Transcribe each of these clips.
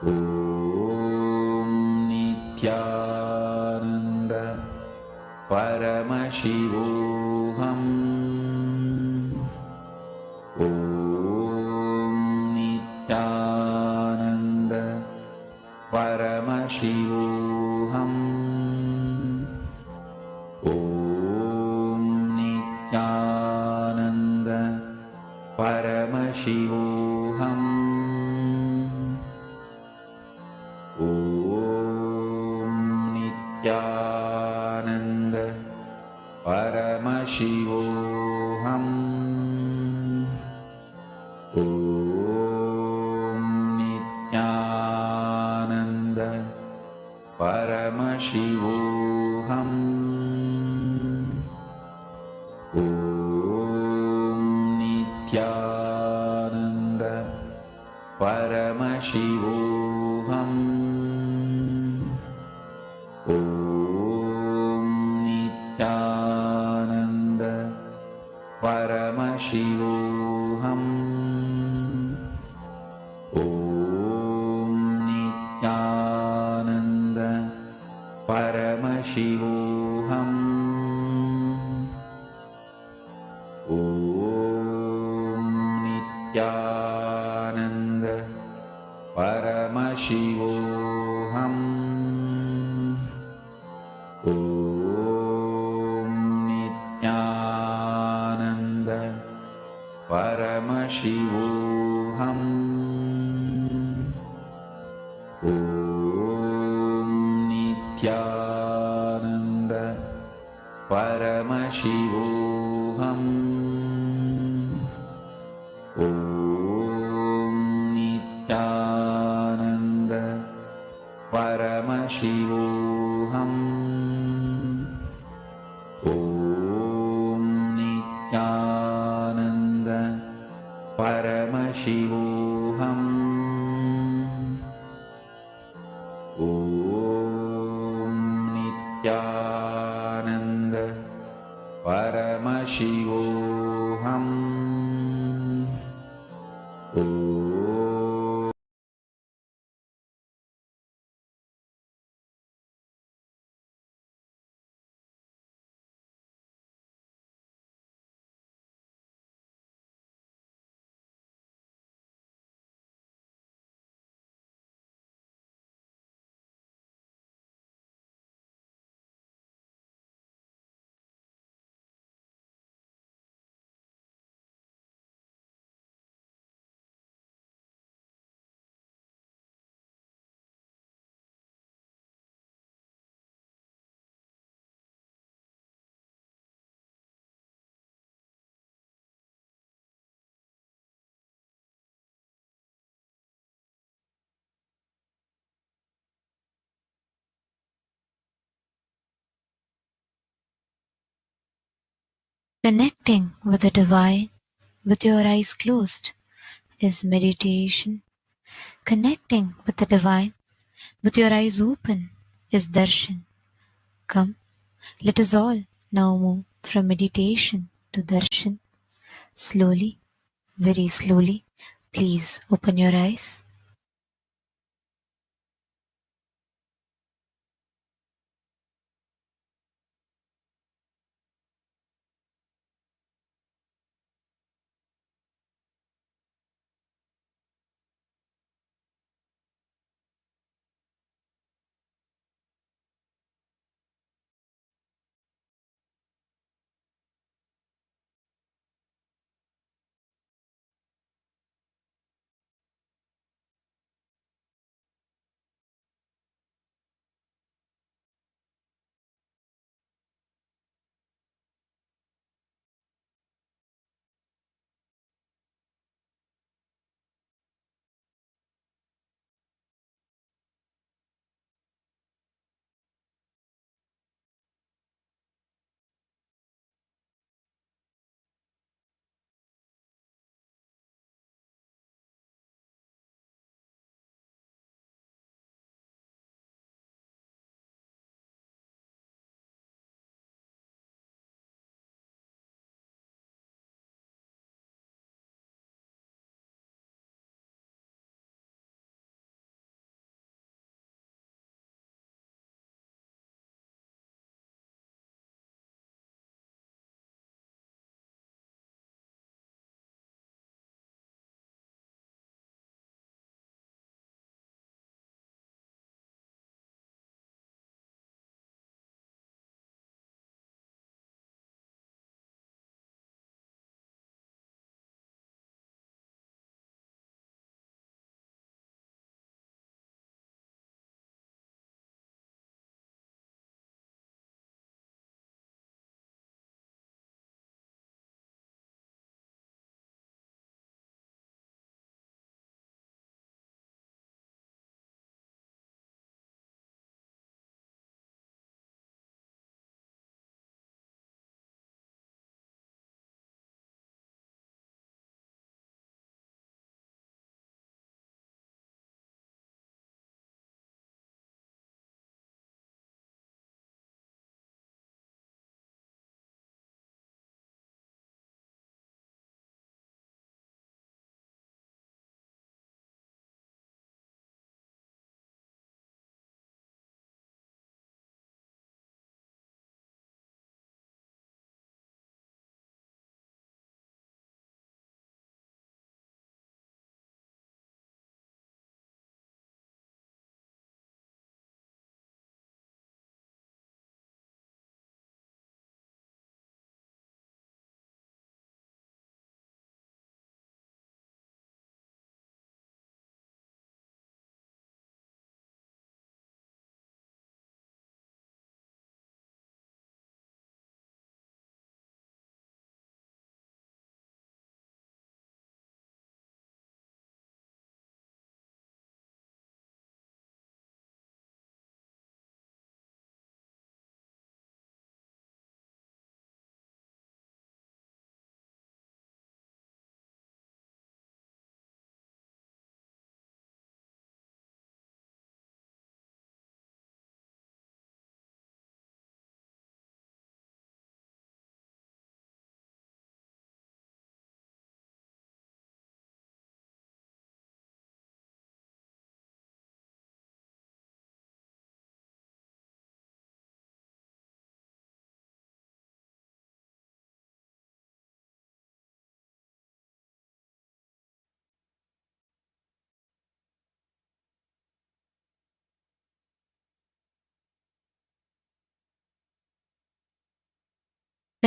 Om Nithyananda Paramashivoham. Om Nithyananda Paramashivoham. Om Nithyananda Paramashivoham. Om Nithyananda Paramashivoham. Om Nithyananda Paramashivoham. Om Nithyananda Paramashivoham. Om Nithyananda Paramashivoham. Om Nithyananda Paramashivoham. Om Nithyananda Paramashivoham. Om Nithyananda Paramashivoham. Om Nithyananda Paramashivoham. Om Nithyananda Paramashivoham. Om Nithyananda Paramashivoham. Om Nithyananda Paramashivoham. Om Connecting with the divine with your eyes closed is meditation. Connecting with the divine with your eyes open is darshan. Come, let us all now move from meditation to darshan. Slowly, very slowly, please open your eyes.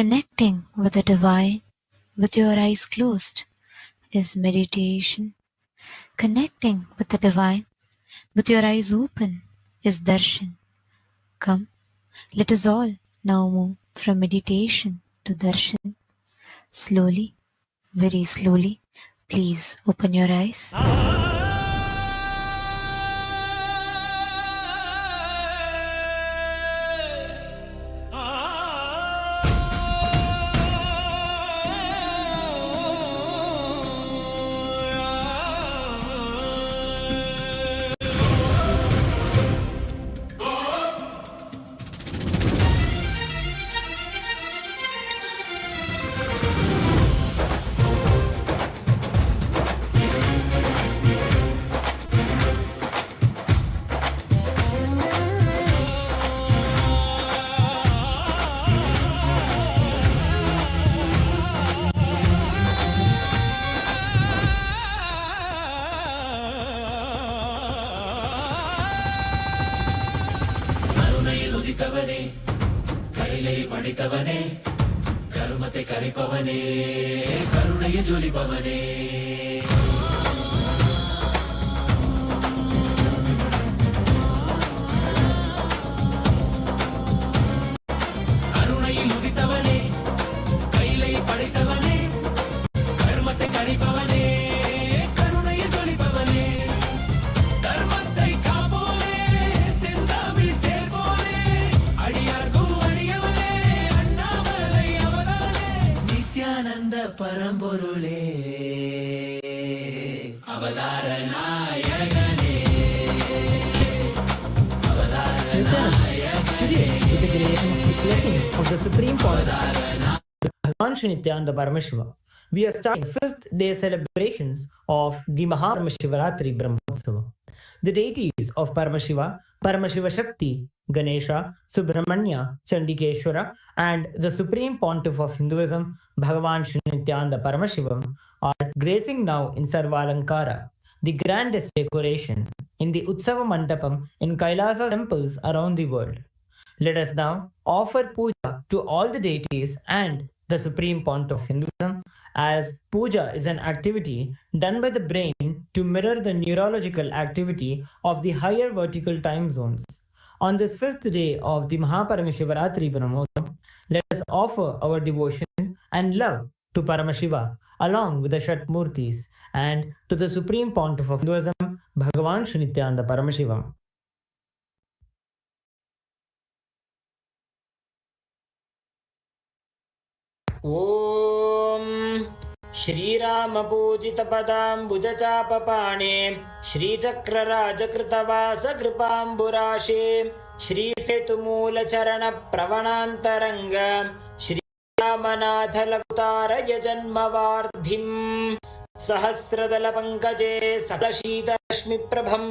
Connecting with the divine with your eyes closed is meditation. Connecting with the divine with your eyes open is darshan. Come, let us all now move from meditation to darshan. Slowly, very slowly, please open your eyes. கைலை படித்தவனே கருமத்தை கரைப்பவனே கருணையை ஜொலிப்பவனே கருணையில் உதித்தவனே கைலை படைத்தவனே கருமத்தை கரைப்பவனே கருணையில் ஜொலிப்பவனே தர்மத்தை காப்போனே செந்தாமில் சேர்ப்போனே அடியார்க்கும் அடியவனே அண்ணாமலை அவதானே நித்யானந்த பரம்பொருளே அவதார நாயகனே அவதார Today, with the grace and blessings of the Supreme Pontiff, Bhagavan Nithyananda Paramashiva, we are starting 5th day celebrations of the Maha Paramashivaratri Brahmotsava. The deities of Paramashiva, Paramashiva Shakti, Ganesha, Subramanya, Chandikeshwara, and the Supreme Pontiff of Hinduism, Bhagavan Nithyananda Paramashivam, are gracing now in Sarvalankara, the grandest decoration in the Utsava Mandapam in KAILASA'S temples around the world. Let us now offer puja to all the deities and the Supreme Pontiff of Hinduism, as puja is an activity done by the brain to mirror the neurological activity of the higher vertical time zones. On this 5th day of the Maha Paramashivaratri Brahmotsava, let us offer our devotion and love to Paramashiva along with the Shatmurtis and to the Supreme Pontiff of Hinduism, Bhagavan Nithyananda Paramashivam. ॐ श्रीरामपूजितपदाम्बुजचापपाणे श्रीचक्रराजकृतवासकृपाम्बुराशे श्रीसेतुमूलचरणप्रवणान्तरङ्ग श्रीरामनाथलकुतारय जन्मवार्धिम् सहस्रदलपङ्कजे सकलशीतरश्मिप्रभं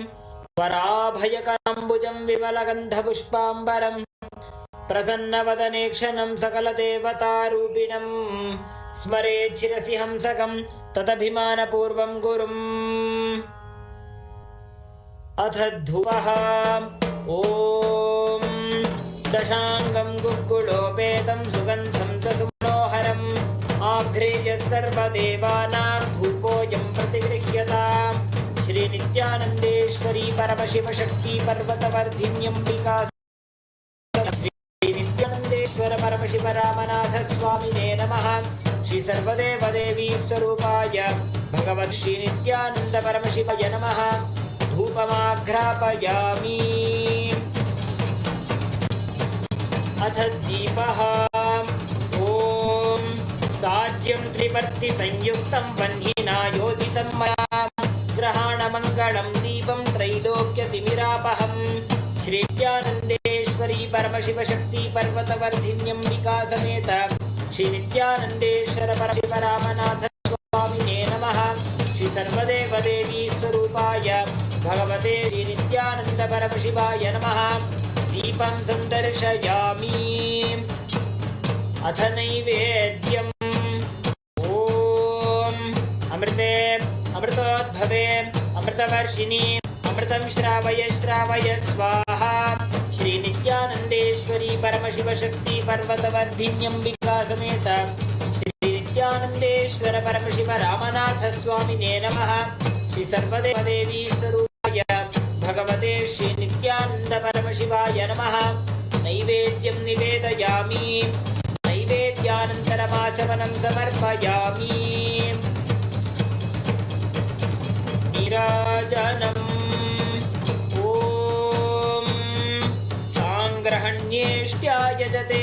वराभयकराम्बुजं विमलगन्धपुष्पाम्बरम् प्रसन्नवदनेक्षणं सकलदेवतारूपिणं स्मरेत् शिरसि हंसकं तदभिमानपूर्वं गुरुम् अथ ध्रुवः ॐ दशाङ्गं गुग्गुलोपेतं सुगन्धं च सुमनोहरम् आघ्रेयः सर्वदेवानां धूपोऽयं प्रतिगृह्यताम् श्रीनित्यानन्देश्वरी परमशिवशक्ति पर्वतवर्धिन्यम्बिका नित्यानंदेश्वर परमशिव रामनाथ स्वामिने नमः। श्री सर्वदेव देवी स्वरूपाय भगवत् श्री नित्यानंद परमशिवाय नमः। धूपमाघ्रापयामि। अथ दीपः ॐ साज्यं त्रिवर्ति संयुक्तं वह्निना योजितं मया ग्रहाणमङ्गलं दीपं त्रैलोक्यतिमिरापहम् श्रीनित्यानन्देश्वरी परमशिवशक्ति पर्वतवर्धिन्यम्बिका समेत श्री नित्यानन्देश्वर परमशिव रामनाथ स्वामिने नमः। श्री सर्वदेव देवी स्वरूपाय भगवते श्री नित्यानंद परमशिवाय नमः। दीपं सन्दर्शयामि। अथ नैवेद्यम् ॐ अमृते अमृतोद्भवे अमृतवर्षिणि अमृतं श्रावय श्रावय स्वाहा। नमः श्री नित्यानंदेश्वरी परमशिव शक्ति पर्वतवर्धिन्यंबिका समेत श्री नित्यानंदेश्वर परमशिव रामनाथ स्वामिने नमः श्री सर्वदेव देवी स्वरूपाय भगवते श्री नित्यानंद परमशिवाय नमः नैवेद्यं निवेदयामि नैवेद्यानन्तरमाचमनं समर्पयामि नीराजनम् ॐ साङ्ग्रहण्येष्ट्यायजते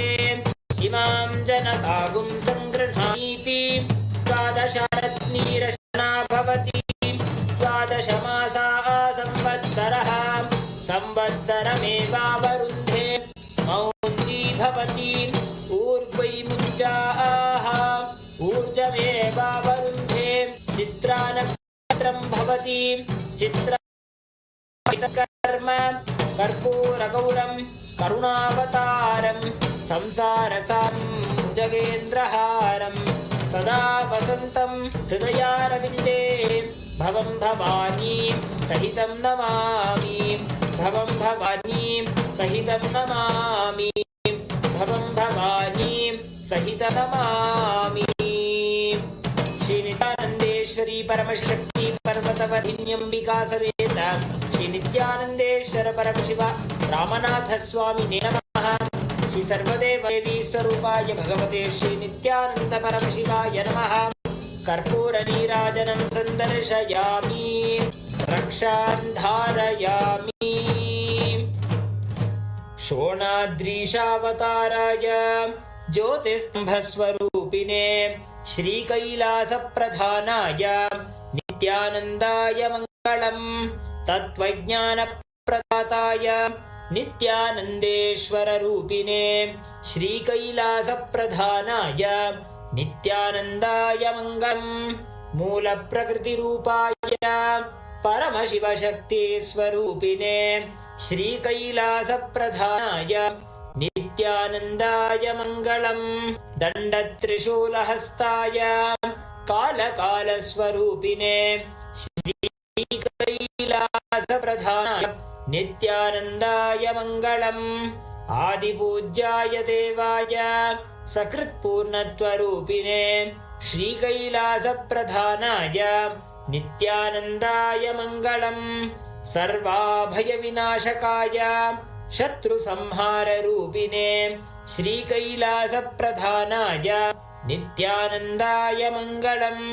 इमां जनतागुं सङ्गृह्णामीति द्वादशरत्नीरचना भवति द्वादशमासा संवत्सरः संवत्सरमेवावरुन्धे मौञ्जी भवति ऊर्ध्वै मुञ्जाः ऊर्जमेवावरुन्धे चित्रानक्षत्रं भवति चित्रकर्म कर्पूरगौरं करुणावतारं संसारसारं भुजगेन्द्रहारं सदा वसन्तं हृदयारविन्दे भवं भवानी सहितं नमामि भवं भवानी सहितं नमामि भवं भवानी सहितं नमामि श्री नित्यानंदेश्वरी परमशक्ति पर्वतवर्धिन्यंबिका समेत श्री नित्यानंदेश्वर परमशिव रामनाथ स्वामिने नमः श्री सर्वदेव देवी स्वरूपाय भगवते श्री नित्यानंद परमशिवाय नमः कर्पूर नीराजनं सन्दर्शयामि रक्षां धारयामि शोणाद्रीशावताराय ज्योतिस्तंभस्वरूपिणे श्रीकैलासप्रधानाय नित्यानन्दाय मङ्गलम् तत्त्वज्ञानप्रदाताय नित्यानन्देश्वररूपिणे श्रीकैलासप्रधानाय नित्यानन्दाय मङ्गलम् मूलप्रकृतिरूपाय परमशिवशक्तिस्वरूपिणे श्रीकैलासप्रधानाय नित्यानन्दाय मङ्गलम् दण्डत्रिशूलहस्ताय कालकालस्वरूपिणे श्रीकैलासप्रधानाय नित्यानन्दाय मङ्गलम् आदिपूज्याय देवाय सकृत्पूर्णत्वरूपिणे श्रीकैलासप्रधानाय नित्यानन्दाय मङ्गलम् सर्वाभयविनाशकाय शत्रुसंहाररूपिणे श्रीकैलासप्रधानाय नित्यानन्दाय मङ्गलम्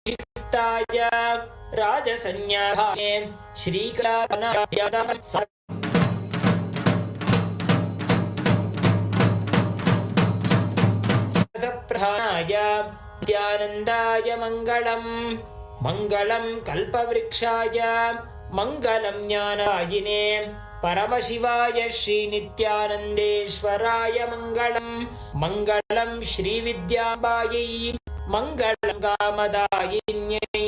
योगिताय राजसंज्ञाने श्रीकैलासप्रधानाय नित्यानन्दाय मङ्गलम् मङ्गलं कल्पवृक्षाय मङ्गलं ज्ञानायिने परमशिवाय श्रीनित्यानन्देश्वराय मङ्गलम् मङ्गलं श्रीविद्याम्बायै मङ्गलं कामदायिन्यै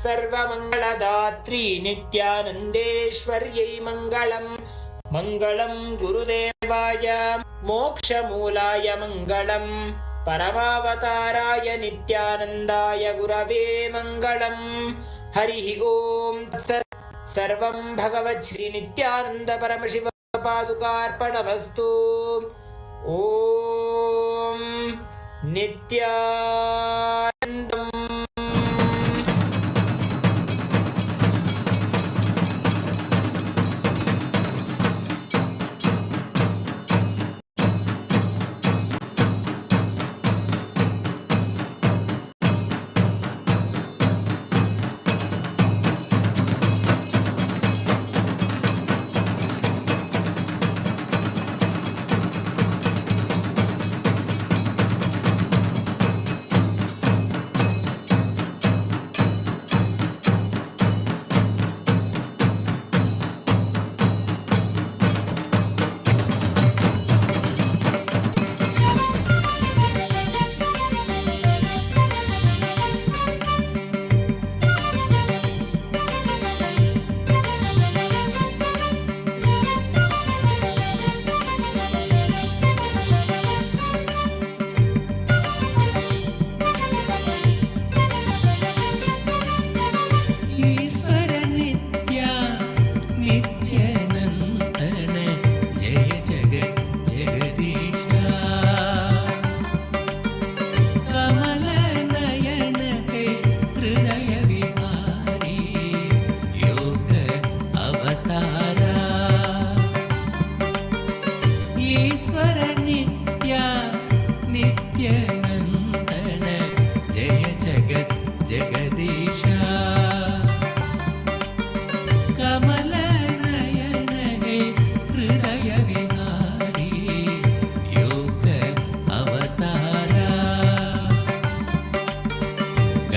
सर्वमङ्गलदात्री नित्यानन्देश्वर्यै मङ्गलम् मङ्गलं गुरुदेवाय मोक्षमूलाय मङ्गलम् परमावताराय नित्यानन्दाय गुरवे मङ्गलम् हरिः ॐ सर्वं भगवत् श्री नित्यानन्द परमशिव पादुकार्पणमस्तु ॐ नित्यानन्दम्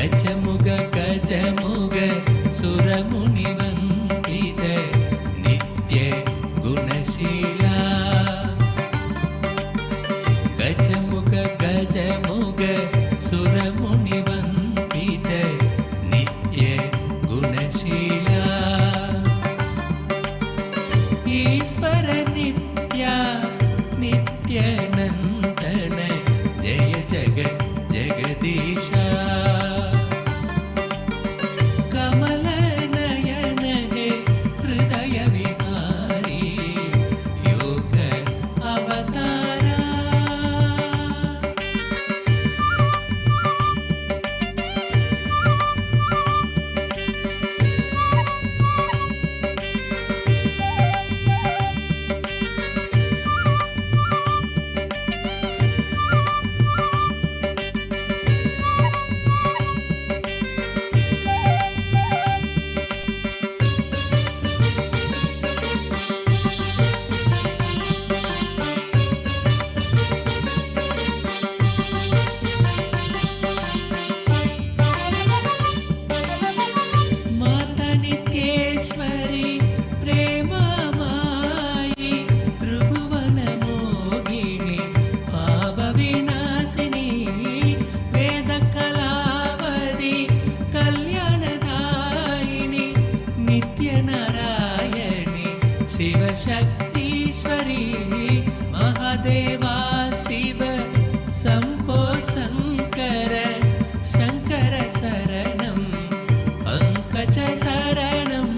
गजमुग गजमुग सुरमुनिवन्दित नित्य गुणशीला गजमुग गजमुग सुरमुनिवन्दित नित्य गुणशीला ईश्वर नित्या नित्यानन्दन जय जगत् जगदीशा कमलनयन हे हृदय विहारी योग अवतारा माता नित्येश्वरी प्रेममायि त्रिभुवनमोहिनी पापविनाशिनी वेदकलावती कल्याणदायिनी नित्यनारायणी शिवशक्तीश्वरी महादेवा शिव शम्भो शङ्कर शङ्कर शरणम् पंकज शरणं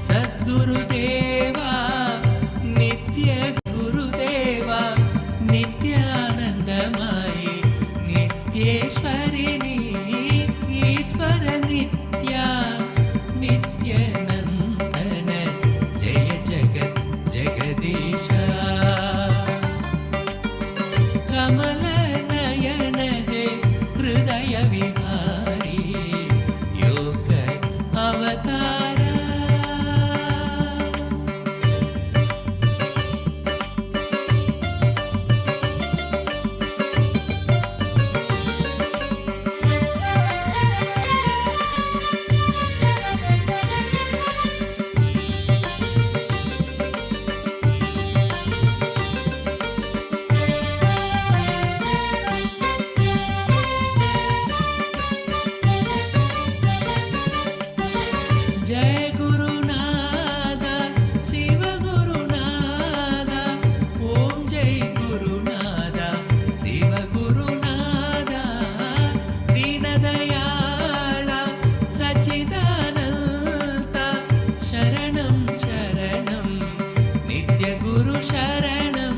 सद्गुरुदेवा नित्य गुरुदेवा नित्यानन्दमयी नित्येश्वरिणी ईश्वर नित्या नित्यानन्दन जय जगत् जगदीशा कमलनयन हे हृदय विहारी योग अवतारा जय गुरुनाथ शिव गुरुनाथ ओम जय गुरुनाथ शिव गुरुनाथ दीनदयाळ सच्चिदानन्द शरणं शरणं नित्य गुरु शरणं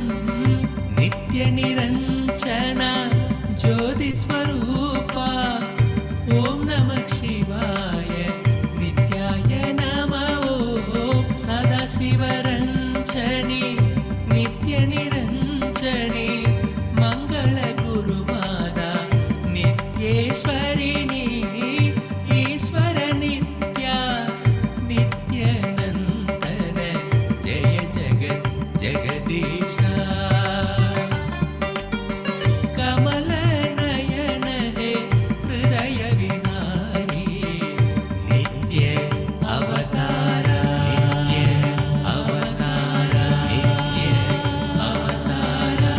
नित्य निरञ्जन ज्योति स्वरूपा ओम नमः शिवाय नित्याय नमः ओम सदाशिवरञ्जनी नित्य निरञ्जनी मंगल गुरुमाता नित्येश्वरिणी ईश्वर नित्या नित्यानन्दन जय जगत् जगदीशा कमलनयन हे हृदय विहारी नित्य अवतारा नित्य अवतारा नित्य अवतारा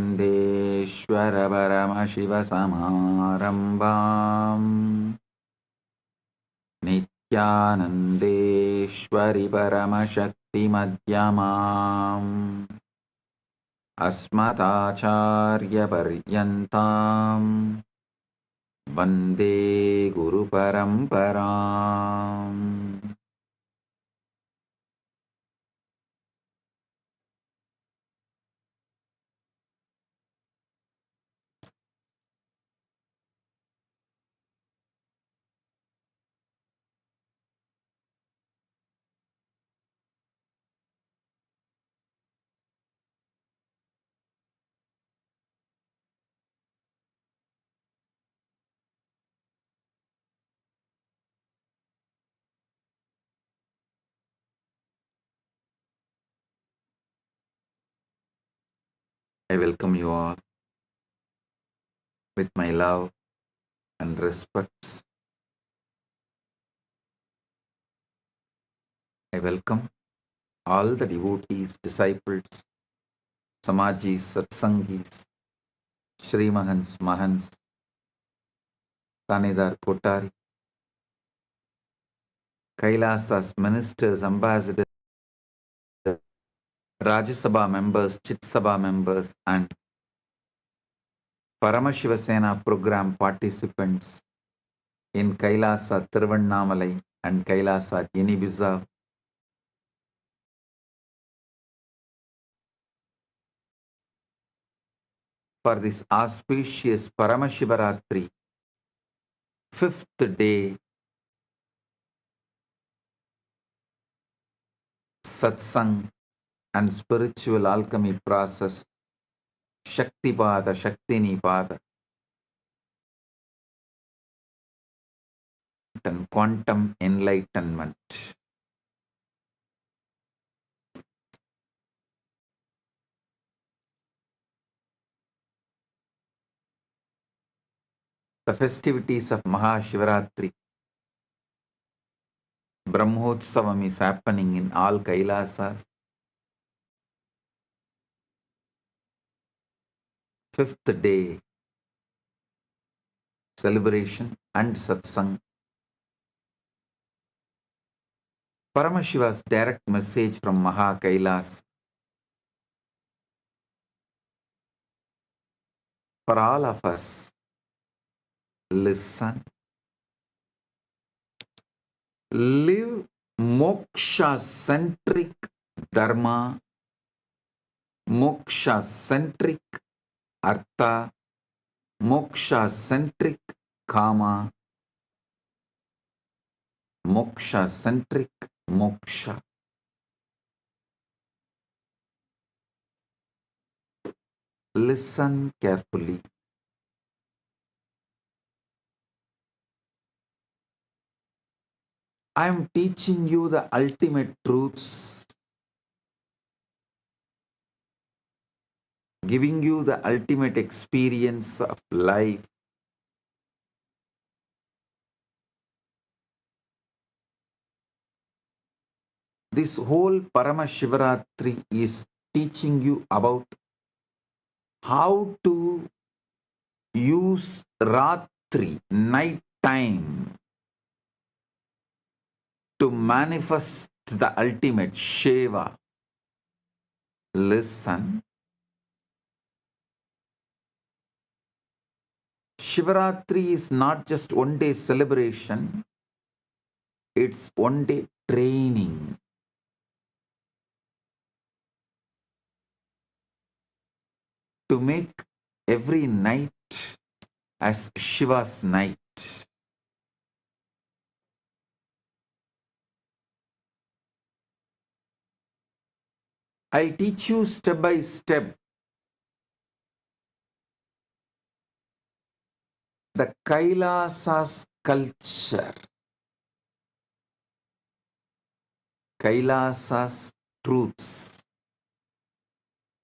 नित्यानन्देश्वर परमशिव समारम्भाम् नित्यानन्देश्वरि परमशक्तिमध्यमाम् अस्मदाचार्यपर्यन्ताम् वन्दे गुरुपरम्पराम् I welcome you all with my love and respect. I welcome all the devotees, disciples, Samajis, Satsangis, Shri Mahans, Mahans, Tanidar Kotari, Kailasa's ministers, ambassadors, Rajya Sabha members, Chit Sabha members, and Paramashiva Sena program participants in Kailasa Thiruvannamalai and Kailasa Guinea-Bissau. For this auspicious Paramashivaratri, 5th day Satsang and spiritual alchemy process, Shaktipada, Shaktinipada, and quantum enlightenment. The festivities of Maha Shivaratri, Brahmotsavam is happening in all Kailasas. 5th day celebration and satsang. Paramashiva's direct message from Maha Kailas for all of us. Listen. Live moksha-centric dharma, moksha-centric artha, moksha-centric kama, moksha-centric moksha. Listen carefully. I am teaching you the ultimate truths, giving you the ultimate experience of life. This whole Paramashivaratri is teaching you about how to use Ratri, night time, to manifest the ultimate Sheva. Listen. Shivaratri is not just one day celebration, it's one day training. To make every night as Shiva's night. I'll teach you step by step the Kailasa's culture, Kailasa's truths,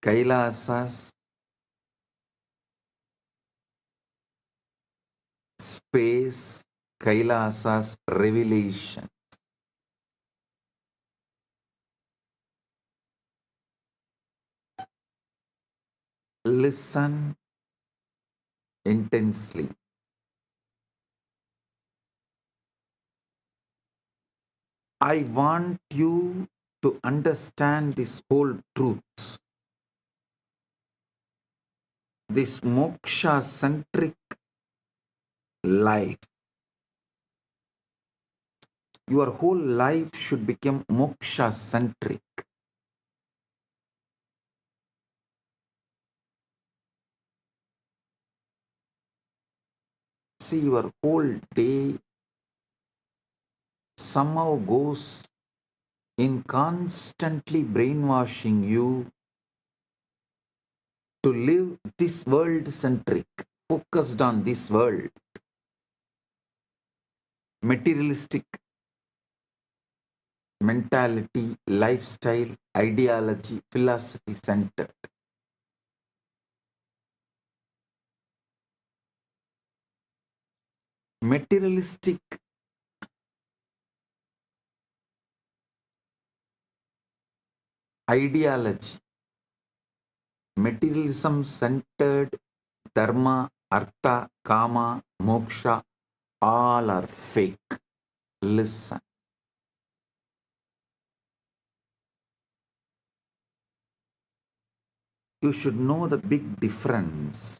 Kailasa's space, Kailasa's revelation. Listen intensely. I want you to understand this whole truth, this moksha-centric life. Your whole life should become moksha-centric. See, your whole day somehow goes in constantly brainwashing you to live this world-centric, focused on this world, materialistic mentality, lifestyle, ideology, philosophy-centered. materialistic ideology, materialism centered dharma, artha, kama, moksha, all are fake. Listen. You should know the big difference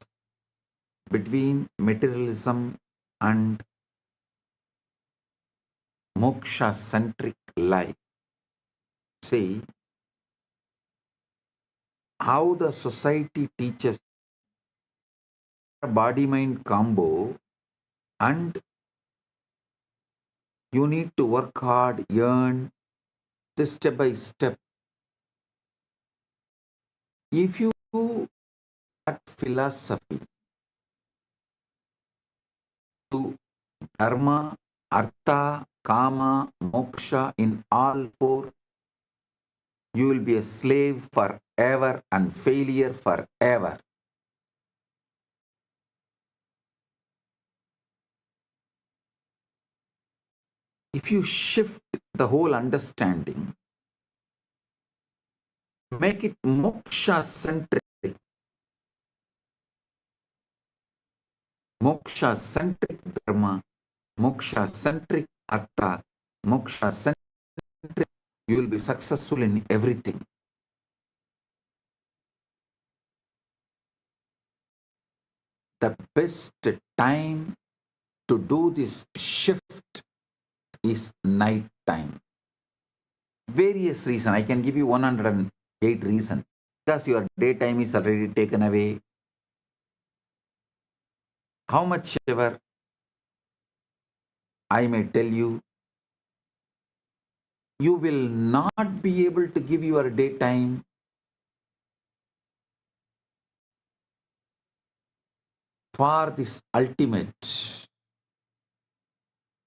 between materialism and moksha centric life. See how the society teaches body mind combo, and you need to work hard, earn this step by step. If you do that philosophy to dharma, artha, kama, moksha in all four, you will be a slave forever and failure forever. If you shift the whole understanding, make it moksha centric, moksha centric dharma, moksha centric artha, moksha centric, you will be successful in everything. The best time to do this shift is night time. Various reasons. I can give you 108 reasons. Because your daytime is already taken away. How much ever I may tell you, you will not be able to give your daytime for this ultimate.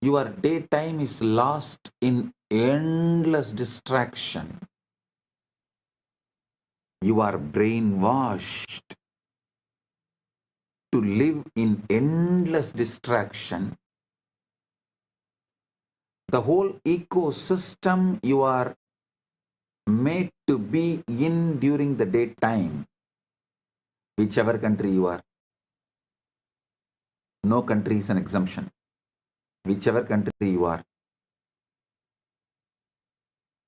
Your daytime is lost in endless distraction. You are brainwashed to live in endless distraction. The whole ecosystem you are made to be in during the daytime, whichever country you are. No country is an exemption. Whichever country you are,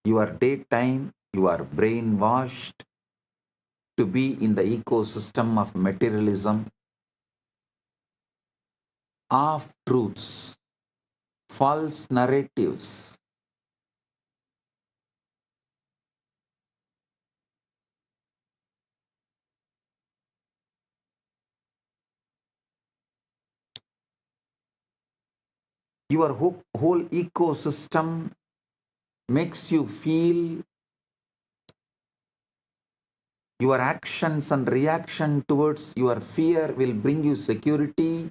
your daytime, you are brainwashed to be in the ecosystem of materialism, half truths, false narratives. Your whole ecosystem makes you feel your actions and reaction towards your fear will bring you security.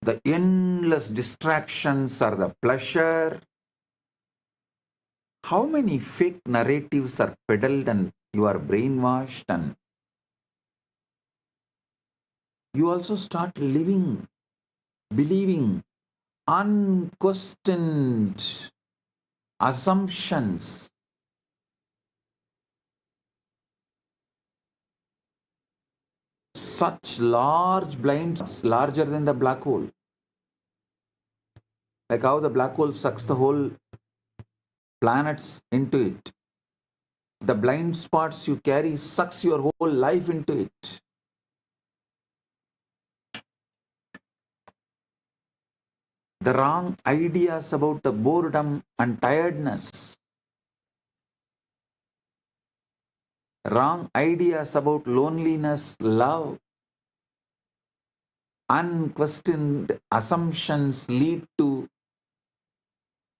The endless distractions are the pleasure. How many fake narratives are peddled and you are brainwashed, and you also start living, believing unquestioned assumptions. Such large blinds, larger than the black hole. Like how the black hole sucks the whole planets into it. The blind spots you carry sucks your whole life into it. The wrong ideas about the boredom and tiredness. Wrong ideas about loneliness, love. Unquestioned assumptions lead to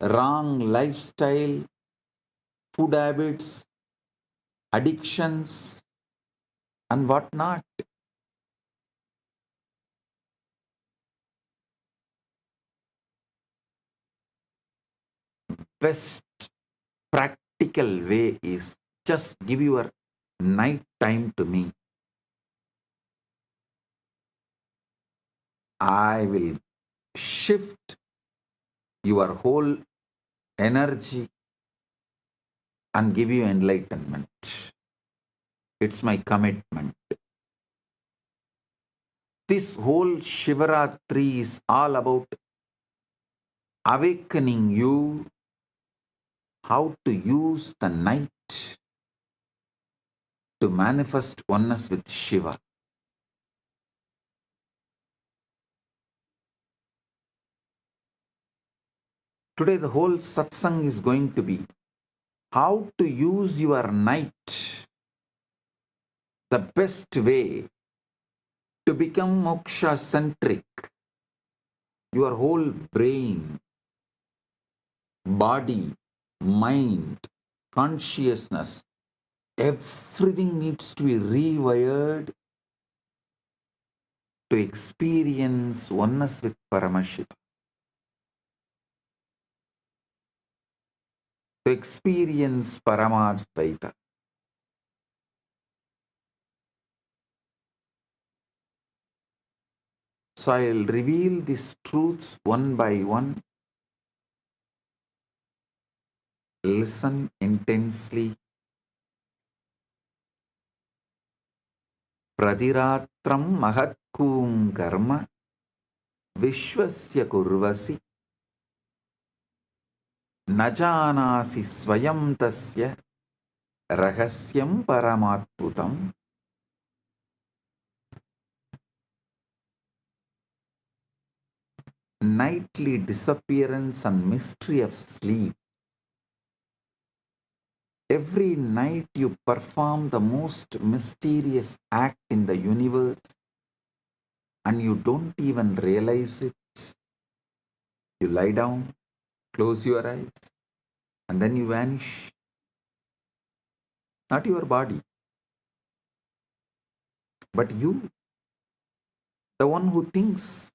wrong lifestyle, food habits, addictions, and whatnot. Best practical way is just give your night time to me. I will shift your whole energy and give you enlightenment. It's my commitment. This whole Shivaratri is all about awakening you how to use the night to manifest oneness with Shiva. Today the whole satsang is going to be how to use your night the best way to become moksha-centric. Your whole brain, body, mind, consciousness, everything needs to be rewired to experience oneness with Paramashiva, to experience Paramadvaita. So I'll reveal these truths one by one. Listen intensely. Pradiratram mahatkum karma vishwasya kurvasi najanasi swayam tasya rahasyam paramatputam. Nightly disappearance and mystery of sleep. Every night you perform the most mysterious act in the universe and you don't even realize it. You lie down, close your eyes, and then you vanish. Not your body, but you, the one who thinks,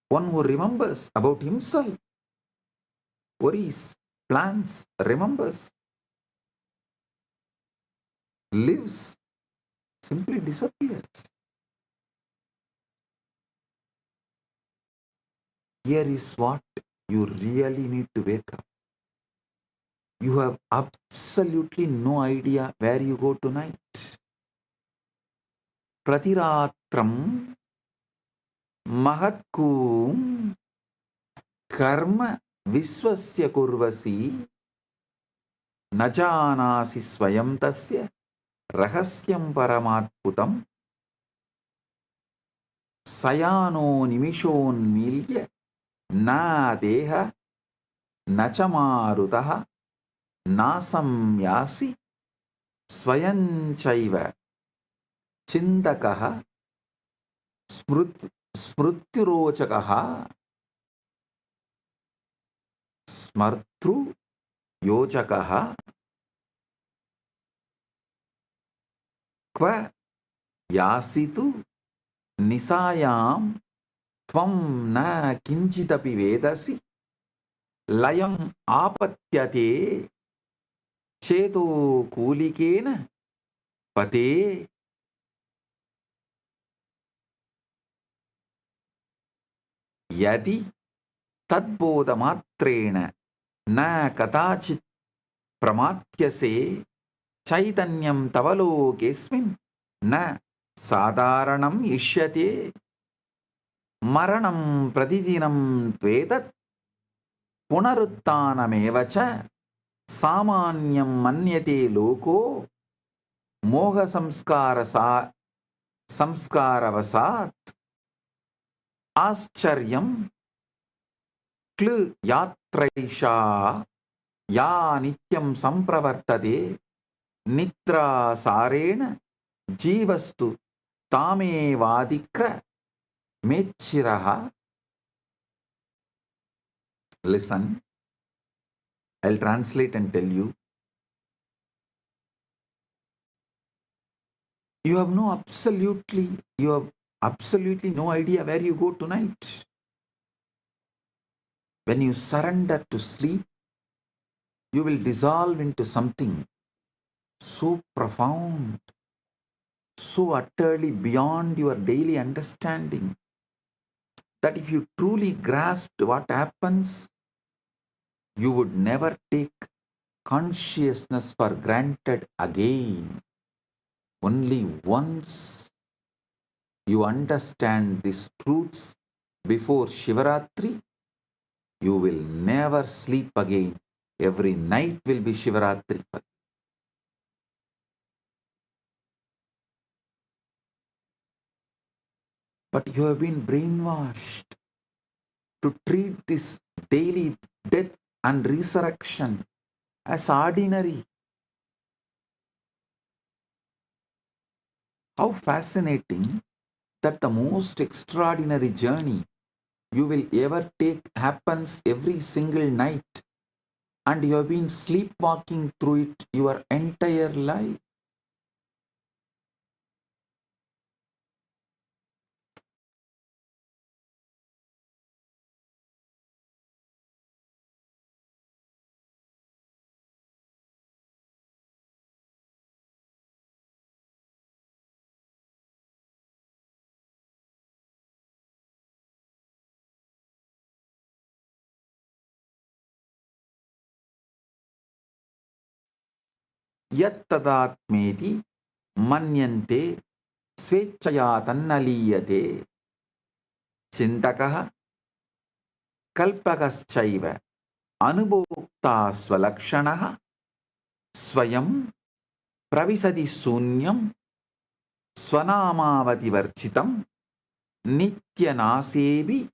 one who remembers about himself, worries, plans, remembers, lives, simply disappears. Here is what you really need to wake up. You have absolutely no idea where you go tonight. Pratiratram mahatkum karma viswasya kurvasi najanasi swayam tasya rahasyam paramatputam sayano nimishon milya na deha nachamarutaha nasam yasi swayanchaiva chindakaha smruttirochakaha smartru yochakaha kva yasitu nisayam tvam na kinchitapi vedasi layam apatyate cheto kulikena pate. Yadi tadboda matrena na katachit pramatyase chaitanyam tavalokesmin na sadharanam ishyate maranam pratidinam tvedat punarutthanamevacha samanyam manyate loko moha samskaravasat Ascharyam klu yatraisha ya nityam sampravartade nitra sarena jivastu tame vadikra mechiraha. Listen, I'll translate and tell you. You have absolutely no idea where you go tonight. When you surrender to sleep, you will dissolve into something so profound, so utterly beyond your daily understanding that if you truly grasped what happens, you would never take consciousness for granted again. Only once you understand these truths before Shivaratri, you will never sleep again. Every night will be Shivaratri. But you have been brainwashed to treat this daily death and resurrection as ordinary. How fascinating that the most extraordinary journey you will ever take happens every single night, and you have been sleepwalking through it your entire life. Yattadatmeti manyante swechaya tannaliyate chintakaha kalpakaschaiva anubhokta swalakshanaha swayam pravisadi sunyam swanamavati varchitam nityanasevi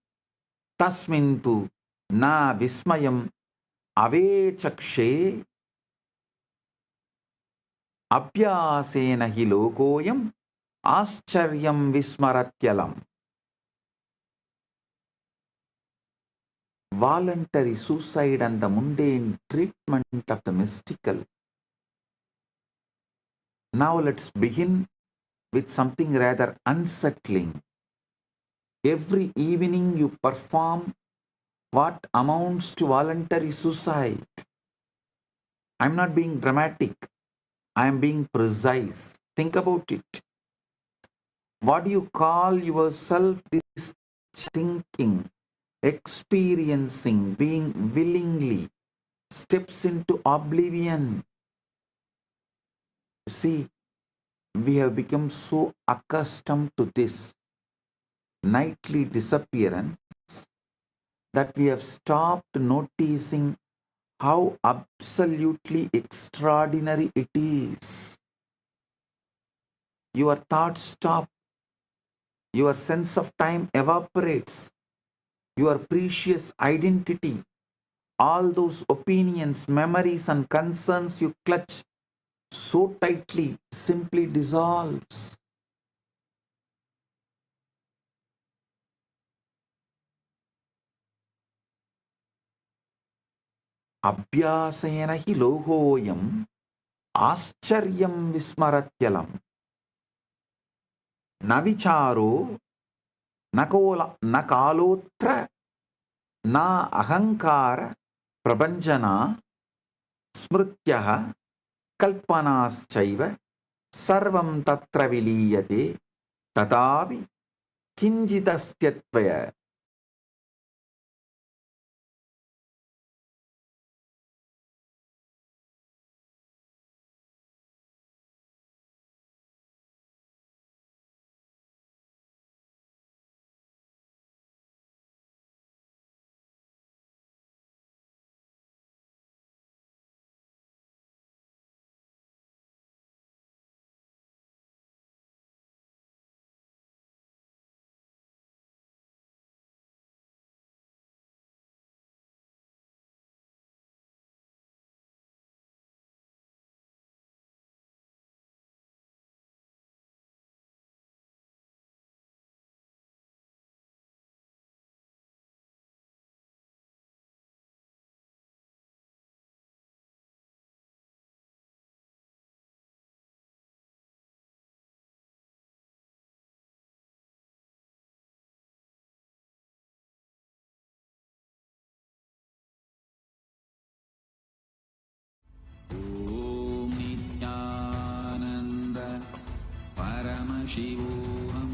tasmintu na vismayam avechakshe abhyasena hi lokoyam ascharyan vismaratyalam. Voluntary suicide and the mundane treatment of the mystical. Now let's begin with something rather unsettling. Every evening you perform what amounts to voluntary suicide. I'm not being dramatic. I am being precise. Think about it. What do you call yourself? This thinking, experiencing, being willingly steps into oblivion. See, we have become so accustomed to this nightly disappearance that we have stopped noticing how absolutely extraordinary it is. Your thoughts stop, your sense of time evaporates, your precious identity, all those opinions, memories, and concerns you clutch so tightly simply dissolves. Abhyasena hi lohoyam आश्चर्यं विस्मरत्यलं न विचारो न कालोत्र न अहंकार प्रपंचना स्मृत्यः कल्पनाश्चैव सर्वं तत्र विलीयते तथापि किंचिदस्त्यत्वय. Paramashivoham.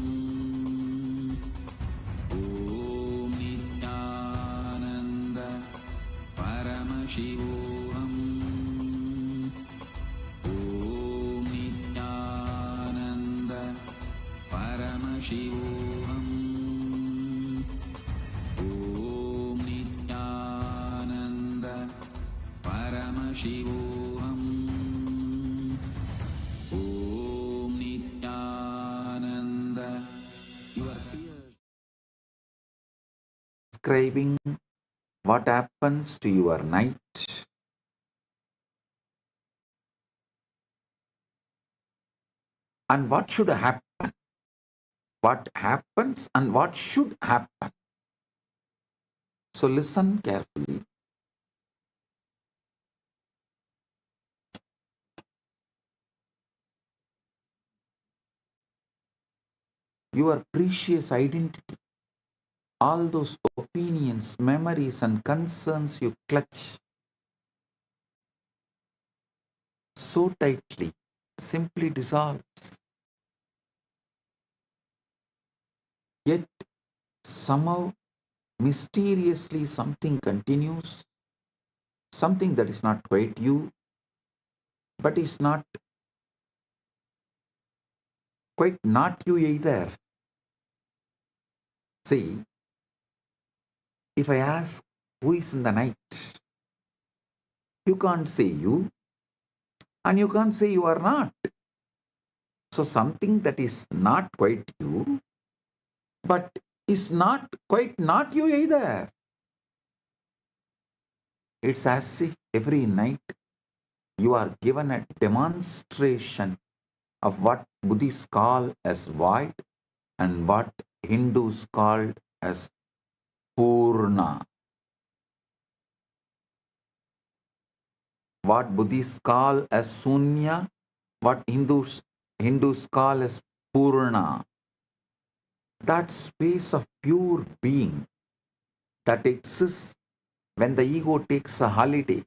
Om Nithyananda Paramashivoham. Om Nithyananda Paramashivoham. Om Nithyananda Paramashivoham. Om Nithyananda. Your fear. Describing what happens to your night. And what should happen? What happens and what should happen? So listen carefully. Your precious identity, all those opinions, memories, and concerns you clutch so tightly, simply dissolves. Yet somehow, mysteriously, something continues, something that is not quite you, but is not quite not you either. See, if I ask who is in the night, you can't say you, and you can't say you are not. So something that is not quite you, but is not quite not you either. It's as if every night you are given a demonstration of what Buddhists call as void and what Hindus call as Purna. What Buddhists call as Sunya, what Hindus call as Purna. That space of pure being that exists when the ego takes a holiday.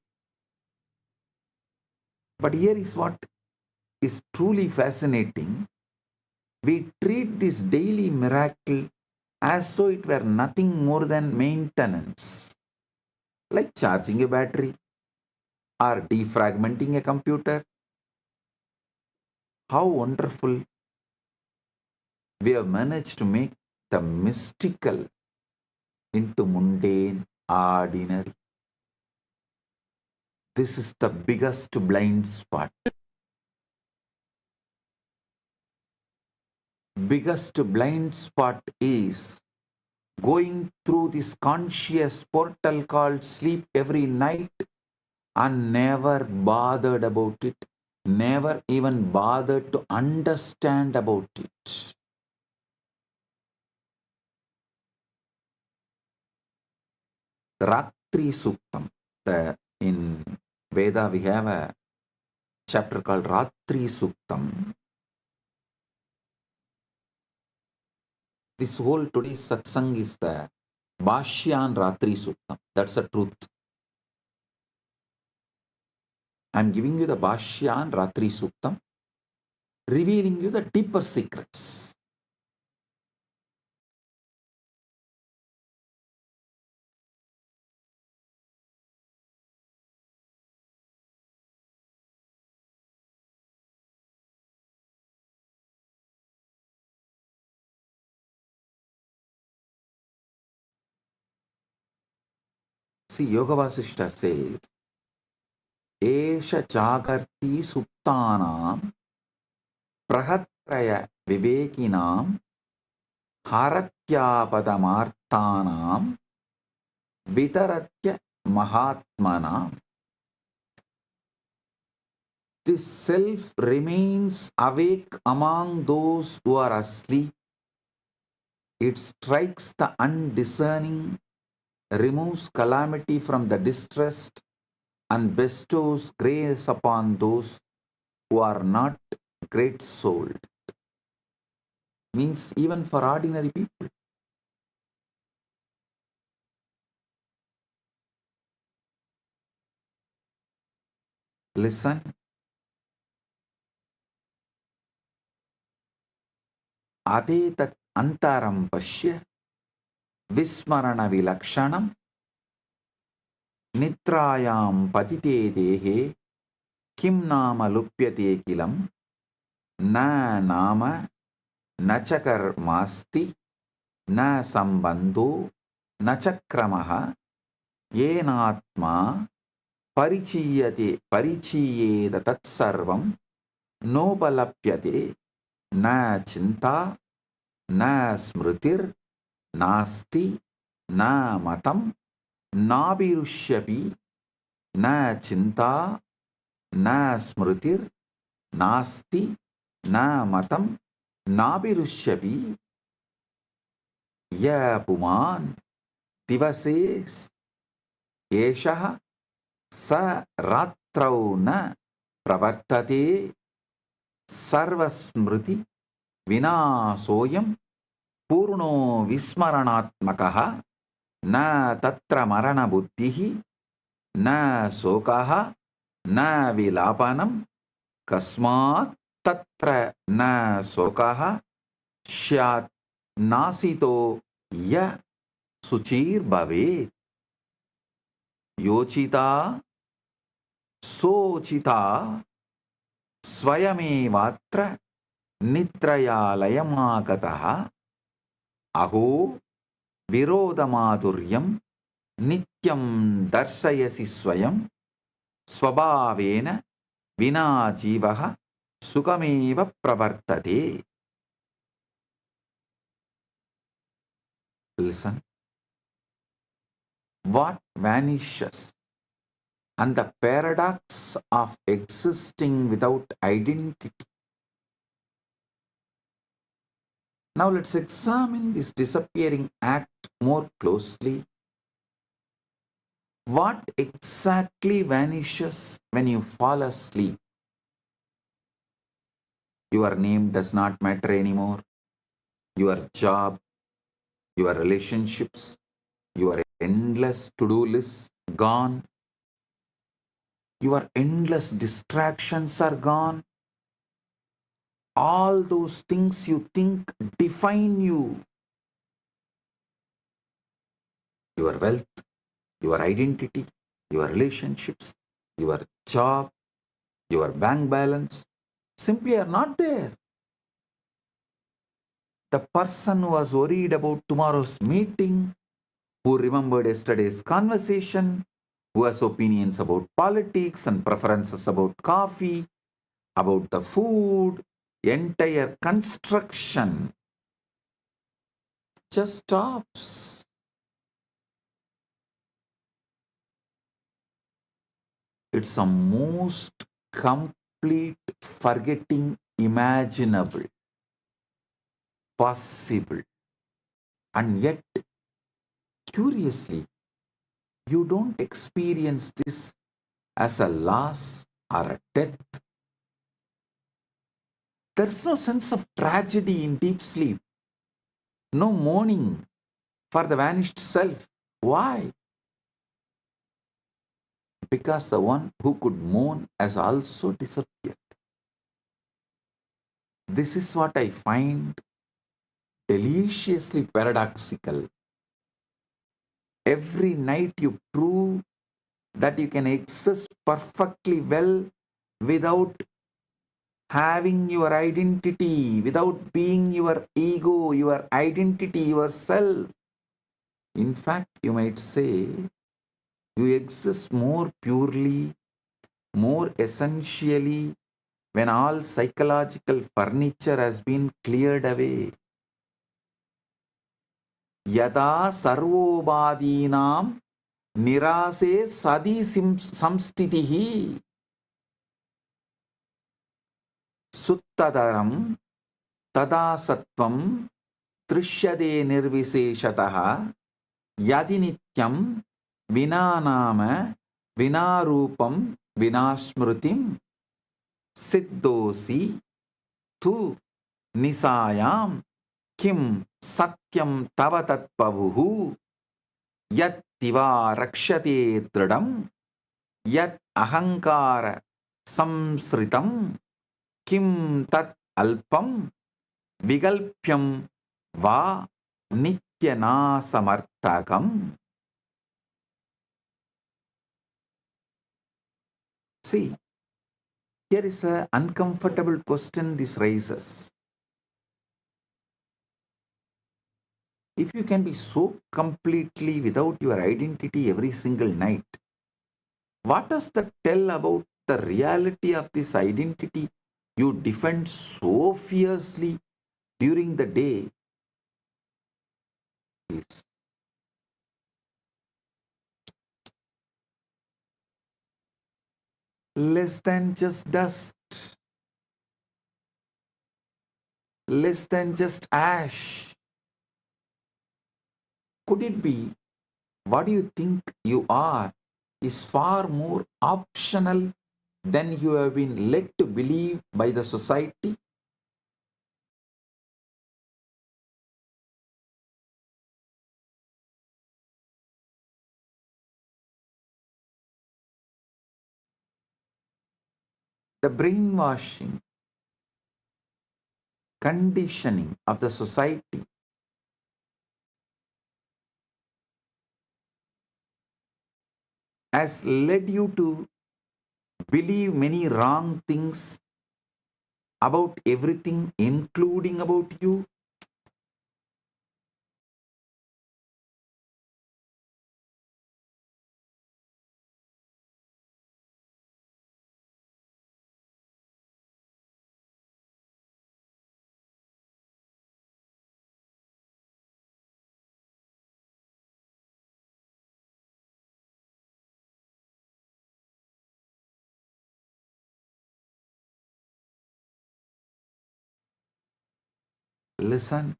But here is what is truly fascinating. We treat this daily miracle as though it were nothing more than maintenance, like charging a battery or defragmenting a computer. How wonderful we have managed to make the mystical into mundane, ordinary. This is the biggest blind spot. Biggest blind spot is going through this conscious portal called sleep every night and never bothered about it, never even bothered to understand about it. Ratri Suktam. In Veda we have a chapter called Ratri Suktam. This whole today's satsang is the Bhashyan Ratri Suktam. That's the truth. I'm giving you the Bhashyan Ratri Suktam, revealing you the deeper secrets. See, Yoga Vasishta says, Esha Jagarti Suptanam Prahatraya Vivekinam Haratyapadamarthanam Vitaratya Mahatmanam. This self remains awake among those who are asleep. It strikes the undiscerning, removes calamity from the distressed, and bestows grace upon those who are not great souled. Means even for ordinary people. Listen. अदेतत् अंतरं पश्य विस्मरण विलक्षणं निद्रायां पतिते देहे किं नाम लुप्यते किलं न नाम न च कर्मास्ति न संबंधो न च क्रमः येनात्मा परिचीयेत तत्सर्वं नोपलप्यते न चिंता न स्मृतिर्नास्ति न मतं नाभिरुष्यपि न चिंता न स्मृतिर्नास्ति न मतं नाभिरुष्यपि य पुमान् दिवसे एषः स रात्रौ न प्रवर्तते सर्वस्मृति विनाशोऽयं पूर्णो विस्मरणात्मकः न तत्र मरणबुद्धिः न शोकः न विलापनं कस्मात् तत्र न शोकः स्यात् नासितो य शुचिर्भवेत् योचिता सोचिता स्वयमेवात्र निद्रया लयमागतः अहो विरोधमाधुर्यं नित्यं दर्शयसि स्वयं स्वभावेन विना जीवः सुखमेव प्रवर्तते. Listen. What vanishes and the paradox of existing without identity. Now let's examine this disappearing act more closely. What exactly vanishes when you fall asleep? Your name does not matter anymore. Your job, your relationships, your endless to-do list gone. Your endless distractions are gone. All those things you think define you. Your wealth, your identity, your relationships, your job, your bank balance simply are not there. The person who was worried about tomorrow's meeting, who remembered yesterday's conversation, who has opinions about politics and preferences about coffee, about the food, entire construction just stops. It's a most complete forgetting imaginable, possible. And yet, curiously, you don't experience this as a loss or a death. There's no sense of tragedy in deep sleep. No mourning for the vanished self. Why? Because the one who could mourn has also disappeared. This is what I find deliciously paradoxical. Every night you prove that you can exist perfectly well without having your identity, without being your ego, your identity, yourself. In fact, you might say you exist more purely, more essentially when all psychological furniture has been cleared away. Yada sarvobadinam nirase sadi samstitihi suttadaram tada sattvam trishyade nirviseshataha yadi nityam vinanama vinarupam vinasmrutim siddhosi tu nisayam kim satyam tava tatpavuhu yat tiva rakshate tridam yat ahankara samsritam kim tat alpam vigalpyam va nityanasamarthakam. See, here is an uncomfortable question this raises. If you can be so completely without your identity every single night, what does that tell about the reality of this identity you defend so fiercely during the day? Is less than just dust, less than just ash. Could it be what you think you are is far more optional than you have been led to believe by the society? The brainwashing, conditioning of the society has led you to believe many wrong things about everything, including about you. Listen,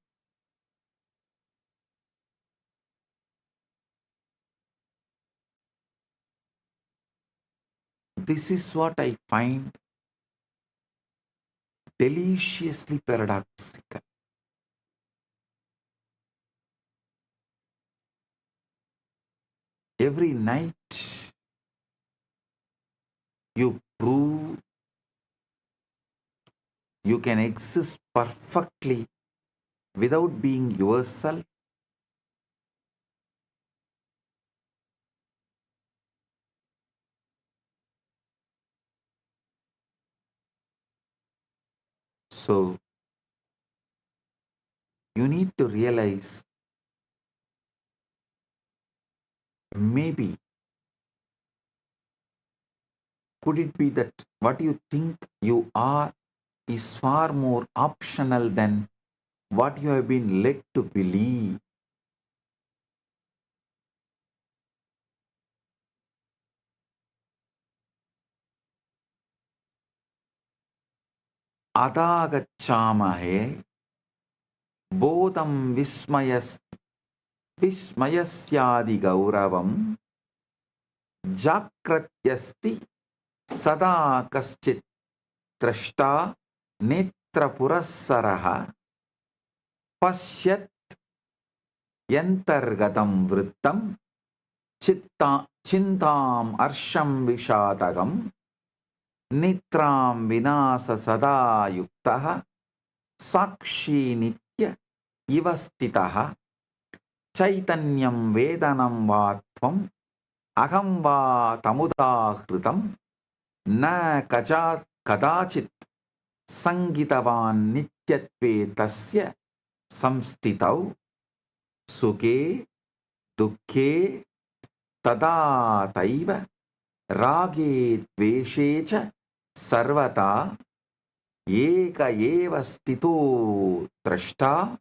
this is what I find deliciously paradoxical. Every night you prove you can exist perfectly without being yourself. So you need to realize maybe could it be that what you think you are is far more optional than what you have been led to believe. Adagachamahe bodham vismayasyadi gauravam jakratyasti sada kaschit trashta netrapurassaraha pashyat yantargatam vrittam chintam arsham vishadagam nitram vinasa sada yuktaha sakshi nitya ivastitaha chaitanyam vedanam vatvam aham va tamudahritam na kadachit sangitavan nityatve tasya samstitau sukhe dukhe tada taiva rage dveshe cha sarvata eka eva stito drashta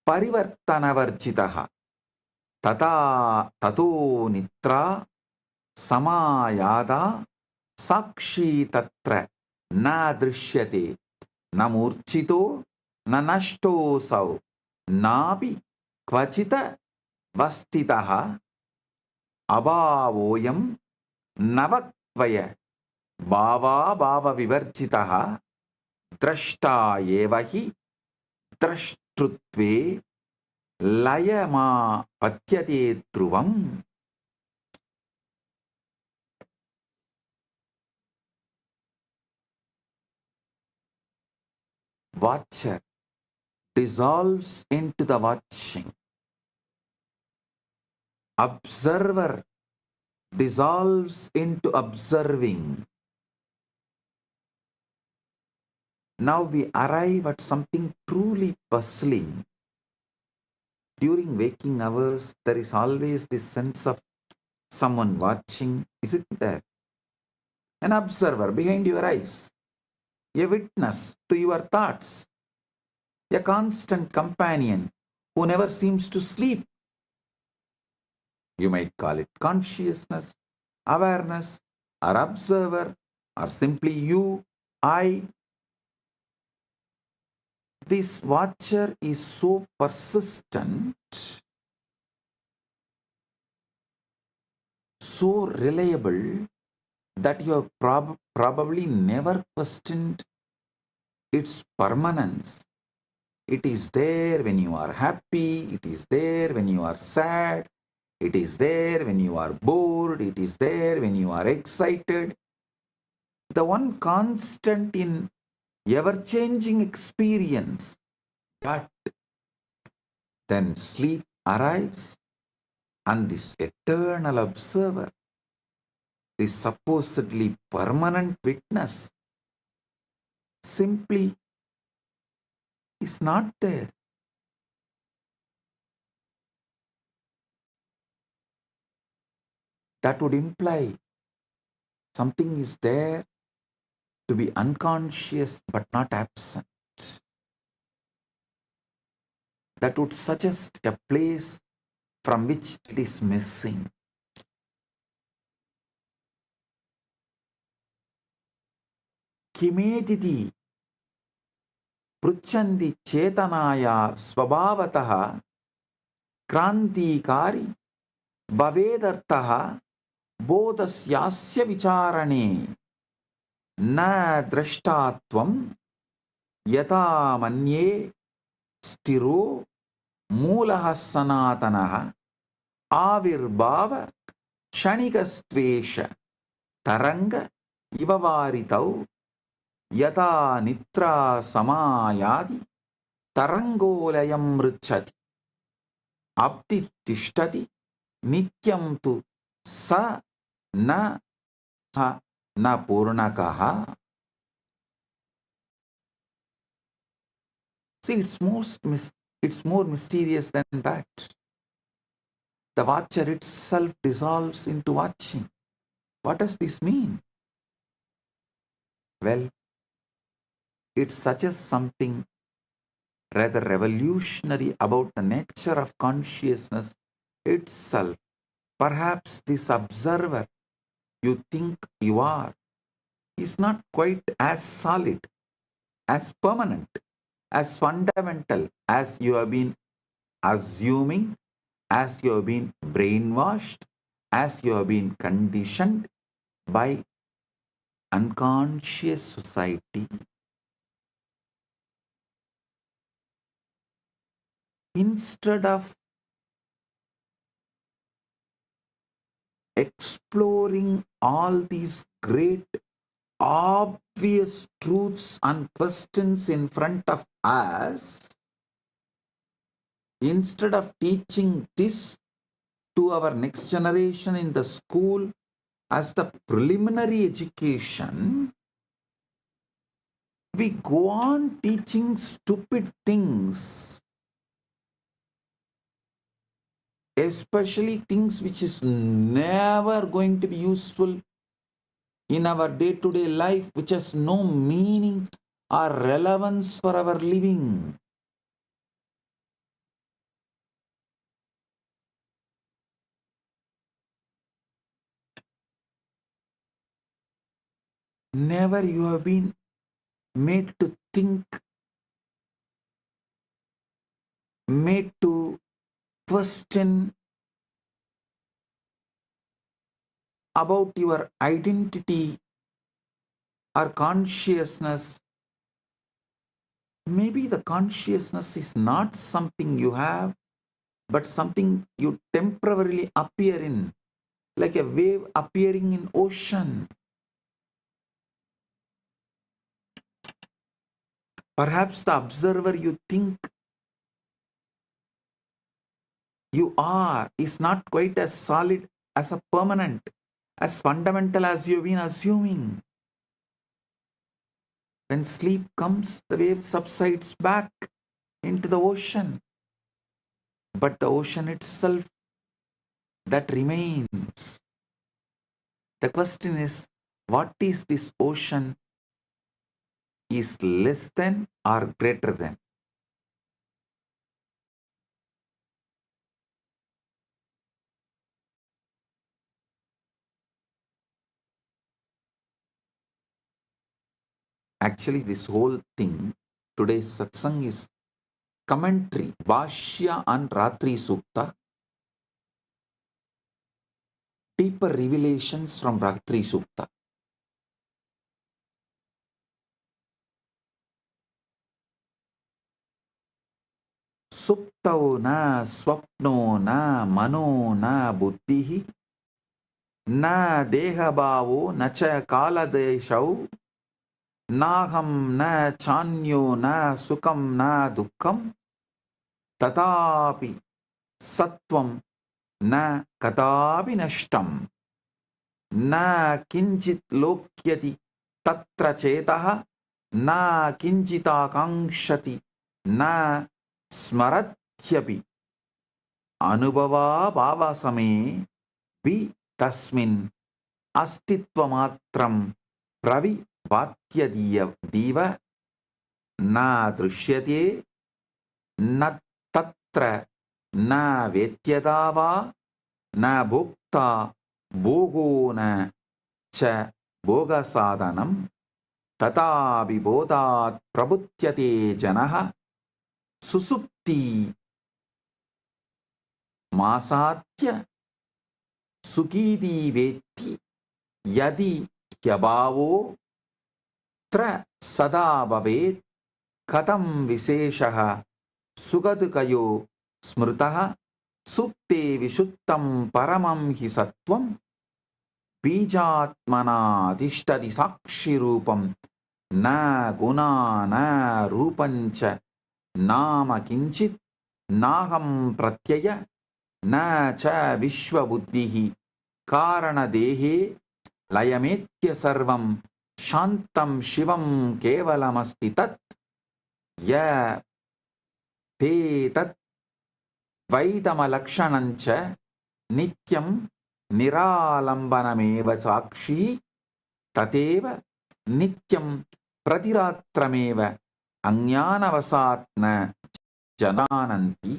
parivartanavarjitaha tata tato nitra samayada sakshi tatra na drishyate na murchito na nashto sau napi kvachita vastitaha abhavoyam navatvaya bhava bhava vivarjitaha drashta eva hi drashtrutve layama patyate dhruvam. Watcher, dissolves into the watching. Observer dissolves into observing. Now we arrive at something truly puzzling. During waking hours, there is always this sense of someone watching, isn't there? An observer behind your eyes, a witness to your thoughts, a constant companion who never seems to sleep. You might call it consciousness, awareness, or observer, or simply you, I. This watcher is so persistent, so reliable, that you have probably never questioned its permanence. It is there when you are happy, it is there when you are sad, it is there when you are bored, it is there when you are excited. The one constant in ever-changing experience. But then sleep arrives, and this eternal observer, this supposedly permanent witness, simply is not there. That would imply something is there to be unconscious but not absent. That would suggest a place from which it is missing. Kimediti pruchandi chetanaya swabhavataha krantikari bhavedartaha bodhasyasya vicharane na drashtatvam yata manye stiro मूलः सनातनः आविर्भाव क्षणिकस्त्वेष तरंग इव वारितौ यथा निद्रा समायाति तरंगोलयं मृच्छति अब्धि तिष्ठति नित्यं तु स न पूर्णकः. See, it's more mysterious than that. The watcher itself dissolves into watching. What does this mean? Well, it suggests something rather revolutionary about the nature of consciousness itself. Perhaps this observer you think you are is not quite as solid, as permanent, as fundamental as you have been assuming, as you have been brainwashed, as you have been conditioned by unconscious society. Instead of exploring all these great obvious truths and questions in front of us, instead of teaching this to our next generation in the school as the preliminary education, we go on teaching stupid things, especially things which is never going to be useful in our day-to-day life, which has no meaning or relevance for our living. Never you have been made to think, made to question about your identity or consciousness. Maybe the consciousness is not something you have, but something you temporarily appear in, like a wave appearing in ocean. Perhaps the observer you think you are is not quite as solid, as a permanent, as fundamental as you've been assuming. When sleep comes, the wave subsides back into the ocean. But the ocean itself, that remains. The question is, what is this ocean is less than or greater than? Actually, this whole thing, today's satsang is commentary, Bhashya and Ratri Sukta, deeper revelations from Ratri Sukta. Suptau na swapno na mano na buddhihi na dehabhavo na cha kaladeshau naham na chanyo na sukam na dukkam tatapi sattvam na kadapi nashtam na kinchit lokyati tatra chetaha na kinchita kankshati na smarathyapi anubhava bhavasame vi tasmin astitvamatram pravi vatyadiya diva na drishyate na tatra na vetyadava na bhukta bhogo na cha bhoga sadhanam tata vibodhat prabhutyate janaha susupti masatya sukidi veti yadi hyabhavo tra sada bhavet katam visheshaha sugadukayo smrutaha supte vishuttam paramam hi sattvam bijatmana adhishtadi sakshi rupam na guna na rupancha nama kinchit naham pratyaya na cha vishwa buddhihi karana dehe layametya sarvam shantam shivam kevalamasti tat ya te tat vaidamalakshanancha nityam niralambanameva sakshi tateva nityam pratiratrameva ajnanavasatna janananti.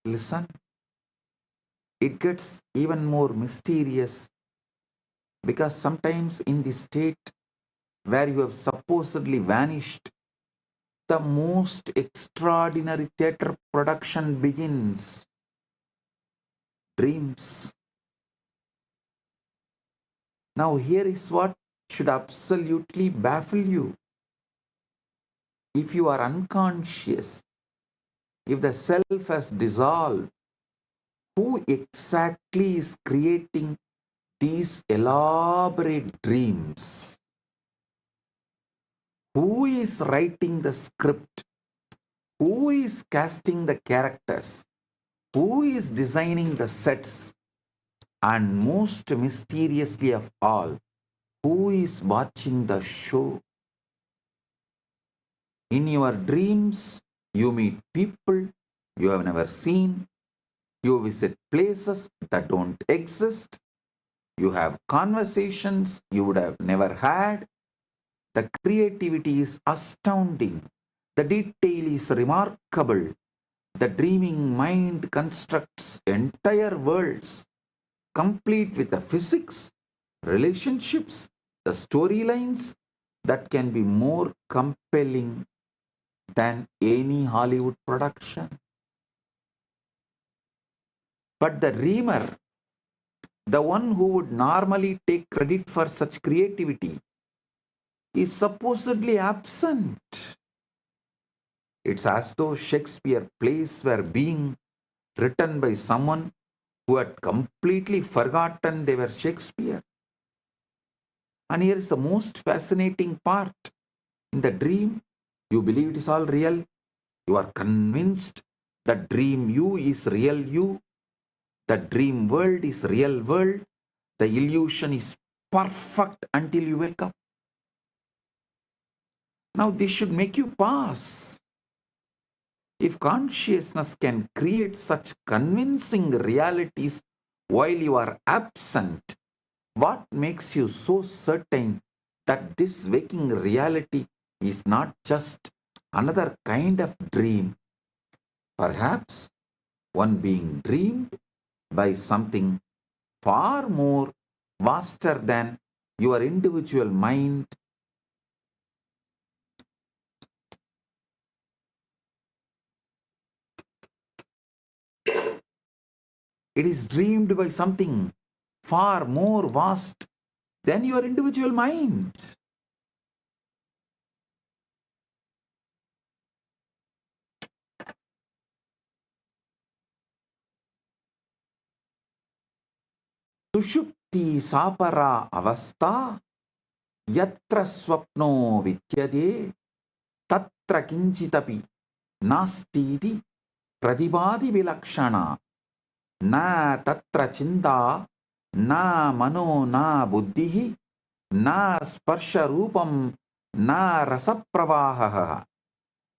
Listen, it gets even more mysterious, because sometimes in the state where you have supposedly vanished, the most extraordinary theatre production begins. Dreams. Now here is what should absolutely baffle you. If you are unconscious, if the self has dissolved, who exactly is creating these elaborate dreams? Who is writing the script? Who is casting the characters? Who is designing the sets? And most mysteriously of all, who is watching the show? In your dreams, you meet people you have never seen. You visit places that don't exist. You have conversations you would have never had. The creativity is astounding. The detail is remarkable. The dreaming mind constructs entire worlds, complete with the physics, relationships, the storylines that can be more compelling than any Hollywood production. But the dreamer, the one who would normally take credit for such creativity, is supposedly absent. It's as though Shakespeare plays were being written by someone who had completely forgotten they were Shakespeare. And here is the most fascinating part. In the dream, You believe it is all real. You are convinced that dream you is real you. The dream world is real world. The illusion is perfect until you wake up. Now this should make you pause. If consciousness can create such convincing realities while you are absent, what makes you so certain that this waking reality is not just another kind of dream? Perhaps one being dreamed by something far more vaster than your individual mind. It is dreamed by something far more vast than your individual mind. Sushupti sapara avastha yatra swapno vidyade tatra kinchitapi nastiti pradibadi vilakshana na tatra chinta na mano na buddhihi na sparsha rupam na rasapravaha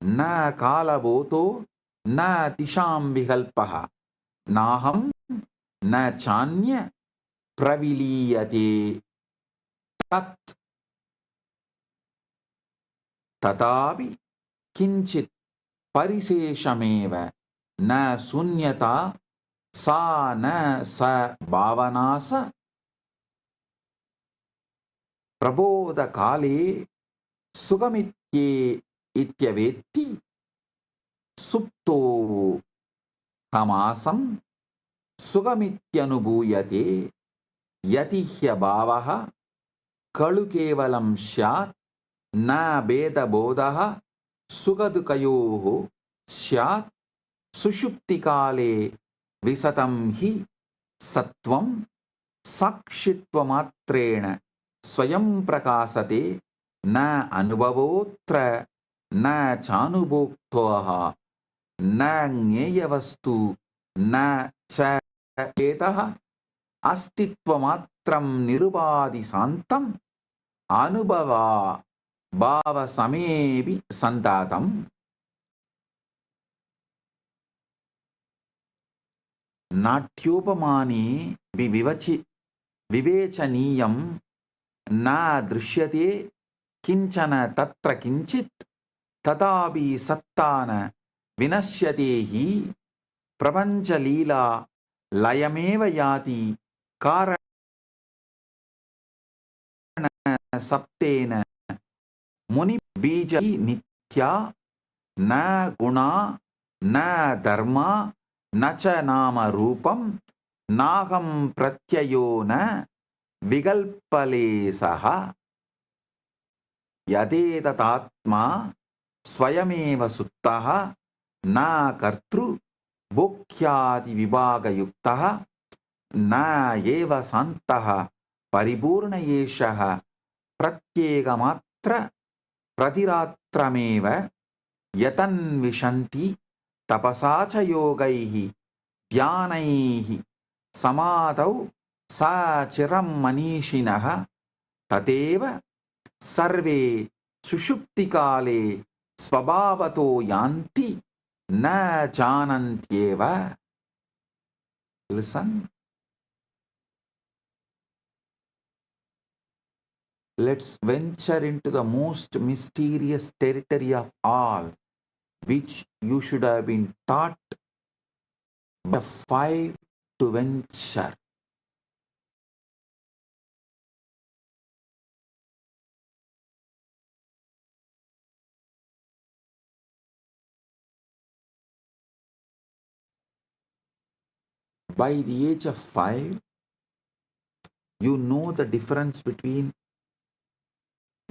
na kalavoto na tisham vikalpaha naham na chanya praviliyate tat tatavi kinchit pariseshameva na sunyata sa na sa bhavanasa prabodha kale sugamitye ityavetti supto hamasam sugamityanubhuyate yatihya bhavaha kalu kevalam syat na beda bodha sugadukayoho syat sushupti kale visatam hi sattvam sakshitva swayam prakasate na anubhavotra na chanubhoktoha na gneyavastu na cha etah astitvamatram nirubadi santam anubhava bhava samevi santatam. Natyopamani vivechaniyam na drishyate kinchana tatra kinchit tatabi sattana vinasyatehi prapancha leela layameva yati karana saptena muni bija nitya na guna na dharma na cha nama rupam nagam pratyayo na vigalpalesaha yadetatma swayameva suttaha na kartru bhokhyadi vibhaga yuktaha na eva santaha paripurna yeshaha pratyega pratiratrameva yatan vishanti tapasacha yogaihi dhyanaihi samadau sa chiram manishinaha tateva sarve sushupti kale svabhavato yanti na janantyeva. Listen. Let's venture into the most mysterious territory of all, which you should have been taught by 5 to venture. By the age of 5, you know the difference between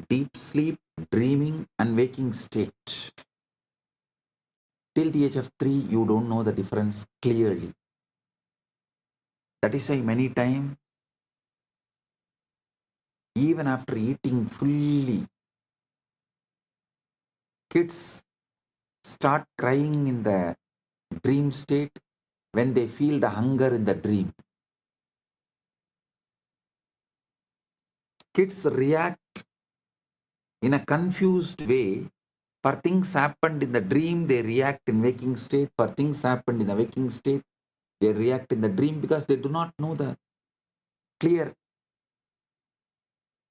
deep sleep, dreaming, and waking state. Till the age of 3, you don't know the difference clearly. That is why many times, even after eating fully, Kids start crying in the dream state when they feel the hunger in the dream. Kids react in a confused way. For things happened in the dream, they react in waking state. For things happened in the waking state, they react in the dream because they do not know the clear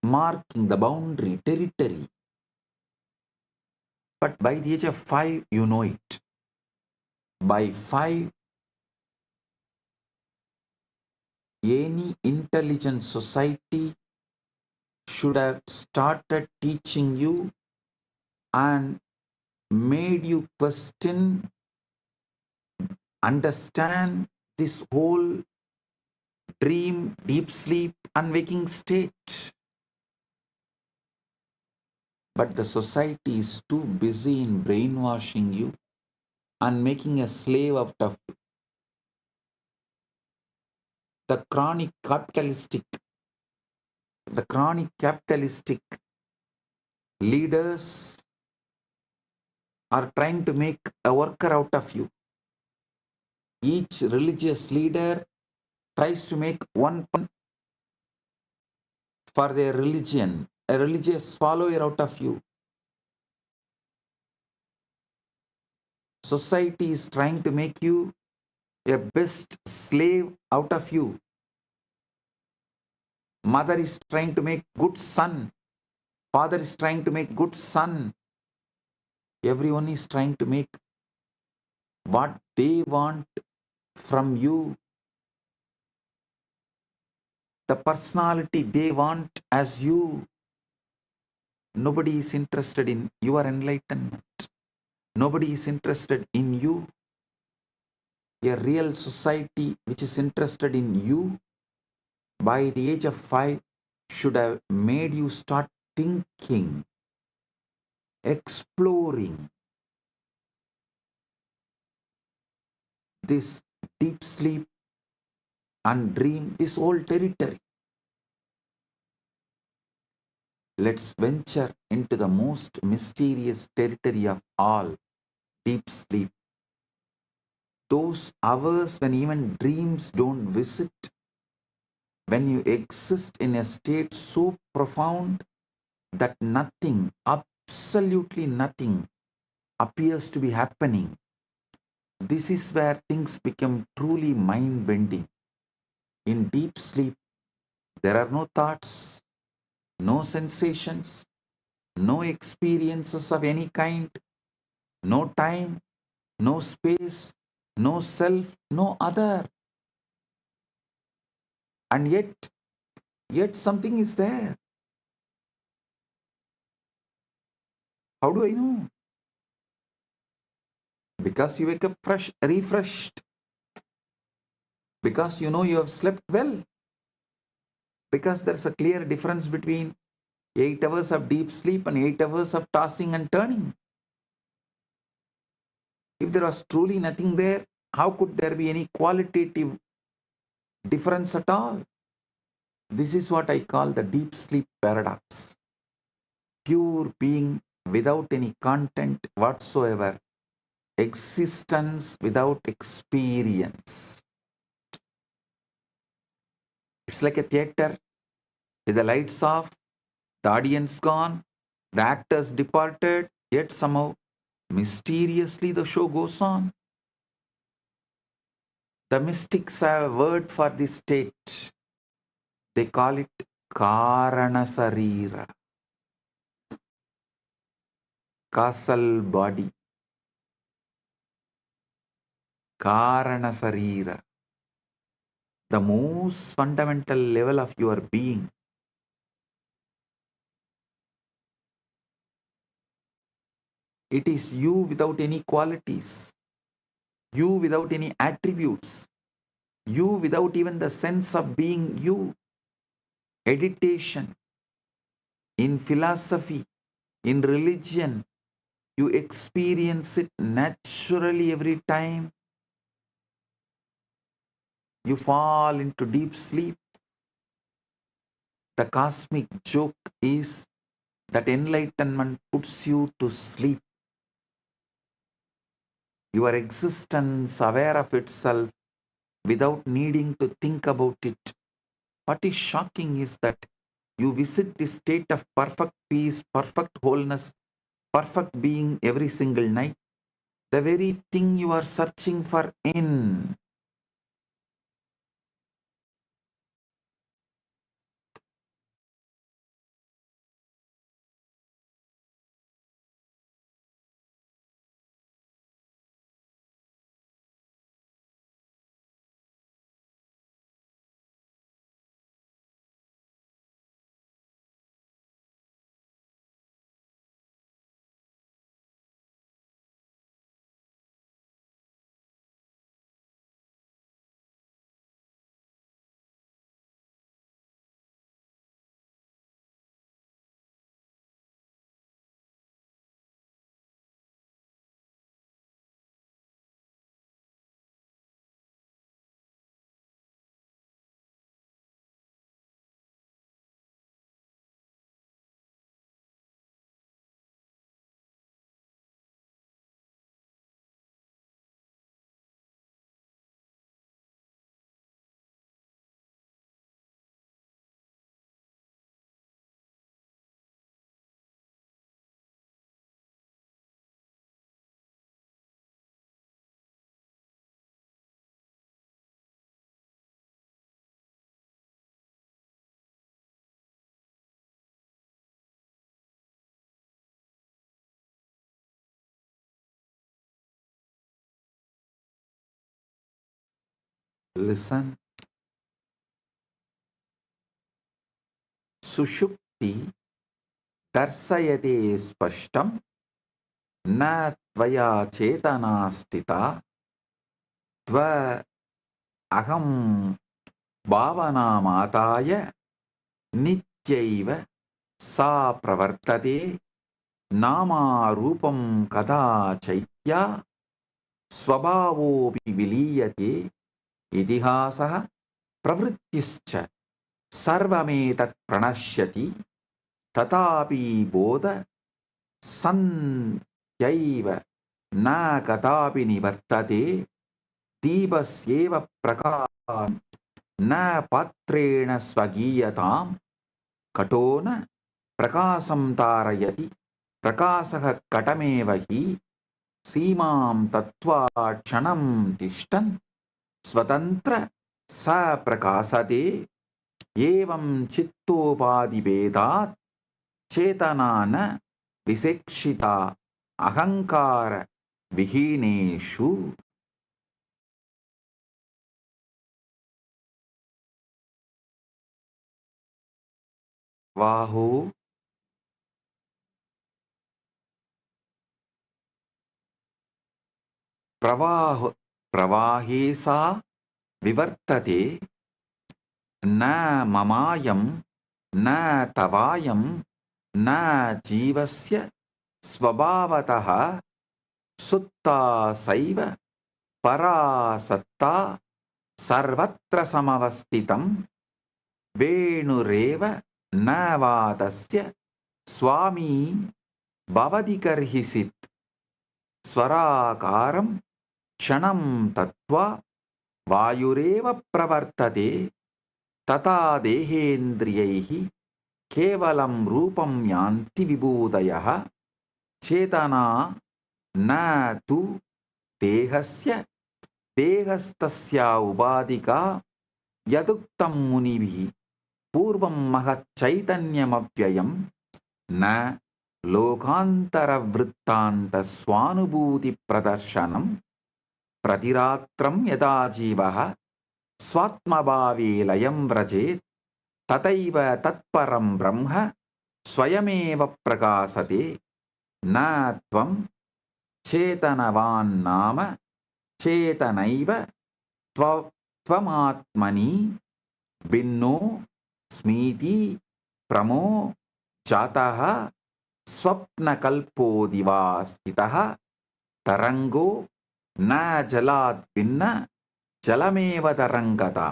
marking, the boundary, territory. But by the age of 5, you know it. By 5, any intelligent society should have started teaching you and made you question, understand this whole dream, deep sleep, and waking state. But the society is too busy in brainwashing you and making a slave out of you. The chronic capitalistic leaders are trying to make a worker out of you. Each religious leader tries to make one for their religion, a religious follower out of you. Society is trying to make you a best slave out of you. Mother is trying to make good son. Father is trying to make good son. Everyone is trying to make what they want from you. The personality they want as you. Nobody is interested in your enlightenment. Nobody is interested in you. A real society which is interested in you by the age of 5 should have made you start thinking, exploring this deep sleep and dream, this whole territory. Let's venture into the most mysterious territory of all, deep sleep. Those hours when even dreams don't visit, when you exist in a state so profound that nothing, absolutely nothing, appears to be happening. This is where things become truly mind-bending. In deep sleep, there are no thoughts, no sensations, no experiences of any kind, no time, no space, no self, no other. And yet something is there. How do I know? Because you wake up fresh, refreshed. Because you know you have slept well. Because there's a clear difference between 8 hours of deep sleep and 8 hours of tossing and turning. If there was truly nothing there, how could there be any qualitative difference at all? This is what I call the deep sleep paradox. Pure being without any content whatsoever. Existence without experience. It's like a theater with the lights off, the audience gone, the actors departed, yet somehow mysteriously the show goes on. The mystics have a word for this state. They call it Karanasarira, causal body. Karanasarira, the most fundamental level of your being. It is you without any qualities, you without any attributes, you without even the sense of being you. Meditation, in philosophy, in religion, you experience it naturally every time you fall into deep sleep. The cosmic joke is that enlightenment puts you to sleep. your existence aware of itself without needing to think about it. What is shocking is that you visit this state of perfect peace, perfect wholeness, perfect being every single night, the very thing you are searching for in. Listen. Sushupti darsayate spashtam na tvaya chetana stita tva aham bhavana mataya nityaiva sa pravartate nama rupam kada chaitya swabhavopi viliyate idihasah pravrittischa sarvametat pranashyati tatapi bodha sanyaiva na kadapi nivartate deepasyeva prakasham na patrena swagiyatam katona prakasam tarayati prakasah katameva hi सीमां तत्वा क्षणं तिष्ठन् स्वतंत्र स प्रकाशते एवं चित्तोपाधिभेदात् चेतना न विसेक्षिता अहंकार विहीनेषु वाहो प्रवाहे सा विवर्तते न ममायं न तवायं न जीवस्य स्वभावतः सुत्ता सैव परासत्ता सर्वत्र समवस्थितं वेणुरेव न वा तस्य स्वामी भवति कर्हिसित् स्वराकारं क्षणं तत्त्वा वायुरेव प्रवर्तते तथा देहेन्द्रियैः केवलं रूपं यान्ति विभूतयः चेतना न तु देहस्य देहस्तस्या उपाधिका यदुक्तं मुनिभिः पूर्वं महच्चैतन्यमव्ययं न लोकान्तरवृत्तान्त स्वानुभूति प्रदर्शनं प्रतिरात्रं यदा जीवः स्वात्मभावे लयं व्रजेत् तथैव तत्परं ब्रह्म स्वयमेव प्रकाशते न त्वं चेतनवान् नाम चेतनैव त्वमात्मनि भिन्नो स्मीति प्रमो जातः स्वप्नकल्पोदिवा स्थितः तरंगो न जलात् भिन्न जलमेव तरंगता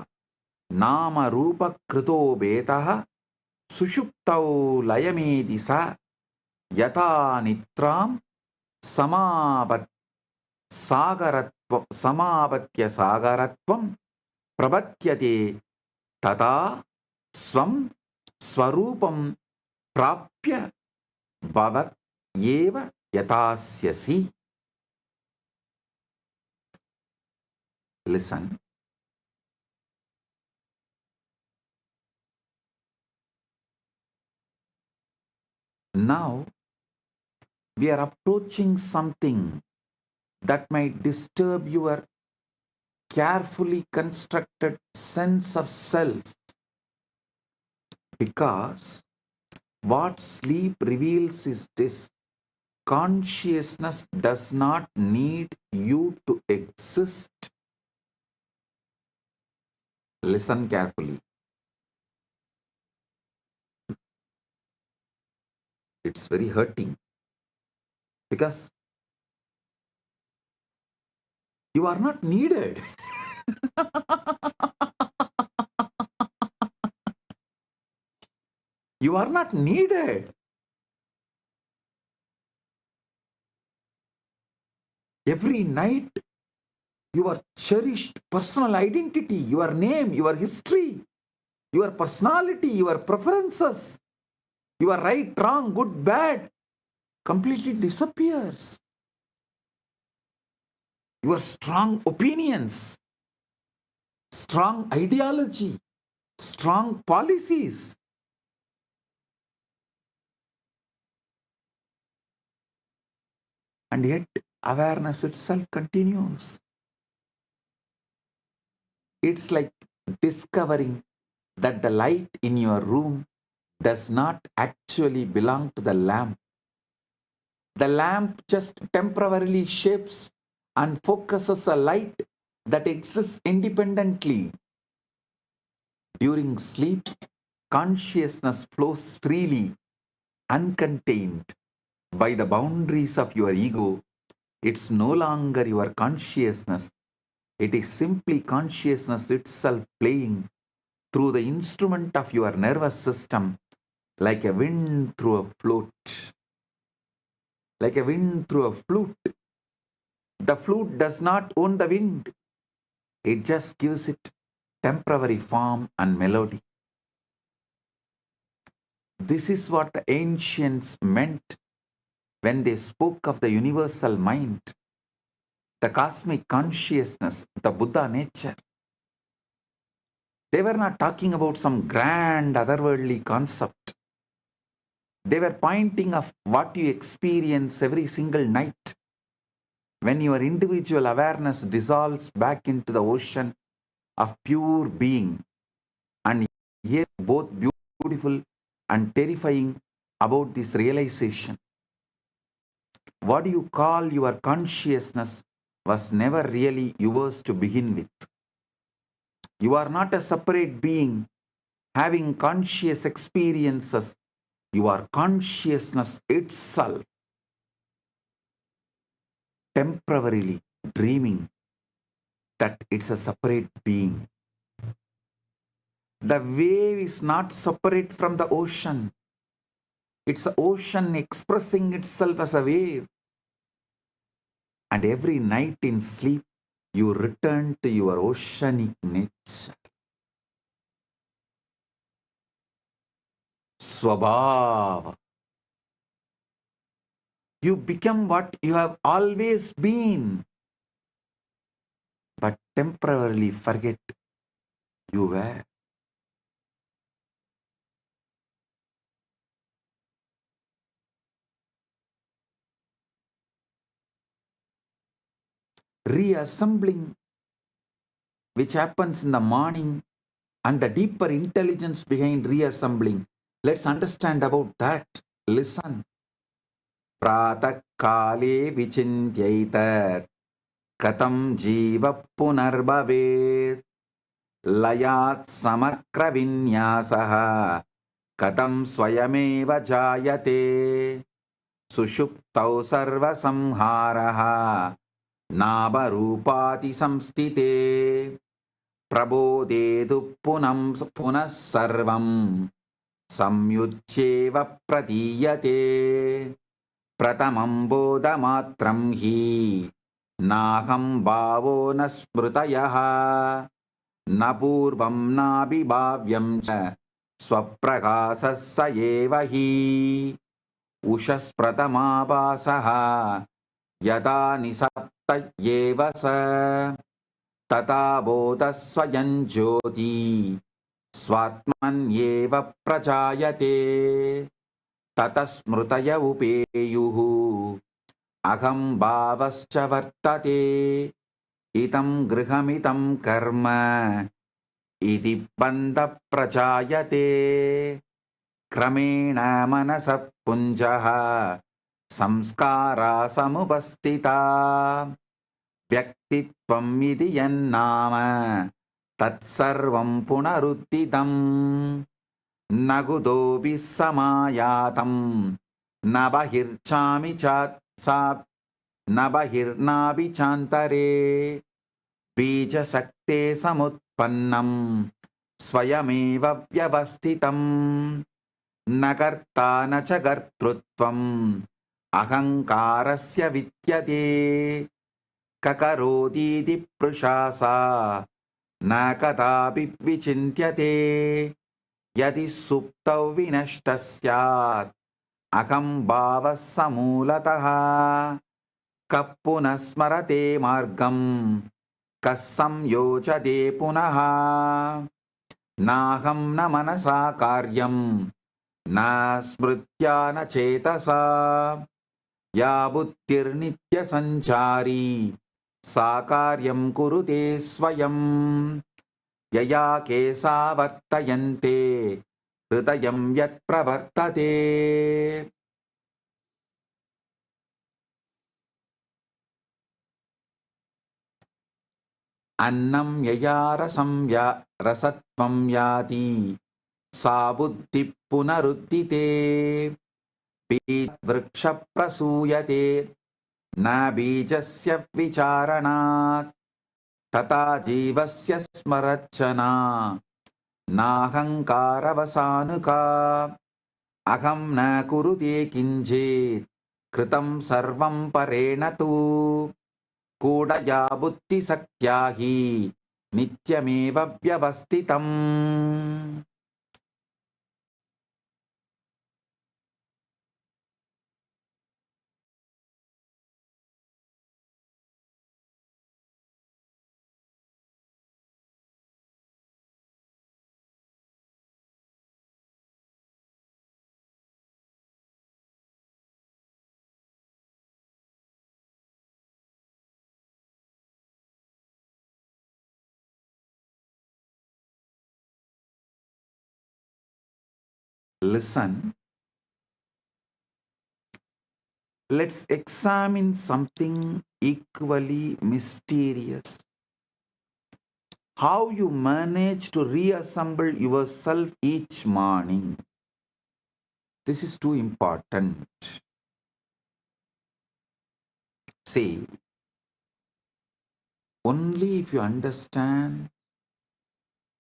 नाम रूपकृतो भेदः सुषुप्तौ लयमेति स यथा निद्रां सागरत्वं समापत्य सागरत्वं प्रपद्यते तदा स्वं स्वरूपं प्राप्य भवत् एव यथास्यसि. Listen. Now we are approaching something that might disturb your carefully constructed sense of self, because what sleep reveals is this: consciousness does not need you to exist. Listen carefully. It's very hurting, because you are not needed. You are not needed. Every night, your cherished personal identity, your name, your history, your personality, your preferences, your right, wrong, good, bad, completely disappears. Your strong opinions, strong ideology, strong policies. And yet, awareness itself continues. It's like discovering that the light in your room does not actually belong to the lamp. The lamp just temporarily shapes and focuses a light that exists independently. During sleep, consciousness flows freely, uncontained by the boundaries of your ego. It's no longer your consciousness. It is simply consciousness itself playing through the instrument of your nervous system, like a wind through a flute. Like a wind through a flute. The flute does not own the wind. It just gives it temporary form and melody. This is what the ancients meant when they spoke of the universal mind, the cosmic consciousness, the Buddha nature. They were not talking about some grand otherworldly concept. They were pointing of what you experience every single night when your individual awareness dissolves back into the ocean of pure being. And here, both beautiful and terrifying about this realization. What you call your consciousness was never really yours to begin with. You are not a separate being having conscious experiences. You are consciousness itself, temporarily dreaming that it's a separate being. The wave is not separate from the ocean. It's the ocean expressing itself as a wave. And every night in sleep, you return to your oceanic nature. Swabhava. You become what you have always been, but temporarily forget you were. Reassembling, which happens in the morning, and the deeper intelligence behind reassembling. Let's understand about that. Listen. Pratak kale vichintyaita katam jiva punarbhavet layat samakra vinyasaha katam swayameva jayate sushuptau sarva samharaha nābarūpāti samstite prabodhetu punam punas sarvam samyuccheva pratiyate pratamam bodhamatram hi नाहं भावो न स्मृतयः न पूर्वं नाभिभाव्यं च स्वप्रकाशः स एव हि उषःप्रथमाभासः यदा निसप्त स तथा बोधः स्वयं ज्योति स्वात्मन्येव प्रजायते ततः स्मृतय उपेयुः अहं भावश्च वर्तते इदं गृहमिदं कर्म इति बन्धः प्रजायते क्रमेण मनसः पुञ्जः संस्कारा समुपस्थिता व्यक्तित्वम् इति यन्नाम तत्सर्वं पुनरुत्थितम् न कुतोऽपि समायातं न बहिर्चामि न बहिर्नापि चान्तरे बीजशक्ते समुत्पन्नं स्वयमेव व्यवस्थितं न कर्ता न च कर्तृत्वम् अहङ्कारस्य विद्यते ककरोतीति पृषासा न कदापि विचिन्त्यते यदि सुप्तौ विनष्टः स्यात् अहं भावः समूलतः कः पुनः स्मरते मार्गं कः संयोजते पुनः नाहं न मनसा कार्यं न स्मृत्या न चेतसा या बुद्धिर्नित्यसञ्चारी सा कार्यं कुरुते स्वयं यया केसा वर्तयन्ते हृदयं यत् प्रवर्तते अन्नं यया रसत्वं याति सा बुद्धिः पुनरुत्थिते वृक्ष प्रसूयते न बीजस्य विचारणात् तथा जीवस्य स्मरच्छना नाहङ्कारवसानुका अहं न कुरुते किञ्चित् कृतं सर्वं परेण तु कूढया बुद्धिशक्त्या हि नित्यमेव व्यवस्थितम् Listen, let's examine something equally mysterious. How you manage to reassemble yourself each morning. This is too important. See, only if you understand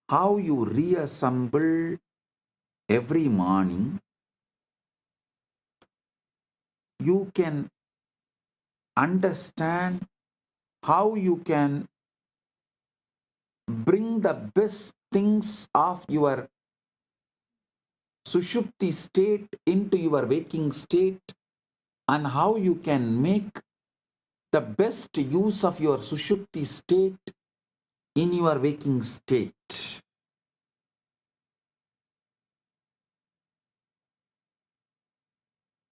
how you reassemble every morning, you can understand how you can bring the best things of your Sushupti state into your waking state, and how you can make the best use of your Sushupti state in your waking state.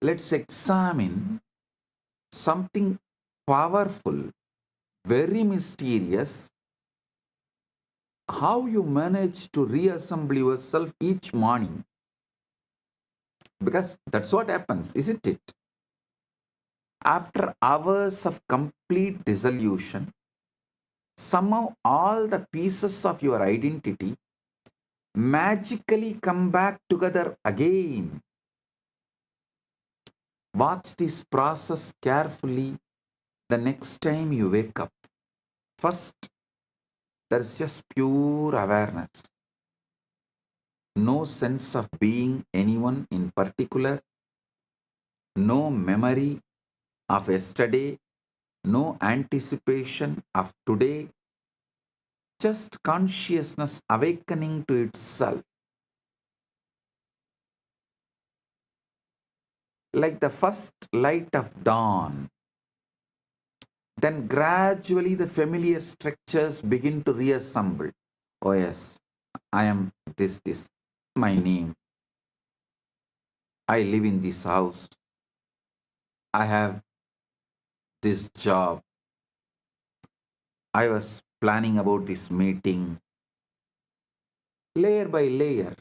Let's examine something powerful, very mysterious, how you manage to reassemble yourself each morning. Because that's what happens, isn't it? After hours of complete dissolution, somehow all the pieces of your identity magically come back together again. Watch this process carefully the next time you wake up. First, there's just pure awareness. No sense of being anyone in particular. No memory of yesterday. no anticipation of today, just consciousness awakening to itself. Like the first light of dawn, then gradually the familiar structures begin to reassemble. Oh yes, I am this, my name. I live in this house. I have this job. I was planning about this meeting. Layer by layer,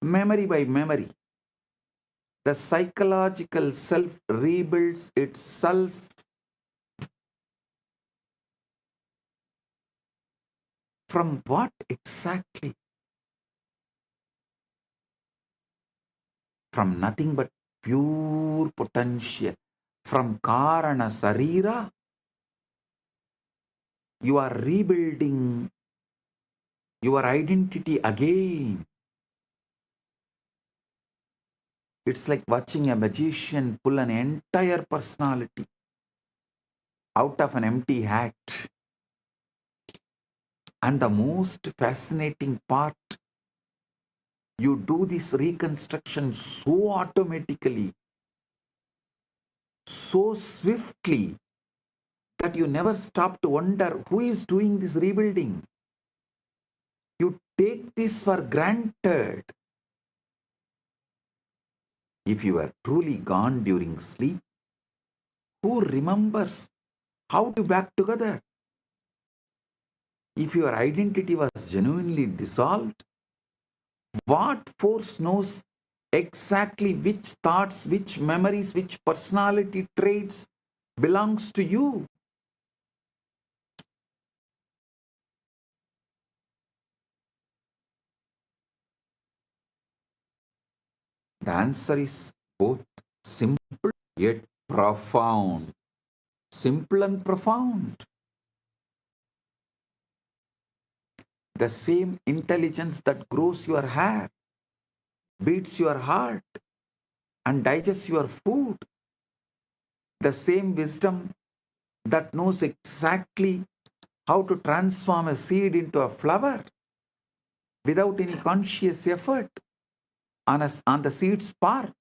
memory by memory, the psychological self rebuilds itself from what exactly? From nothing but pure potential. From Karana Sarira, you are rebuilding your identity again. It's like watching a magician pull an entire personality out of an empty hat. And the most fascinating part, you do this reconstruction so automatically, so swiftly, that you never stop to wonder who is doing this rebuilding. You take this for granted. If you were truly gone during sleep, who remembers how to back together? If your identity was genuinely dissolved, what force knows exactly which thoughts, which memories, which personality traits belongs to you? The answer is both simple yet profound. Simple and profound. The same intelligence that grows your hair, beats your heart, and digests your food. The same wisdom that knows exactly how to transform a seed into a flower without any conscious effort on the seed's part.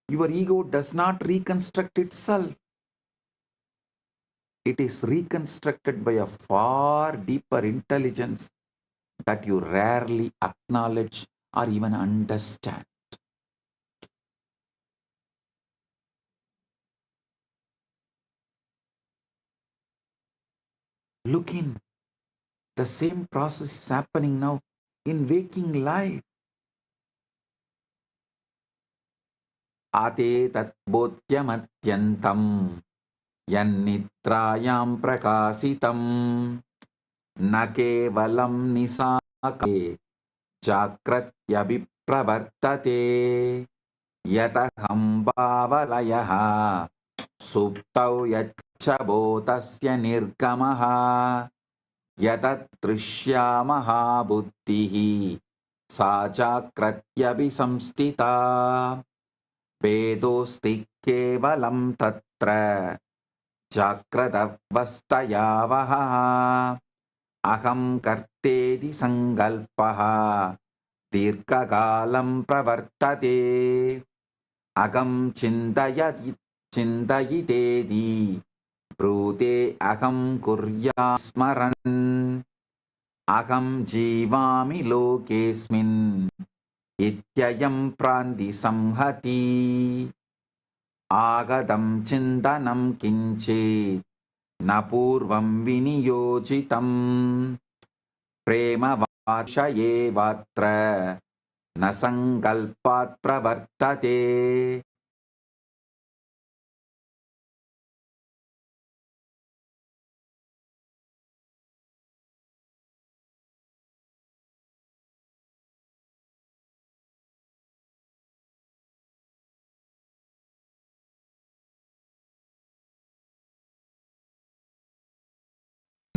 Your ego does not reconstruct itself. It is reconstructed by a far deeper intelligence that you rarely acknowledge or even understand. Look in. The same process is happening now in waking life. Ate tatbodhyamathyantam yannitrayam prakasitam na kevalam nisake jagratyabhipravartate yataham bhavalayaha suptau yachabodasya nirgamaha yatatrishya buddhihi sa jagratyabhisamstita vedosti kevalam tatra jagradavastayavaha aham kartedi sangalpaha dirghagalam pravartate agam chindayitedi brute aham kurya smaran aham jivami lokesmin ityayam prandi samhati agadam chindanam kinchit napurvam viniyojitam prema varshaye vatra nasangalpat pravartate.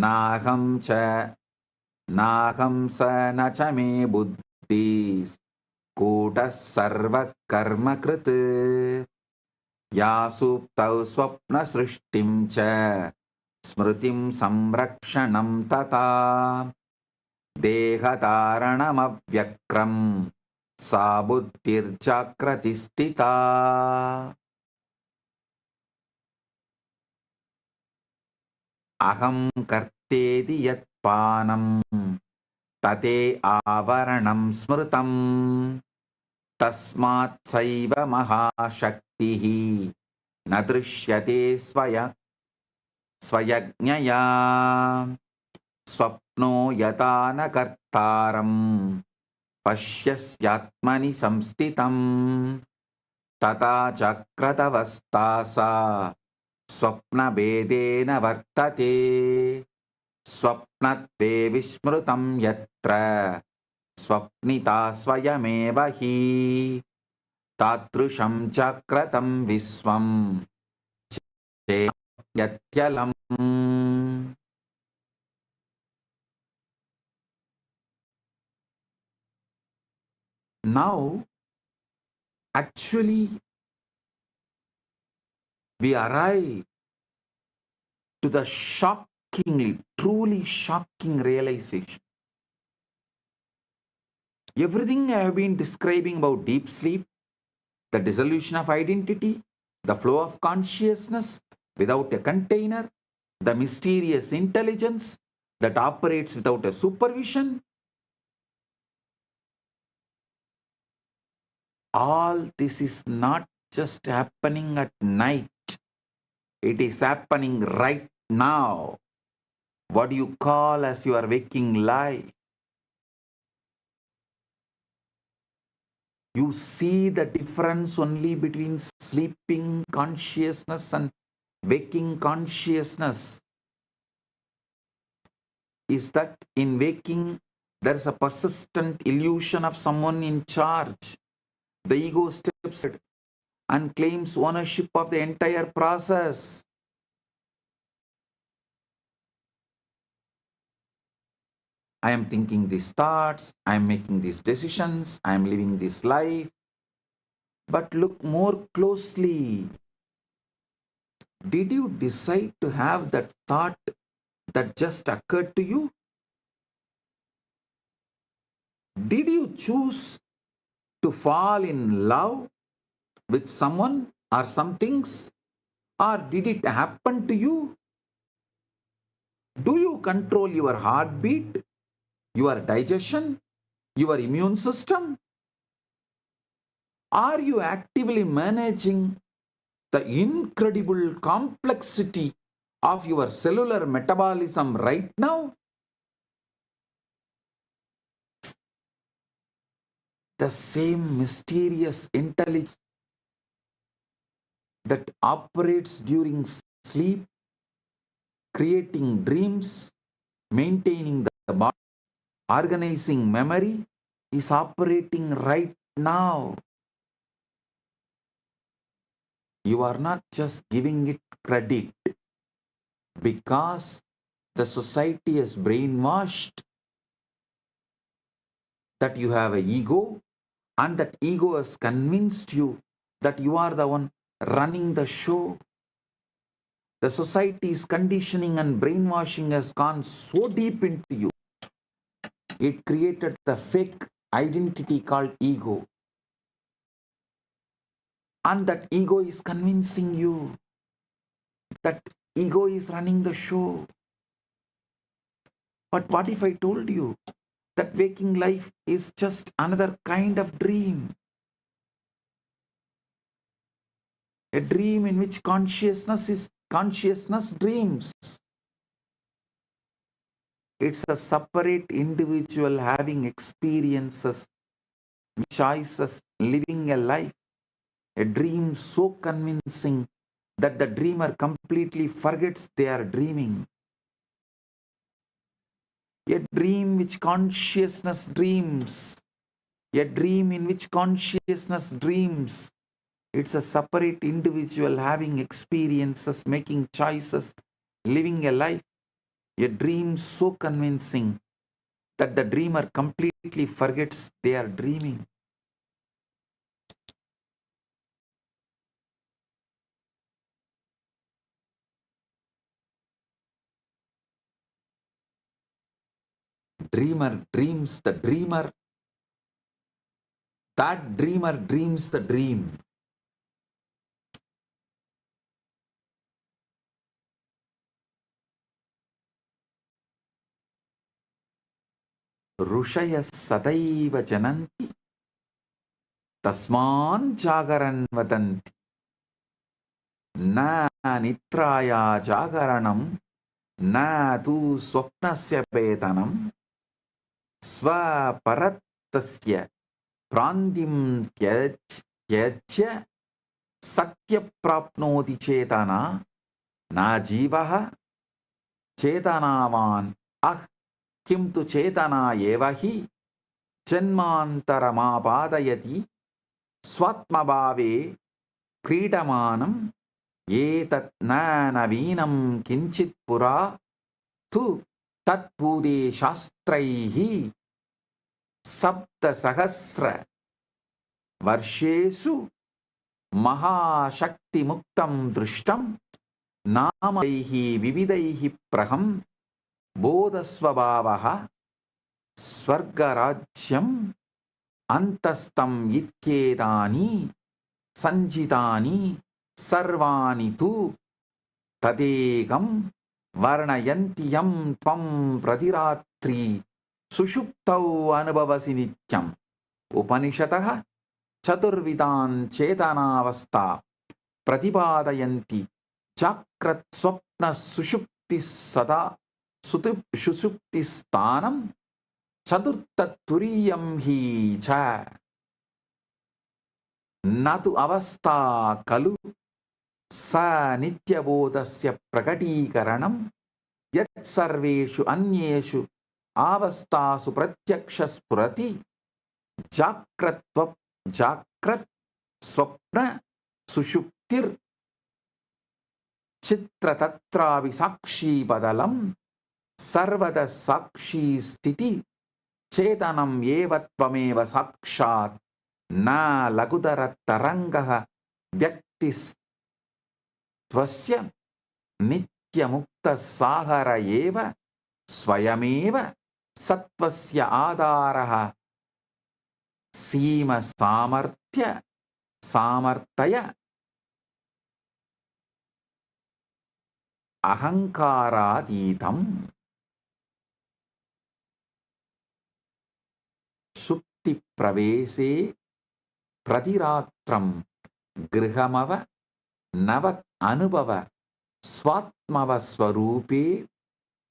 Naham cha naham sa na cha me buddhis kutas sarva karma krit या सुप्तौ स्वप्न सृष्टिं च स्मृतिं संरक्षणं तथा देहधारणमव्यक्रं सा बुद्धिर्जाग्रति स्थिता अहं कर्तेति यत्पानं तते आवरणं स्मृतं तस्मात् सैव महाशक्तिः न दृश्यते स्वयज्ञया स्वप्नो यथा न कर्तारं पश्यस्यात्मनि संस्थितं तथा जाग्रदवस्था सा स्वप्नभेदेन वर्तते स्वप्नत्वे विस्मृतं यत्र स्वप्निता स्वयमेव हि तादृशं जाग्रतं विश्वं चेत्यलम्. Now, actually, we arrive to the shockingly, truly shocking realization. Everything I have been describing about deep sleep, the dissolution of identity, the flow of consciousness without a container, the mysterious intelligence that operates without a supervision, all this is not just happening at night. It is happening right now. What do you call as your waking life? You see the difference only between sleeping consciousness and waking consciousness is that in waking there is a persistent illusion of someone in charge. The ego steps in and claims ownership of the entire process. I am thinking these thoughts, I am making these decisions, I am living this life. But look more closely. Did you decide to have that thought that just occurred to you? Did you choose to fall in love with someone or some things? Or did it happen to you? Do you control your heartbeat, your digestion, your immune system? Are you actively managing the incredible complexity of your cellular metabolism right now? The same mysterious intelligence that operates during sleep, creating dreams, maintaining the body, organizing memory, is operating right now. You are not just giving it credit because the society has brainwashed that you have an ego, and that ego has convinced you that you are the one running the show. The society's conditioning and brainwashing has gone so deep into you. It created the fake identity called ego. And that ego is convincing you that ego is running the show. But what if I told you that waking life is just another kind of dream? A dream in which consciousness dreams. It's a separate individual having experiences, choices, living a life. A dream so convincing that the dreamer completely forgets they are dreaming. A dream which consciousness dreams. A dream in which consciousness dreams. It's a separate individual having experiences, making choices, living a life. A dream so convincing that the dreamer completely forgets they are dreaming. dreamer dreams the dreamer. That dreamer dreams the dream. Rushaya sadaiva jananti tasman jagaran vadanti na nitraya jagaranam na tu swapnasya vedanam sva parattasya prandim tyajya satya prapnoti chetana na jivaha chetanavan ah kim tu chetana evahi janmantaramapadayati swatmabhave क्रीडमानं एतत् न नवीनं किञ्चित् पुरा तु तत्पूदे शास्त्रैः सप्तसहस्र वर्षेषु महाशक्तिमुक्तं दृष्टं नामैः विविधैः प्रहं बोधस्वभावः स्वर्गराज्यम् अन्तस्थम् इत्येतानि संजितानि सर्वाणि तु तदेकं वर्णयन्ति यं त्वं प्रतिरात्रि सुषुप्तौ अनुभवसि नित्यम् उपनिषदः चतुर्विधान् चेतनावस्था प्रतिपादयन्ति जाग्रत् स्वप्न सुषुप्ति सदा सुषुप्तिस्थानं चतुर्थतुरीयं हि च न तु अवस्था खलु स नित्यबोधस्य प्रकटीकरणं यत् सर्वेषु अन्येषु अवस्थासु प्रत्यक्षस्फुरति जाग्रत् स्वप्न सुषुप्तिर् चित्रतत्रापि साक्षी बदलं सर्वदा साक्षी स्थिति चेतनम् एव त्वमेव साक्षात् न लघुतरतरङ्गः व्यक्तिस्त्वस्य नित्यमुक्तसागर एव स्वयमेव सत्त्वस्य आधारः सामर्थ्य अहङ्कारातीतम् सुप्तिप्रवेशे प्रतिरात्रं गृहमव नवत् अनुभव स्वात्मव स्वरूपे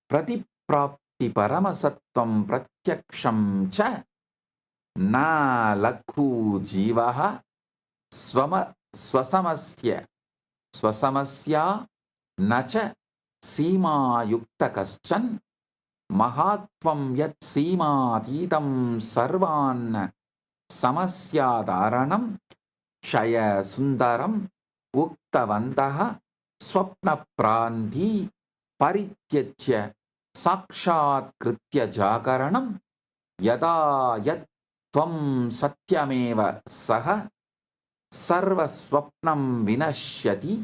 प्रतिप्राप्ति परमसत्त्वं प्रत्यक्षं च न लघु जीवः स्वसमस्या न च सीमायुक्त कश्चन महात्वं यत् सीमातीतं सर्वान् समस्याधारणं क्षय सुन्दरम् उक्तवन्तः स्वप्नप्रान्ति परित्यज्य साक्षात्कृत्य जागरणं यदा यत् त्वं सत्यमेव सः सर्वस्वप्नं विनश्यति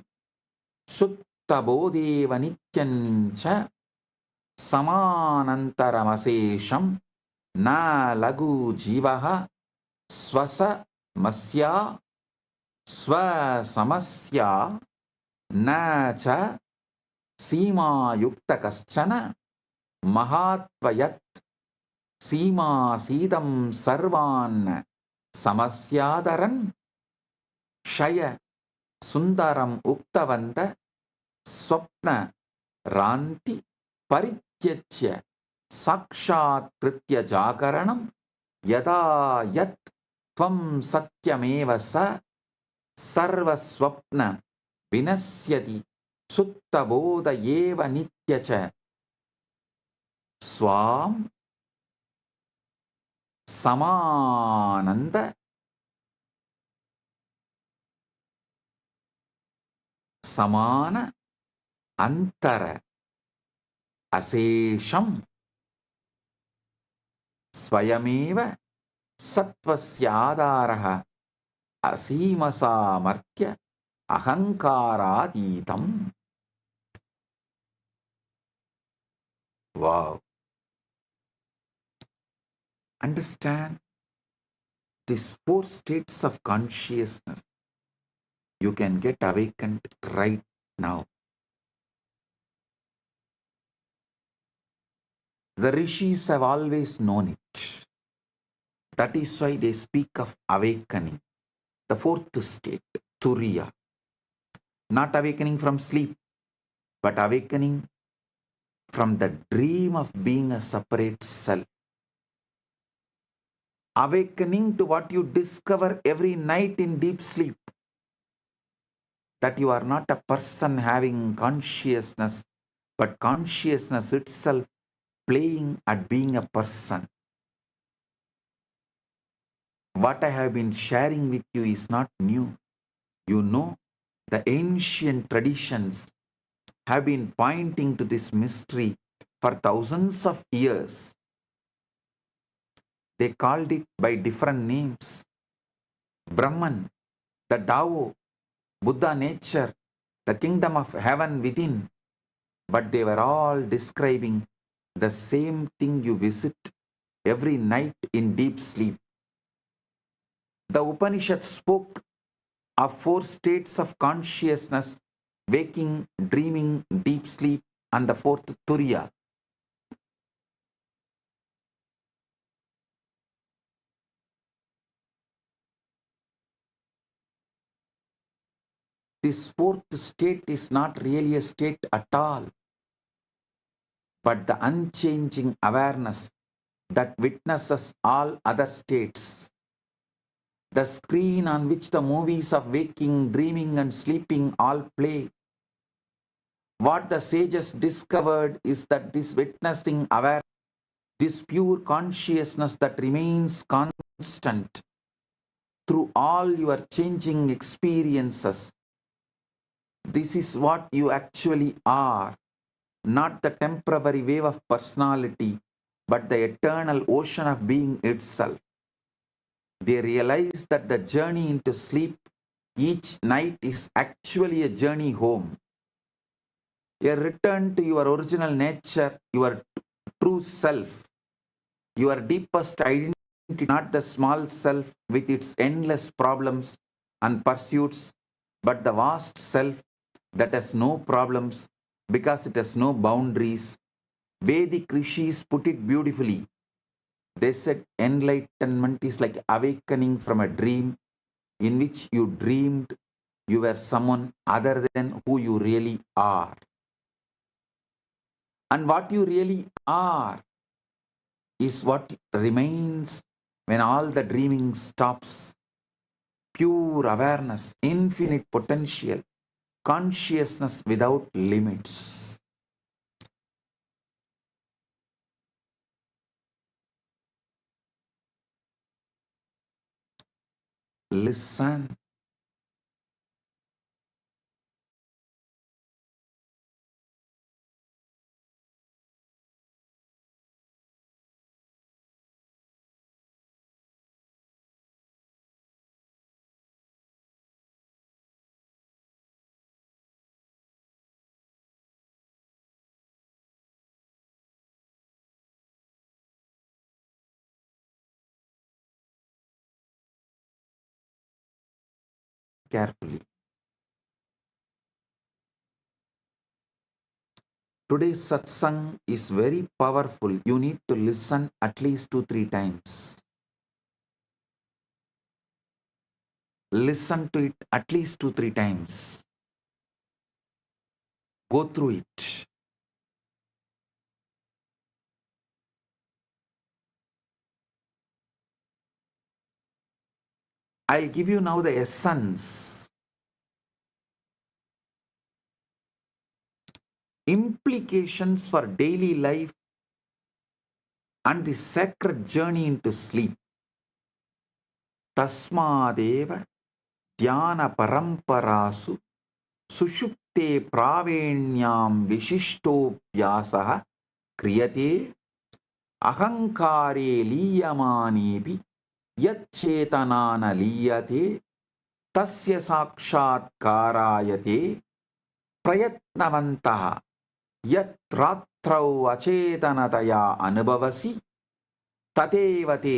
सुप्तबोधेव नित्यं च समानन्तरमशेषं न लघु जीवः स्वसमस्या न च सीमायुक्त कश्चन महात्वयत् सीमासीदं सर्वान् समस्याधरन् क्षय सुन्दरम् उक्तवन्त स्वप्न रान्ति परित्यज्य साक्षात्कृत्य जागरणं यदा यत् त्वं सत्यमेव स सर्वस्वप्न विनश्यति सुप्तबोध एव नित्य च स्वाम समानन्द समान अंतर अशेषं स्वयमेव सत्त्वस्य आधारः असीमसामर्थ्य अहंकारातीतम्. वाव! understand these four states of consciousness, you can get awakened right now. The rishis have always known it. That is why they speak of awakening, the fourth state, turiya. Not awakening from sleep, but awakening from the dream of being a separate self. Awakening to what you discover every night in deep sleep, that you are not a person having consciousness, but consciousness itself playing at being a person. What I have been sharing with you is not new. You know, the ancient traditions have been pointing to this mystery for thousands of years. They called it by different names. Brahman, the Tao, Buddha nature, the kingdom of heaven within. But they were all describing the same thing you visit every night in deep sleep. The Upanishad spoke of four states of consciousness: waking, dreaming, deep sleep, and the fourth, turiya. This fourth state is not really a state at all, but the unchanging awareness that witnesses all other states. The screen on which the movies of waking, dreaming, and sleeping all play. What the sages discovered is that this witnessing awareness, this pure consciousness that remains constant through all your changing experiences, this is what you actually are, not the temporary wave of personality, but the eternal ocean of being itself. They realize that the journey into sleep each night is actually a journey home, a return to your original nature, your true self, your deepest identity, not the small self with its endless problems and pursuits, but the vast self that has no problems because it has no boundaries. Vedic rishis put it beautifully. They said enlightenment is like awakening from a dream in which you dreamed you were someone other than who you really are. And what you really are is what remains when all the dreaming stops. Pure awareness, infinite potential, consciousness without limits. Listen. Carefully. Today's satsang is very powerful. You need to listen at least 2-3 times. Listen to it at least 2-3 times. Go through it. I'll give you now the essence. Implications for daily life and the sacred journey into sleep. Tasmadeva dhyana paramparasu sushupte pravenyam vishishtovyasah kriyate ahankare liyamanebi yacchetanana liyate tasya sakshatkarayate prayatnavantaha yat ratrau acetanataya anubhavasi तदेव ते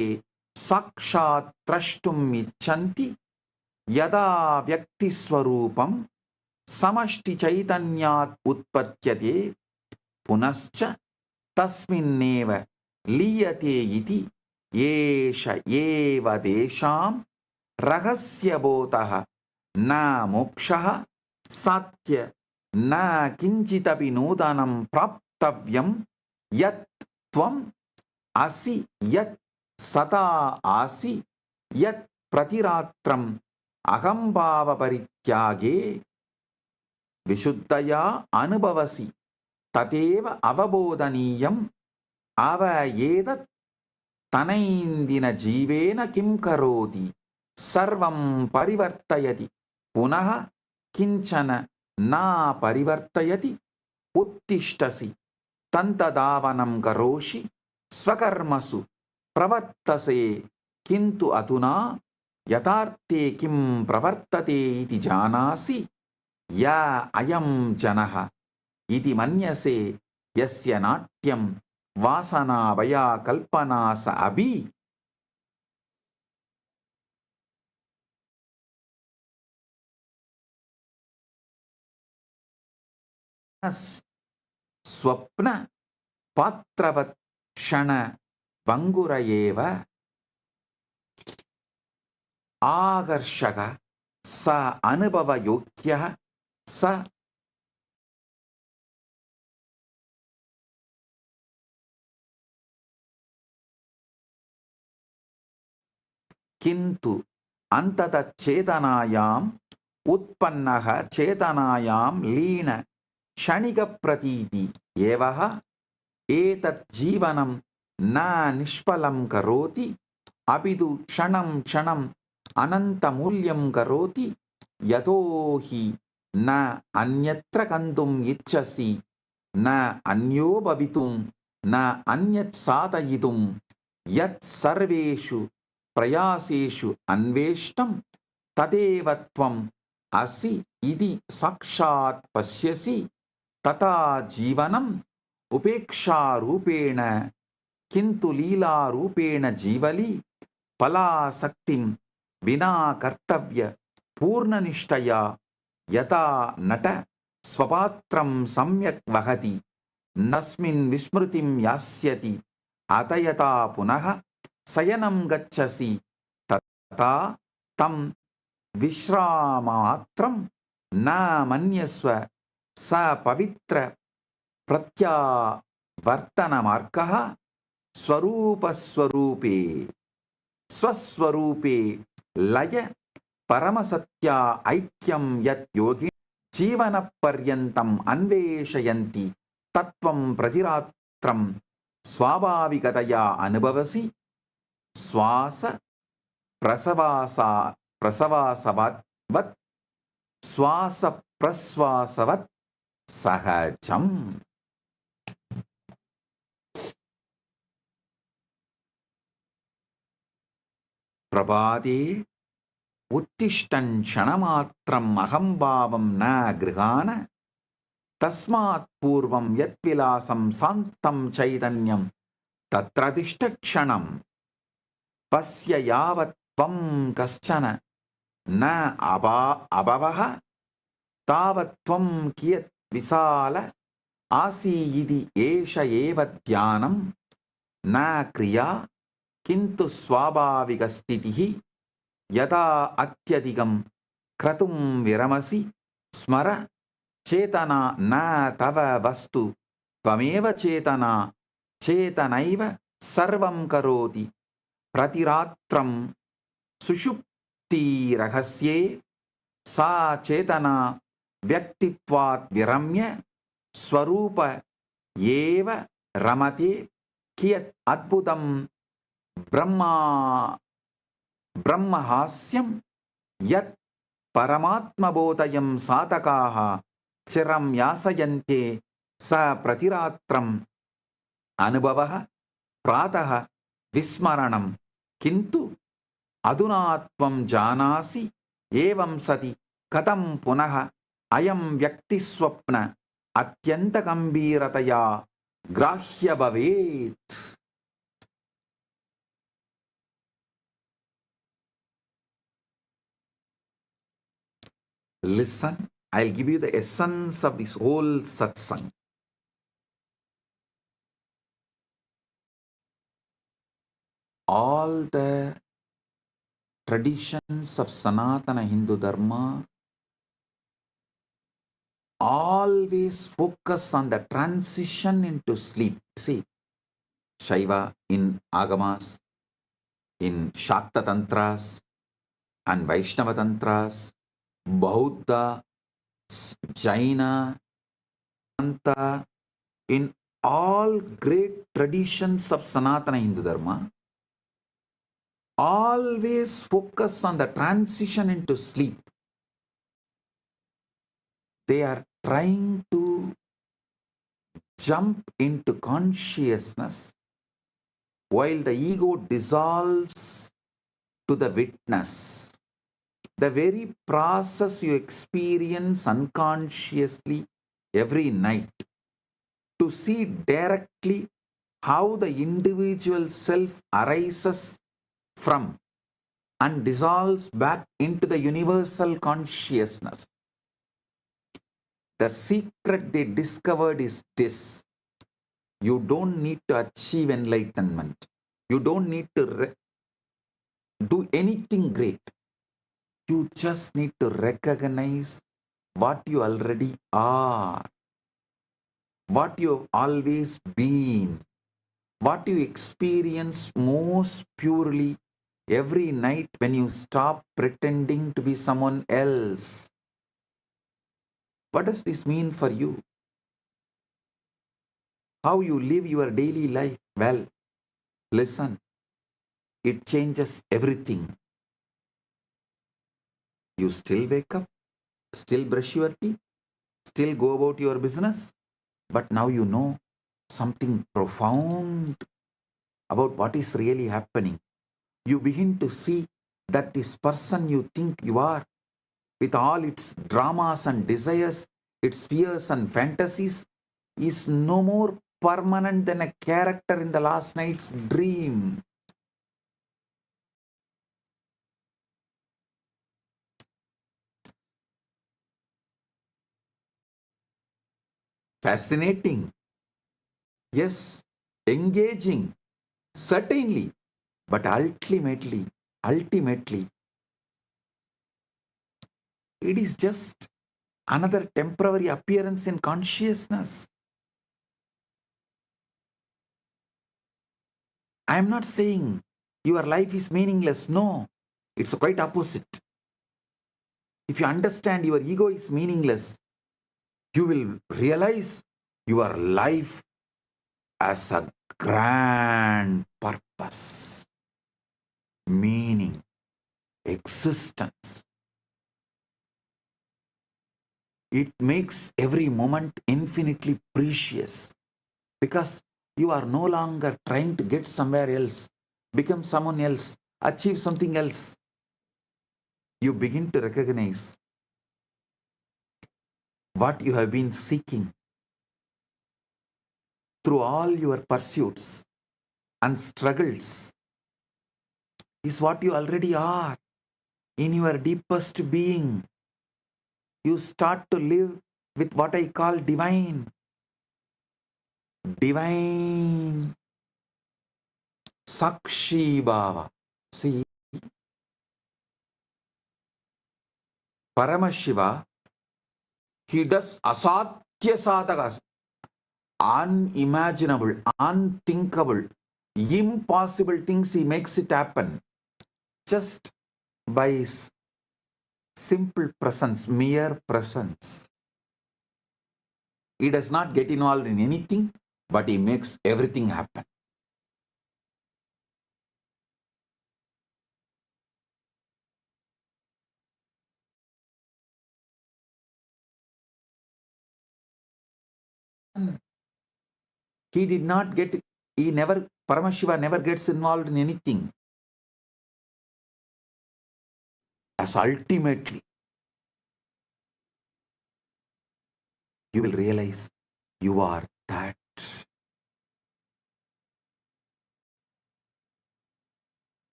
साक्षात् द्रष्टुम् इच्छन्ति यदा व्यक्तिस्वरूपं समष्टि चैतन्यात् उत्पद्यते पुनश्च तस्मिन्नेव लीयते इति एष एव तेषां रहस्यबोधः न मोक्षः सत्य न किञ्चिदपि नूतनं प्राप्तव्यं यत् त्वम् असि यत् सदा आसि यत् प्रतिरात्रम् अहंभावपरित्यागे विशुद्धया अनुभवसि तदेव अवबोधनीयम् अव एतत् तनैन्दिन जीवेन किं करोति सर्वं परिवर्तयति पुनः किञ्चन न परिवर्तयति उत्तिष्ठसि तन्तदावनं करोषि स्वकर्मसु प्रवर्तसे किन्तु अधुना यथार्थे किं प्रवर्तते इति जानासि या अयं जनः इति मन्यसे यस्य नाट्यं वासना वया कल्पना स अभि स्वप्न पात्रवत् क्षण भङ्गुर एव आकर्षकः स अनुभवयोग्यः स किन्तु अन्ततः चेतनायाम् उत्पन्नः चेतनायां लीन क्षणिकप्रतीति एव एतत् जीवनं न निष्फलं करोति अपि तु क्षणं क्षणम् अनन्तमूल्यं करोति यतो हि न अन्यत्र गन्तुम् इच्छसि न अन्यो भवितुं न अन्यत् साधयितुं यत् सर्वेषु प्रयासेषु अन्वेष्टं तदेव त्वम् असि इति साक्षात् पश्यसि तथा जीवनम् उपेक्षारूपेण किन्तु लीलारूपेण जीवली फलासक्तिं विना कर्तव्य पूर्णनिष्ठया यथा नट स्वपात्रं सम्यक् वहति नस्मिन् विस्मृतिं यास्यति अत यथा पुनः शयनं गच्छसि तथा तं विश्रामात्रं न मन्यस्व स पवित्र प्रत्यावर्तनमार्गः स्वरूपस्वरूपे स्वस्वरूपे लय परमसत्या ऐक्यं यत् योगी जीवनपर्यन्तम् अन्वेषयन्ति तत्त्वं प्रतिरात्रं स्वाभाविकतया अनुभवसि श्वास प्रसवासवत् श्वास प्रश्वासवत् सहजम् प्रभाते उत्तिष्ठन् क्षणमात्रम् अहंभावं न गृहाण तस्मात् पूर्वं यत्विलासं शान्तं चैतन्यं तत्र तिष्ठ क्षणं पश्य यावत् त्वं कश्चन न अभवः तावत् त्वं कियत् विशाल आसि इति एष एव ध्यानं न क्रिया किन्तु स्वाभाविकस्थितिः यदा अत्यधिकं क्रतुं विरमसि स्मर चेतना न तव वस्तु त्वमेव चेतना चेतनैव सर्वं करोति प्रतिरात्रं सुषुप्तिरहस्ये सा चेतना व्यक्तित्वात् विरम्य स्वरूप एव रमते कियत् अद्भुतं ब्रह्महास्यं यत् परमात्मबोधयं साधकाः चिरं यासयन्ते स प्रतिरात्रम् अनुभवः प्रातः विस्मरणं किन्तु अधुना त्वं जानासि एवं सति कथं पुनः अयं व्यक्तिस्वप्न अत्यन्तगम्भीरतया ग्राह्य भवेत् Listen, I'll give you the essence of this whole satsang. All the traditions of Sanatana Hindu Dharma always focus on the transition into sleep. See, Shaiva in Agamas, in Shakta Tantras and Vaishnava Tantras, Bauddha, Jaina, Anta, in all great traditions of Sanatana Hindu Dharma, always focus on the transition into sleep. They are trying to jump into consciousness while the ego dissolves to the witness. The very process you experience unconsciously every night, to see directly how the individual self arises from and dissolves back into the universal consciousness. The secret they discovered is this: you don't need to achieve enlightenment. You don't need to do anything great. You just need to recognize what you already are, what you've always been, what you experience most purely every night when you stop pretending to be someone else. What does this mean for you? How you live your daily life? Well, listen, it changes everything. You still wake up, still brush your teeth, still go about your business, but now you know something profound about what is really happening. You begin to see that this person you think you are, with all its dramas and desires, its fears and fantasies, is no more permanent than a character in the last night's dream. Fascinating, yes, engaging, certainly, but ultimately, it is just another temporary appearance in consciousness. I am not saying your life is meaningless. No, it's quite opposite. If you understand your ego is meaningless, you will realize your life as a grand purpose, meaning, existence. It makes every moment infinitely precious because you are no longer trying to get somewhere else, become someone else, achieve something else. You begin to recognize what you have been seeking through all your pursuits and struggles is what you already are in your deepest being. You start to live with what I call divine Sakshi Bhava. See, Paramashiva, he does asatya sadhakas, unimaginable, unthinkable, impossible things. He makes it happen just by his simple presence, mere presence. He does not get involved in anything, but he makes everything happen. He did not get, Paramashiva never gets involved in anything. As ultimately, you will realize you are that.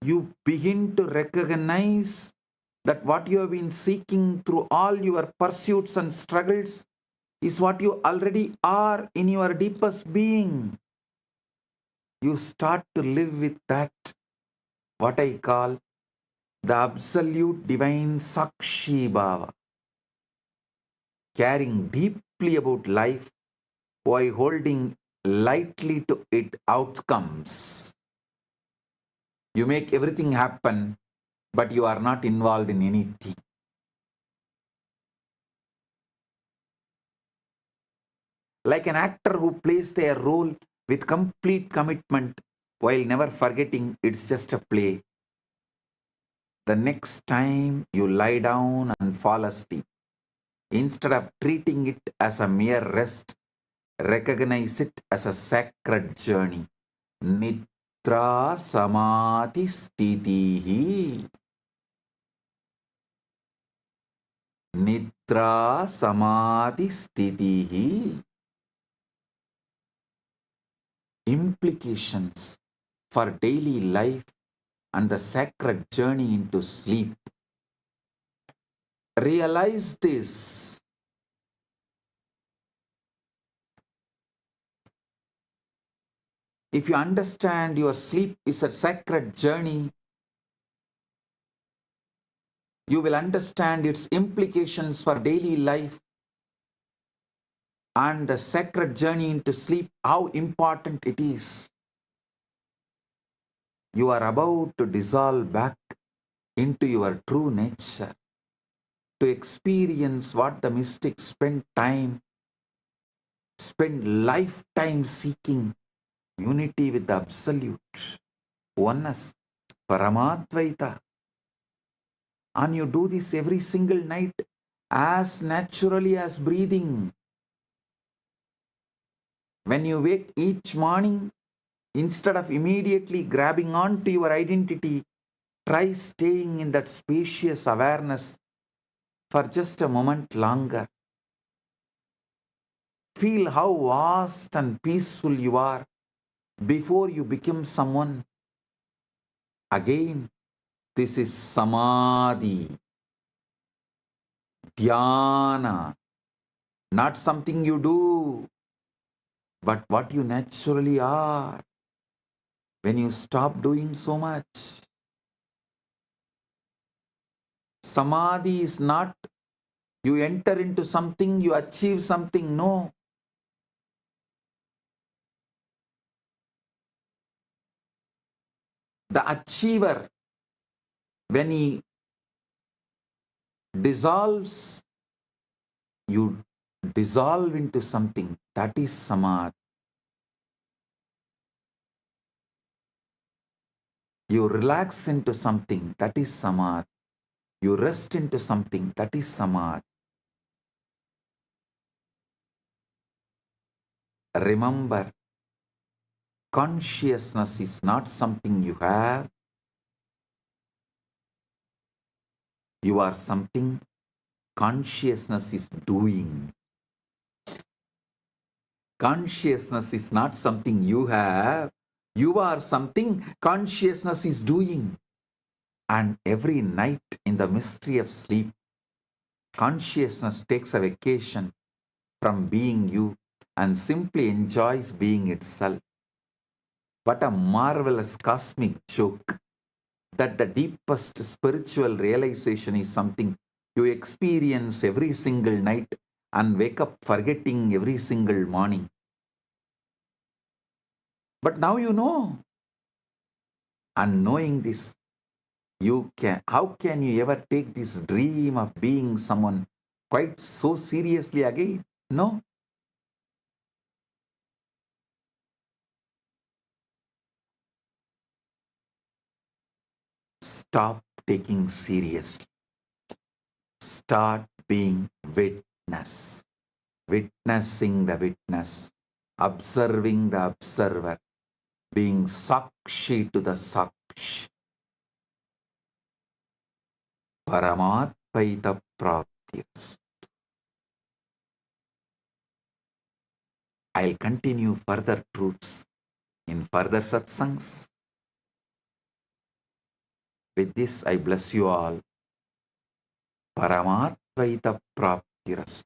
you begin to recognize that what you have been seeking through all your pursuits and struggles is what you already are in your deepest being. You start to live with that, what I call the absolute divine Sakshi Bhava, caring deeply about life while holding lightly to its outcomes. You make everything happen, but you are not involved in anything. Like an actor who plays their role with complete commitment while never forgetting it's just a play. The next time you lie down and fall asleep, instead of treating it as a mere rest, recognize it as a sacred journey. Nitra Samadhi Stitihi. Nitra Samadhi Stitihi. Implications for daily life and the sacred journey into sleep. Realize this. If you understand your sleep is a sacred journey, you will understand its implications for daily life and the sacred journey into sleep, how important it is. You are about to dissolve back into your true nature, to experience what the mystics spend lifetime seeking, unity with the Absolute, oneness, Paramadvaita. And you do this every single night as naturally as breathing. When you wake each morning, instead of immediately grabbing onto your identity, try staying in that spacious awareness for just a moment longer. Feel how vast and peaceful you are before you become someone. Again, this is Samadhi, Dhyana, not something you do, but what you naturally are when you stop doing so much. Samadhi is not you enter into something, you achieve something. No. The achiever, when he dissolves, you dissolve into something. That is Samadhi. You relax into something. That is Samadhi. You rest into something. That is Samadhi. Remember, consciousness is not something you have. You are something consciousness is doing. Consciousness is not something you have. You are something consciousness is doing. And every night in the mystery of sleep, consciousness takes a vacation from being you and simply enjoys being itself. What a marvelous cosmic joke that the deepest spiritual realization is something you experience every single night and wake up forgetting every single morning. But now you know. And knowing this, how can you ever take this dream of being someone quite so seriously again? No. Stop taking seriously. Start being witness. Witnessing the witness. Observing the observer. Being Sakshi to the Sakshi. Paramatvaita Praptyas. I'll continue further truths in further satsangs. With this, I bless you all. Paramatvaita Praptirastu.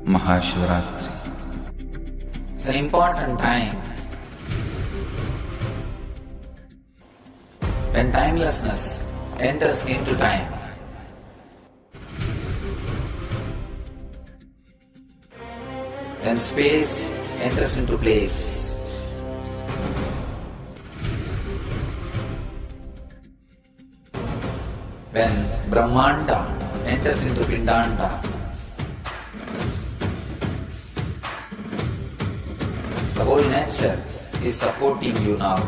Maha Shivaratri. It's an important time when timelessness enters into time. When space enters into place. When Brahmanda enters into Pindanda. The whole nature is supporting you now.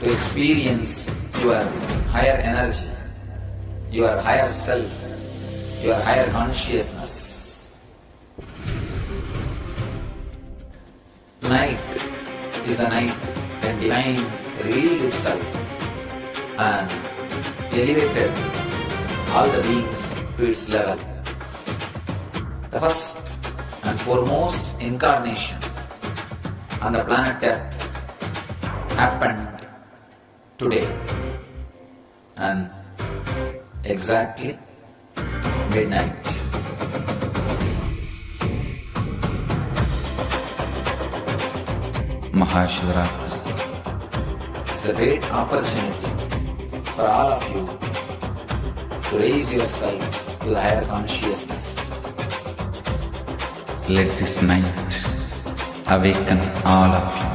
To experience your higher energy, your higher self, your higher consciousness. Tonight is the night when Divine revealed itself and elevated all the beings to its level. The first and foremost incarnation on the planet Earth happened today and exactly midnight. Maha Shivaratri. It's a great opportunity for all of you to raise yourself to the higher consciousness. Let this night awaken all of you.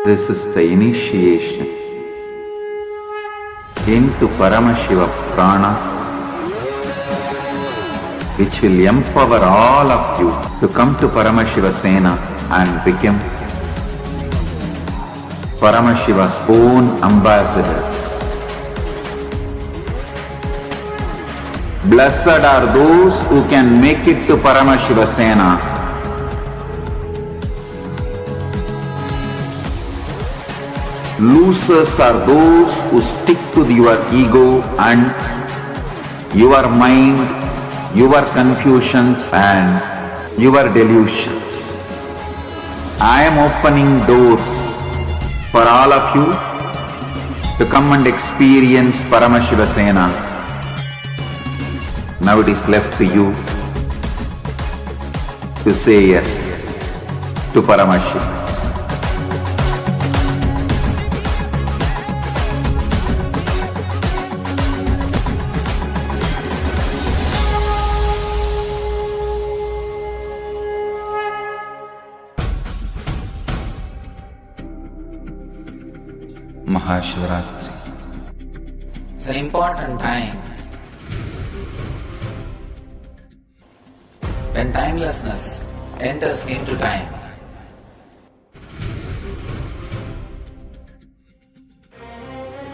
This is the initiation into Paramashiva Prana, which will empower all of you to come to Paramashiva Sena and become Paramashiva's own ambassadors. Blessed are those who can make it to Paramashiva Sena. Losers are those who stick to your ego and your mind, your confusions and your delusions. I am opening doors for all of you to come and experience Paramashiva Sena. Now it is left to you to say yes to Paramashiva. Maha Shivaratri. It's an important time when timelessness enters into time.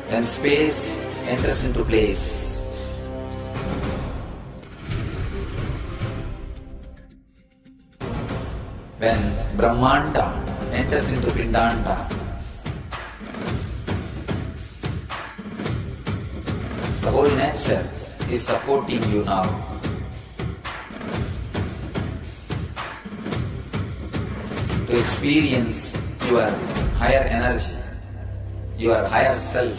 When space enters into place. When Brahmanda enters into Pindanda. The whole nature is supporting you now. To experience your higher energy, your higher self,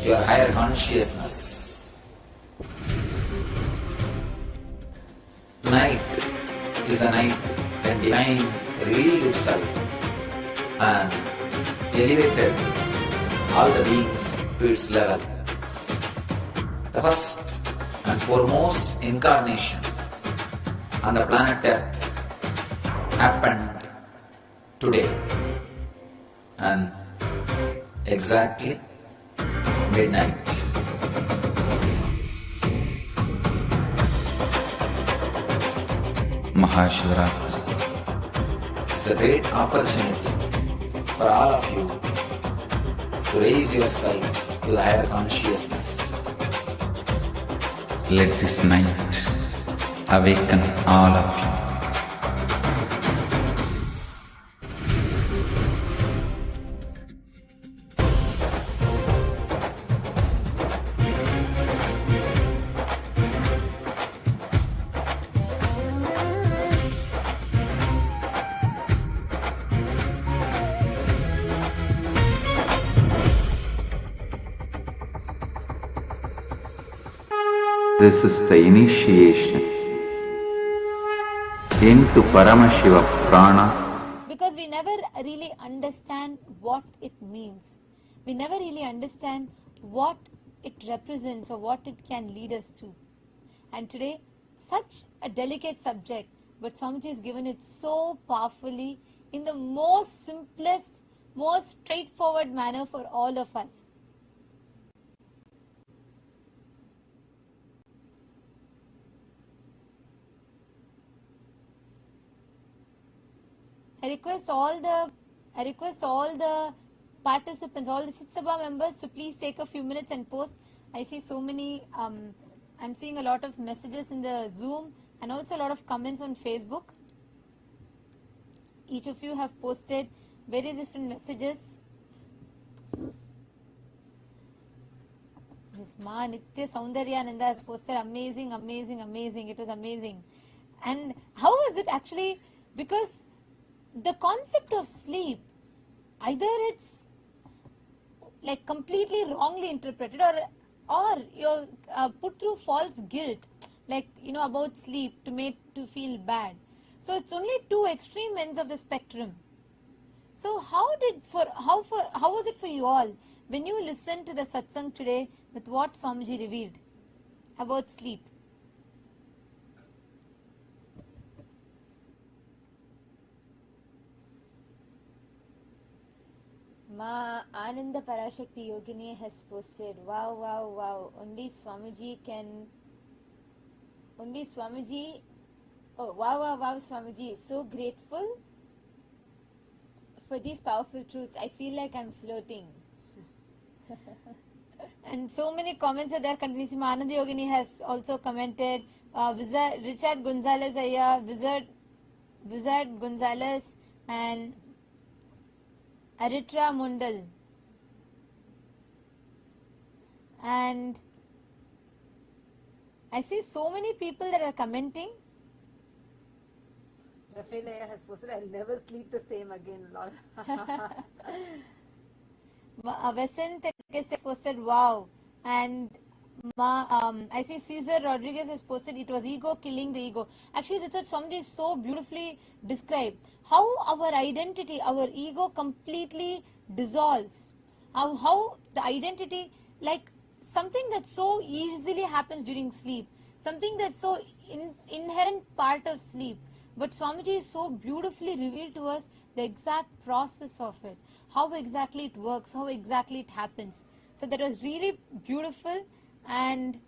your higher consciousness. Tonight is the night when divine revealed itself and elevated all the beings to its level. The first and foremost incarnation on the planet Earth happened today and exactly midnight. Maha Shivaratri is a great opportunity for all of you to raise yourself to the higher consciousness. Let this night awaken all of you. This is the initiation into Paramashiva prana. Because we never really understand what it means. We never really understand what it represents or what it can lead us to. And today, such a delicate subject, but Swamiji has given it so powerfully in the most simplest, most straightforward manner for all of us. I request all the participants, all the Chitsabha members to please take a few minutes and post. I see so many, I'm seeing a lot of messages in the Zoom and also a lot of comments on Facebook. Each of you have posted various different messages. Miss Ma Nitya Soundaryananda has posted amazing. It was amazing. And how was it actually? Because the concept of sleep, either it's like completely wrongly interpreted or you're put through false guilt, like, about sleep to make to feel bad. So it's only two extreme ends of the spectrum. So how was it for you all when you listened to the Satsang today with what Swamiji revealed about sleep? Ma Ananda Parashakti Yogini has posted, wow, only Swamiji, oh wow, Swamiji, so grateful for these powerful truths. I feel like I'm floating. And so many comments are there continuously. Ma Ananda Yogini has also commented, Richard Gonzalez Aya, Wizard Gonzalez, and Aritra Mundal, and I see so many people that are commenting. Rafael has posted, I'll never sleep the same again, lol. Vesant has posted, wow, and I see Cesar Rodriguez has posted, it was ego killing the ego. Actually, that's what somebody so beautifully described. How our identity, our ego completely dissolves. How the identity, like something that so easily happens during sleep, something that's so inherent part of sleep. But Swamiji so beautifully revealed to us the exact process of it, how exactly it works, how exactly it happens. So that was really beautiful. And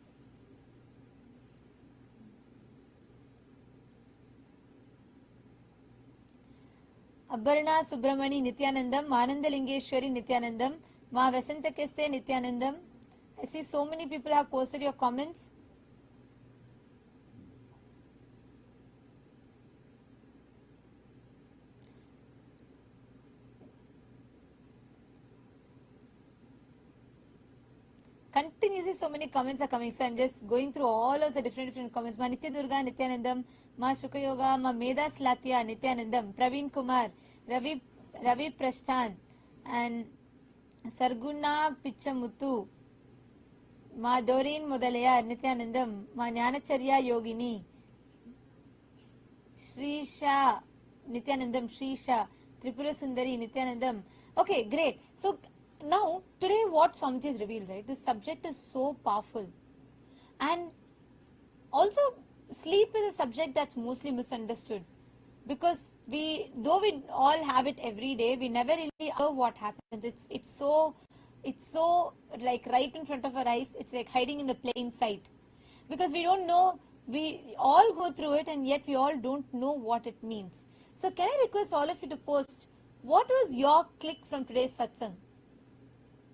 Abharna Subramani Nithyanandam, Mananda Lingeshwari Nithyanandam, Ma Vasantakeste Nithyanandam. I see so many people have posted your comments. Continuously so many comments are coming, so I'm just going through all of the different comments. Ma Nitya Durga Nithyanandam, Ma Shuka Yoga, Ma Medas Latya Nithyanandam, Praveen Kumar, Ravi Prashthan, and Sarguna Pichamuttu, Ma Doreen Mudalaya Nithyanandam, Ma Jnanacharya Yogini, Shrisha, Nithyanandam, Shrisha, Tripura Sundari, Nithyanandam. Okay, great. So now, today what Swamiji has revealed, right? This subject is so powerful. And also, sleep is a subject that's mostly misunderstood. Because though we all have it every day, we never really know what happens. It's so like right in front of our eyes. It's like hiding in the plain sight. Because we don't know, we all go through it and yet we all don't know what it means. So can I request all of you to post, what was your click from today's satsang?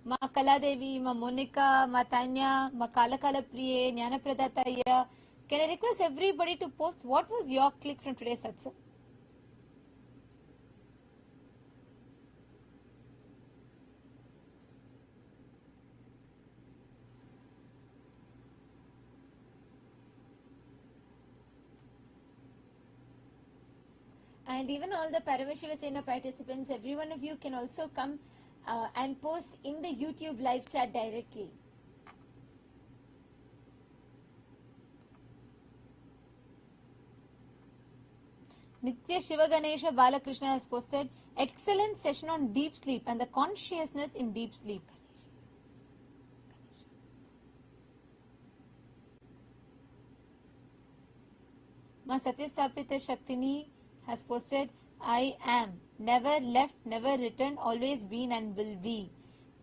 Ma Kaladevi, Ma Monica, Ma Tanya, Ma Kalakala Priye, Jnana Pradataya. Can I request everybody to post, what was your click from today's satsang? And even all the Paramashiva Sena participants, every one of you can also come and post in the YouTube live chat directly. Nitya Shiva Ganesha Balakrishna has posted, excellent session on deep sleep and the consciousness in deep sleep. Ma Satyastapita Shaktini has posted, I am, never left, never returned, always been and will be.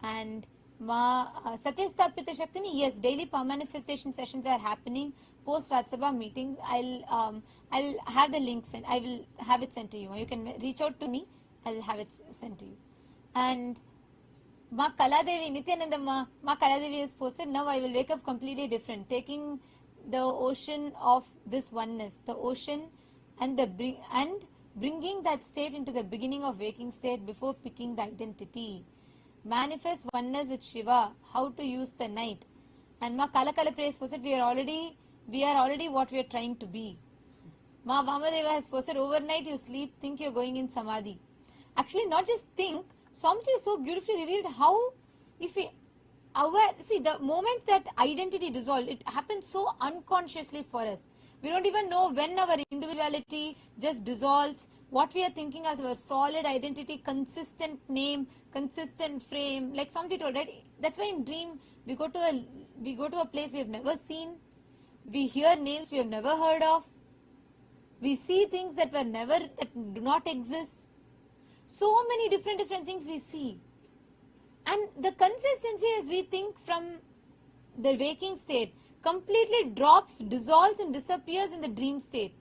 And Ma Satyastapita Shaktini, yes, daily manifestation sessions are happening post Rajya meetings. I'll have the links and I will have it sent to you. You can reach out to me. I'll have it sent to you. And Ma Kaladevi, Nithyananda Ma Kaladevi has posted, now I will wake up completely different, taking the ocean of this oneness, the ocean and bringing that state into the beginning of waking state before picking the identity. Manifest oneness with Shiva, how to use the night. And Ma Kalakala Praise posted, we are already what we are trying to be. Ma Vamadeva has posted, overnight you sleep, think you are going in Samadhi. Actually, not just think, Swamiji is so beautifully revealed how, if we see, the moment that identity dissolves, it happens so unconsciously for us. We don't even know when our individuality just dissolves, what we are thinking as our solid identity, consistent name, consistent frame, like Swamiji told, right? That's why in dream, we go to a place we have never seen, we hear names we have never heard of, we see things that do not exist. So many different things we see. And the consistency as we think from the waking state completely drops, dissolves and disappears in the dream state.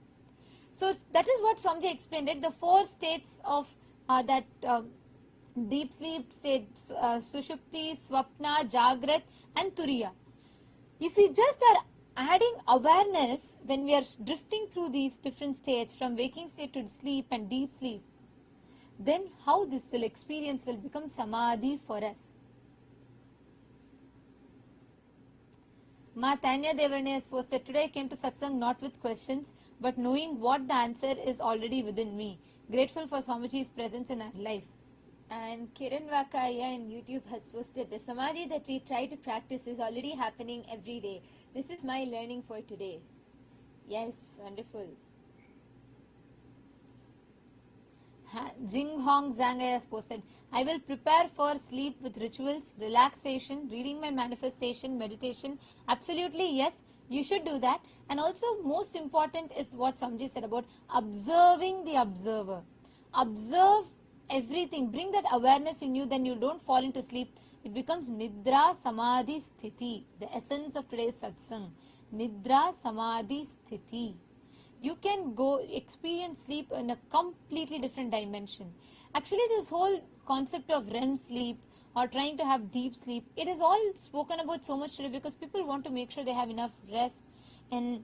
So that is what Swamiji explained, right? The four states of that deep sleep state, Sushupti, Swapna, Jagrat and Turiya. If we just are adding awareness when we are drifting through these different states from waking state to sleep and deep sleep, then how this experience will become Samadhi for us. Ma Tanya Devarne has posted, today I came to Satsang not with questions, but knowing what the answer is already within me. Grateful for Swamiji's presence in our life. And Kiran Vakaya in YouTube has posted, the Samadhi that we try to practice is already happening every day. This is my learning for today. Yes, wonderful. Jing Hong Zhang has posted, I will prepare for sleep with rituals, relaxation, reading my manifestation, meditation. Absolutely, yes, you should do that. And also, most important is what Swamiji said about observing the observer. Observe everything. Bring that awareness in you, then you don't fall into sleep. It becomes Nidra Samadhi Sthiti, the essence of today's satsang. Nidra Samadhi Sthiti. You can go experience sleep in a completely different dimension. Actually, this whole concept of REM sleep or trying to have deep sleep, it is all spoken about so much today because people want to make sure they have enough rest. And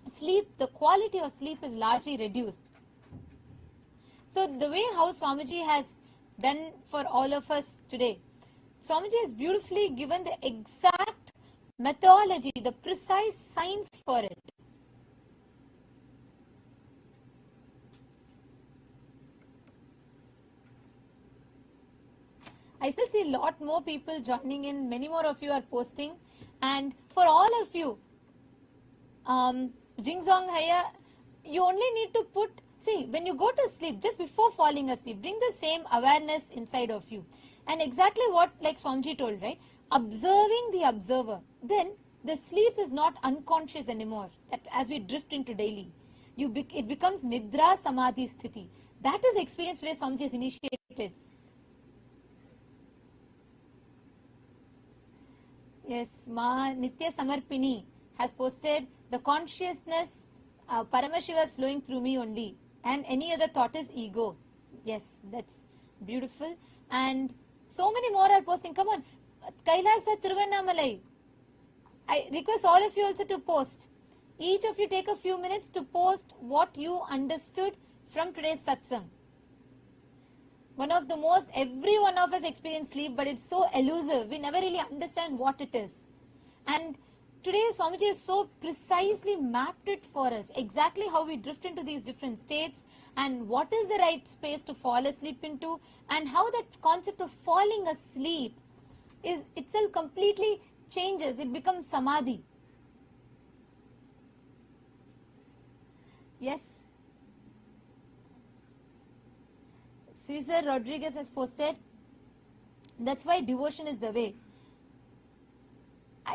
sleep, the quality of sleep is largely reduced. So the way how Swamiji has done for all of us today, Swamiji has beautifully given the exact methodology, the precise science for it. I still see a lot more people joining in. Many more of you are posting. And for all of you, Jingzong Haya, you only need to put, see, when you go to sleep, just before falling asleep, bring the same awareness inside of you. And exactly what, like Swamiji told, right? Observing the observer. Then the sleep is not unconscious anymore. That as we drift into daily, it becomes Nidra Samadhi Sthiti. That is the experience today Swamiji has initiated. Yes, Ma Nitya Samarpini has posted the consciousness, Paramashiva is flowing through me only, and any other thought is ego. Yes, that's beautiful. And so many more are posting. Come on, Kailasa Thiruvannamalai. I request all of you also to post. Each of you take a few minutes to post what you understood from today's satsang. One of the most, every one of us experience sleep, but it's so elusive. We never really understand what it is. And today Swamiji has so precisely mapped it for us, exactly how we drift into these different states and what is the right space to fall asleep into, and how that concept of falling asleep is itself completely changes. It becomes samadhi. Yes. Cesar Rodriguez has posted, that's why devotion is the way.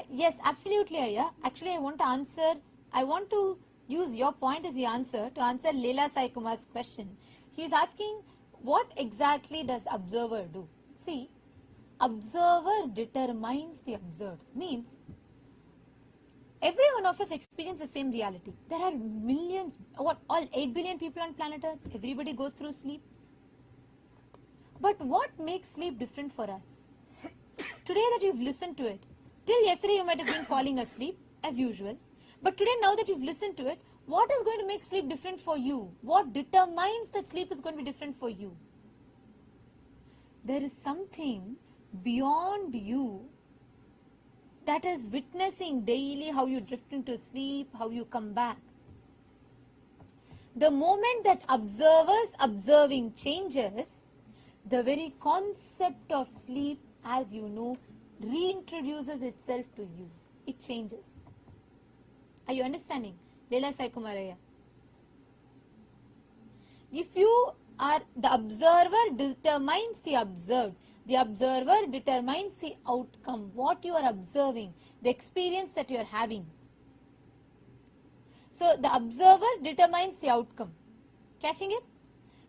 Yes, absolutely, Aya. Actually, I want to use your point as the answer to answer Leela Sai Kumar's question. He is asking, what exactly does observer do? See, observer determines the observed. Means, every one of us experiences the same reality. There are millions, all 8 billion people on planet Earth. Everybody goes through sleep. But what makes sleep different for us? Today that you've listened to it, till yesterday you might have been falling asleep as usual. But today, now that you've listened to it, what is going to make sleep different for you? What determines that sleep is going to be different for you? There is something beyond you that is witnessing daily how you drift into sleep, how you come back. The moment that observer's observing changes, the very concept of sleep, as you know, reintroduces itself to you. It changes. Are you understanding? Leela Sai Kumaraya. If you are, the observer determines the observed. The observer determines the outcome, what you are observing, the experience that you are having. So the observer determines the outcome. Catching it?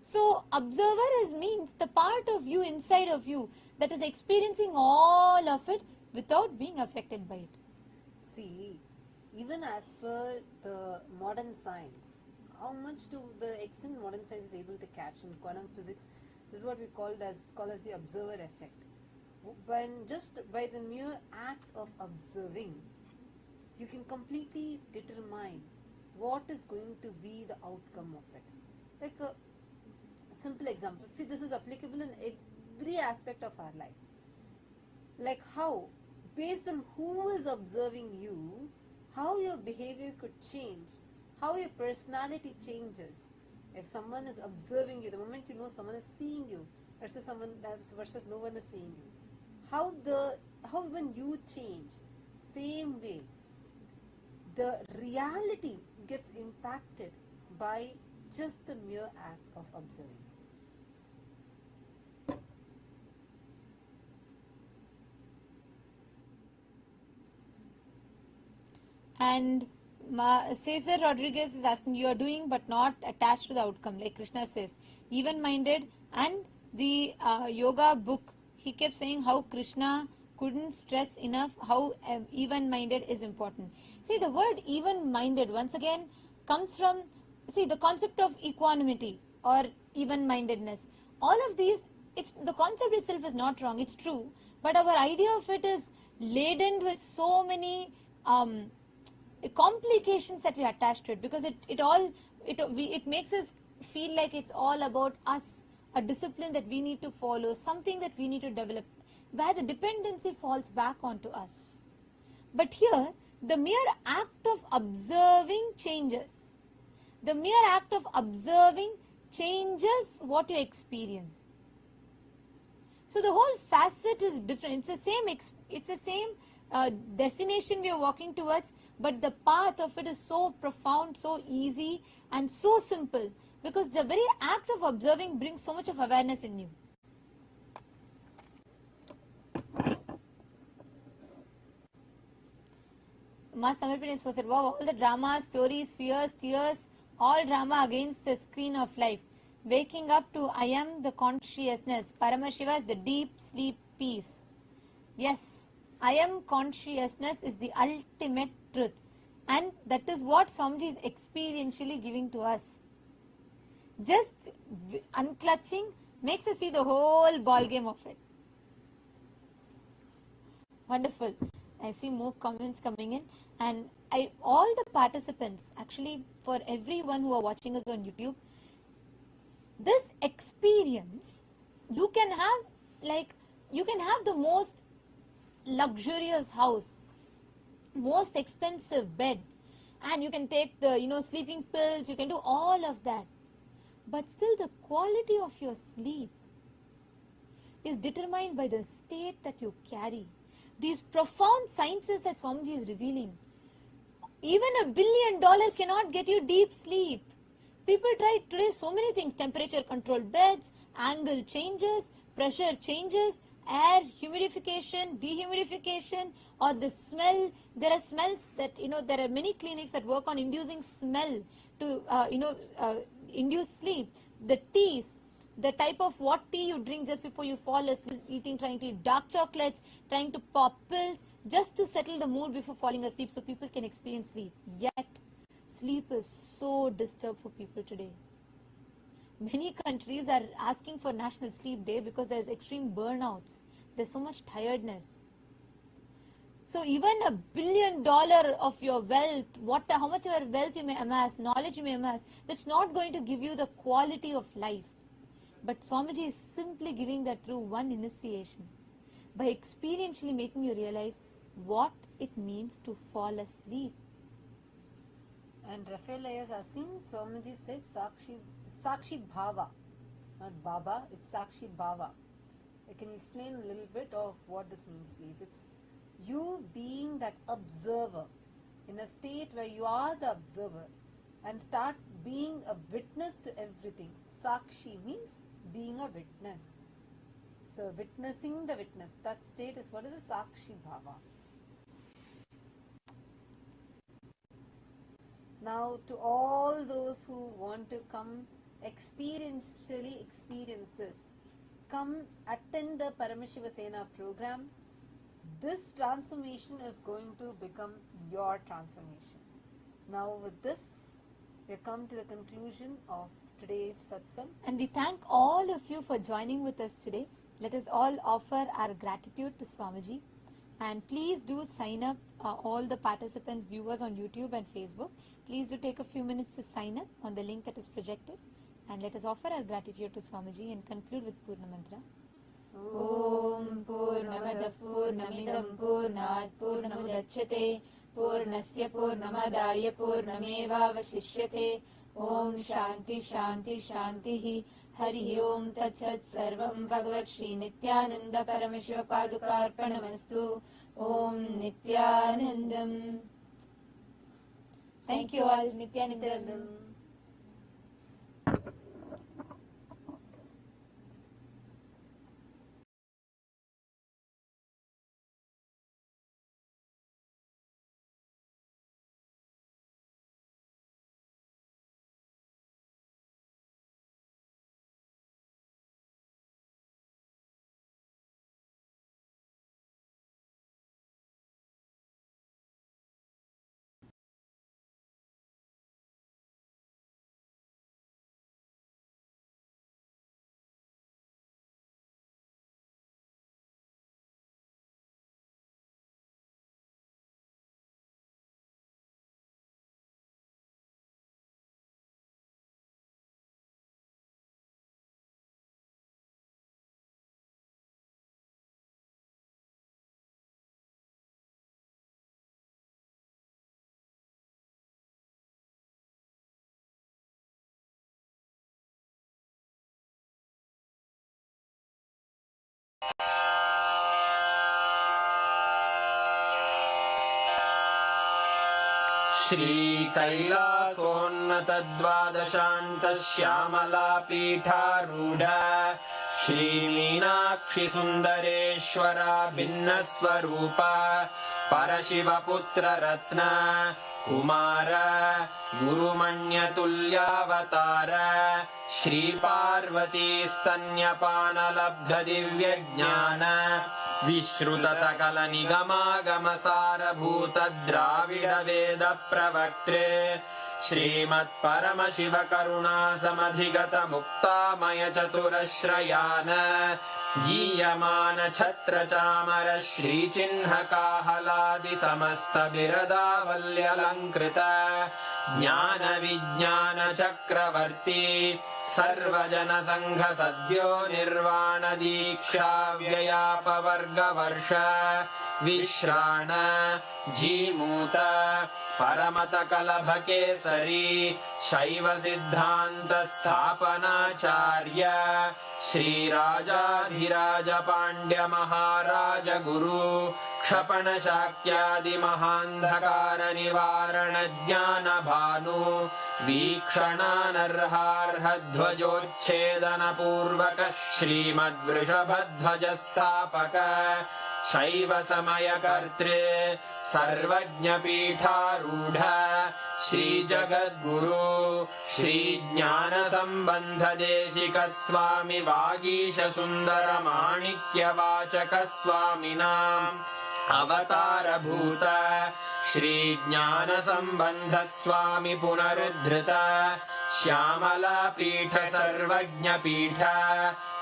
So observer means the part of you inside of you that is experiencing all of it without being affected by it. See, even as per the modern science, how much to the extent modern science is able to catch in quantum physics, this is what we call as the observer effect. When just by the mere act of observing, you can completely determine what is going to be the outcome of it. Like a simple example. See, this is applicable in every aspect of our life. Like how, based on who is observing you, how your behavior could change, how your personality changes. If someone is observing you, the moment you know someone is seeing you versus no one is seeing you, how even you change, same way, the reality gets impacted by just the mere act of observing. And Cesar Rodriguez is asking, you are doing but not attached to the outcome, like Krishna says, even-minded. And the yoga book, he kept saying how Krishna couldn't stress enough how even-minded is important. See, the word even-minded once again comes from, see, the concept of equanimity or even-mindedness. All of these, the concept itself is not wrong, it's true, but our idea of it is laden with so many complications that we attach to it, because it makes us feel like it's all about us, a discipline that we need to follow, something that we need to develop, where the dependency falls back onto us. But here, the mere act of observing changes. The mere act of observing changes what you experience. So the whole facet is different. It's the same destination we are walking towards, but the path of it is so profound, so easy, and so simple, because the very act of observing brings so much of awareness in you. Ma Samarpini has posted, wow, all the drama, stories, fears, tears, all drama against the screen of life. Waking up to I am the consciousness. Paramashiva is the deep sleep peace. Yes, I am consciousness is the ultimate truth. And that is what Swamiji is experientially giving to us. Just unclutching makes us see the whole ball game of it. Wonderful. I see more comments coming in, and all the participants, actually for everyone who are watching us on YouTube, this experience, you can have the most luxurious house, most expensive bed, and you can take the sleeping pills, you can do all of that, but still the quality of your sleep is determined by the state that you carry. These profound sciences that Swamiji is revealing, even $1 billion cannot get you deep sleep. People try today so many things: temperature controlled beds, angle changes, pressure changes, air humidification, dehumidification, or the smell. There are smells that, there are many clinics that work on inducing smell to, induce sleep. The teas, the type of what tea you drink just before you fall asleep, trying to eat dark chocolates, trying to pop pills just to settle the mood before falling asleep so people can experience sleep. Yet, sleep is so disturbed for people today. Many countries are asking for National Sleep Day because there is extreme burnouts. There's so much tiredness. So even $1 billion of your wealth, how much of your wealth you may amass, knowledge you may amass, that's not going to give you the quality of life. But Swamiji is simply giving that through one initiation, by experientially making you realize what it means to fall asleep. And Rafael is asking, Swamiji said Sakshi Bhava, not Baba, it's Sakshi Bhava. Can you explain a little bit of what this means, please? It's you being that observer in a state where you are the observer and start being a witness to everything. Sakshi means being a witness. So witnessing the witness, that state is what is a Sakshi Bhava. Now to all those who want to come experientially experience this, come attend the Paramashiva Sena program. This transformation is going to become your transformation. Now with this, we have come to the conclusion of today's satsang. And we thank all of you for joining with us today. Let us all offer our gratitude to Swamiji. And please do sign up, all the participants, viewers on YouTube and Facebook. Please do take a few minutes to sign up on the link that is projected. And let us offer our gratitude to Swamiji and conclude with Purna Mantra. Om Purnamadav Purnamidam Purnat Purnamudachyate Purnasya Purnamadaya Purnameva Vasishyate. Om Shanti Shanti Shanti Hari Om Tat Sat Sarvam Bhagavat Shri Nithyananda Paramashiva Padukarpanamastu. Om Nithyanandam. Thank you all. Nithyanandam. श्रीकैलासोन्नतद्वादशान्तश्यामलापीठारूढ श्रीमीनाक्षिसुन्दरेश्वरा भिन्नस्वरूप परशिवपुत्ररत्न Kumar गुरुमण्यतुल्यावतार श्रीपार्वतीस्तन्यपानलब्धदिव्यज्ञान विश्रुतसकलनिगमागमसारभूत द्राविडवेदप्रवक्त्रे श्रीमत्परमशिवकरुणासमधिगतमुक्तामयचतुरश्रयान् गीयमान छत्रचामर श्रीचिह्नकाहलादिसमस्तबिरदावल्यलङ्कृत ज्ञानविज्ञानचक्रवर्ती सर्वजनसङ्घसद्यो निर्वाणदीक्षाव्ययापवर्गवर्ष विश्राण Jimuta परमतकलभकेसरी शैवसिद्धान्तस्थापनाचार्य श्रीराजाधिराजपाण्ड्यमहाराज गुरु क्षपणशाक्यादिमहान्धकारनिवारणज्ञानभानु वीक्षणानर्हार्हध्वजोच्छेदनपूर्वक श्रीमद्वृषभध्वजस्थापक शैवसमयकर्त्रे सर्वज्ञपीठारूढ श्रीजगद्गुरु श्रीज्ञानसम्बन्धदेशिकस्वामि वागीशसुन्दरमाणिक्यवाचकस्वामिनाम् अवतारभूत श्रीज्ञानसम्बन्धस्वामि पुनरुद्धृत श्यामलापीठ सर्वज्ञपीठ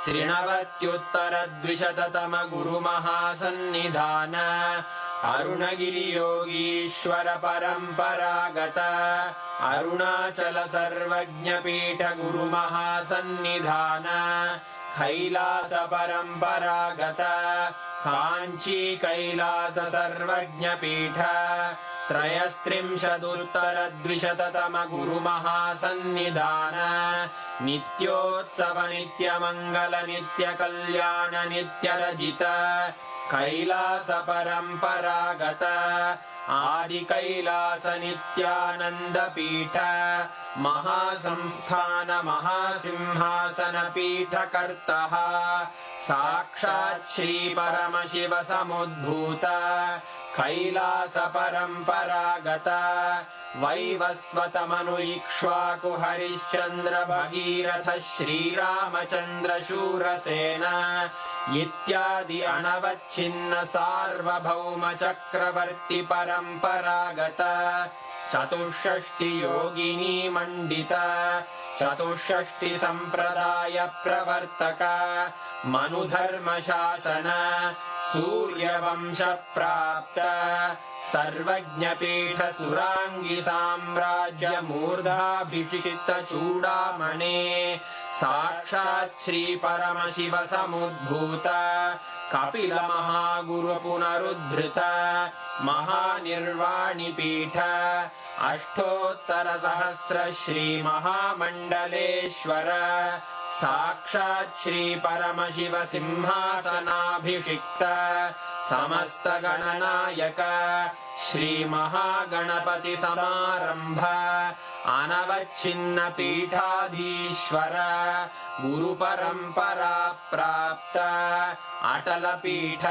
त्रिनवत्युत्तरद्विशततम गुरुमहासन्निधान अरुणगिरियोगीश्वर परम्परागत अरुणाचल सर्वज्ञपीठ गुरुमहासन्निधान कैलास परम्परागत काञ्ची कैलास सर्वज्ञपीठ त्रयस्त्रिंशदुत्तरद्विशततम गुरुमहासन्निधान नित्योत्सव नित्यमङ्गल नित्यकल्याण नित्यरजित कैलास परम्परागत आदिकैलास नित्यानन्दपीठ महासंस्थान महासिंहासन पीठकर्तः साक्षात् श्री परमशिव समुद्भूत कैलास परम्परागत वैवस्वतमनु इक्ष्वाकु हरिश्चन्द्र भगीरथ श्रीरामचन्द्र शूरसेन इत्यादि अनवच्छिन्न सार्वभौम चक्रवर्ति परम्परागत चतुष्षष्टि योगिनी मण्डित चतुष्षष्टि सम्प्रदाय प्रवर्तक मनुधर्मशासन सूर्यवंश प्राप्त सर्वज्ञपीठ सुराङ्गी साम्राज्य मूर्धाभिषिक्त चूडामणे साक्षात् श्री परमशिव समुद्भूत कपिल महागुरु पुनरुद्धृत महानिर्वाणिपीठ अष्टोत्तर सहस्र श्री महामण्डलेश्वर साक्षात् श्री परमशिव सिंहासनाभिषिक्त समस्त गणनायक श्री महागणपति समारंभ अनवच्छिन्न पीठाधीश्वर गुरु परंपरा प्राप्त अटल पीठ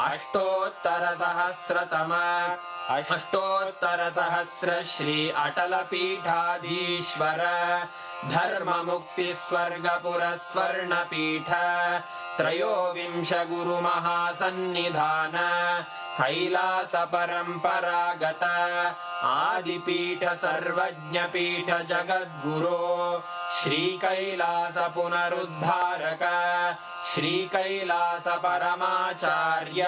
अष्टोत्तर सहस्र श्री अटल पीठाधीश्वर धर्म मुक्ति स्वर्गपुर स्वर्ण पीठ त्रयोविंश गुरु महासन्निधान कैलास परम्परागत आदिपीठ सर्वज्ञपीठ जगद्गुरो श्री कैलास पुनरुद्धारक श्री कैलास परमाचार्य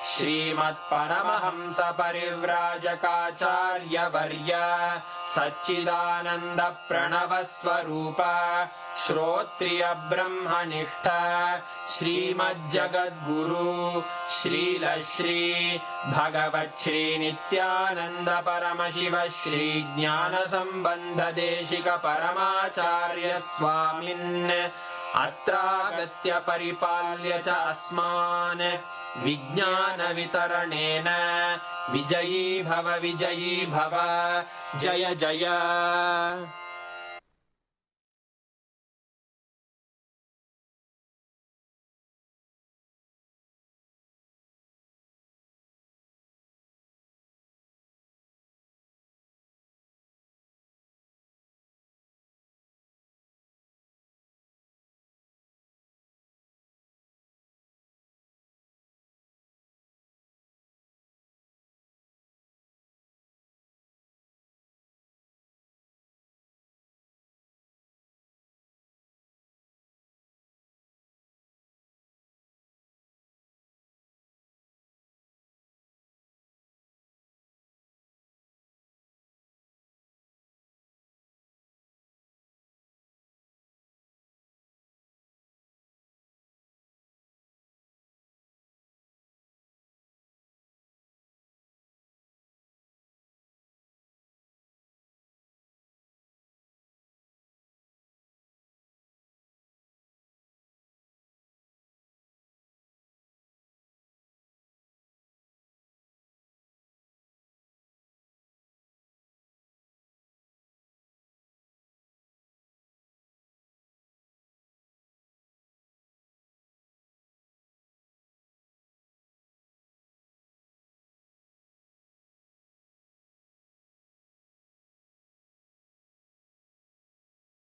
श्रीमत्परमहंस परिव्राजकाचार्य वर्य सच्चिदानंद प्रणव स्वरूप श्रोत्रिय ब्रह्मनिष्ठ श्रीमज्जगद्गुरु श्रील श्री भगवत् श्री नित्यानंद परमशिव श्री ज्ञान संबंध देशिक परमाचार्य स्वामिन् अत्रागत्य परिपाल्य च अस्मान् विज्ञानवितरणेन विजयी भव जय जय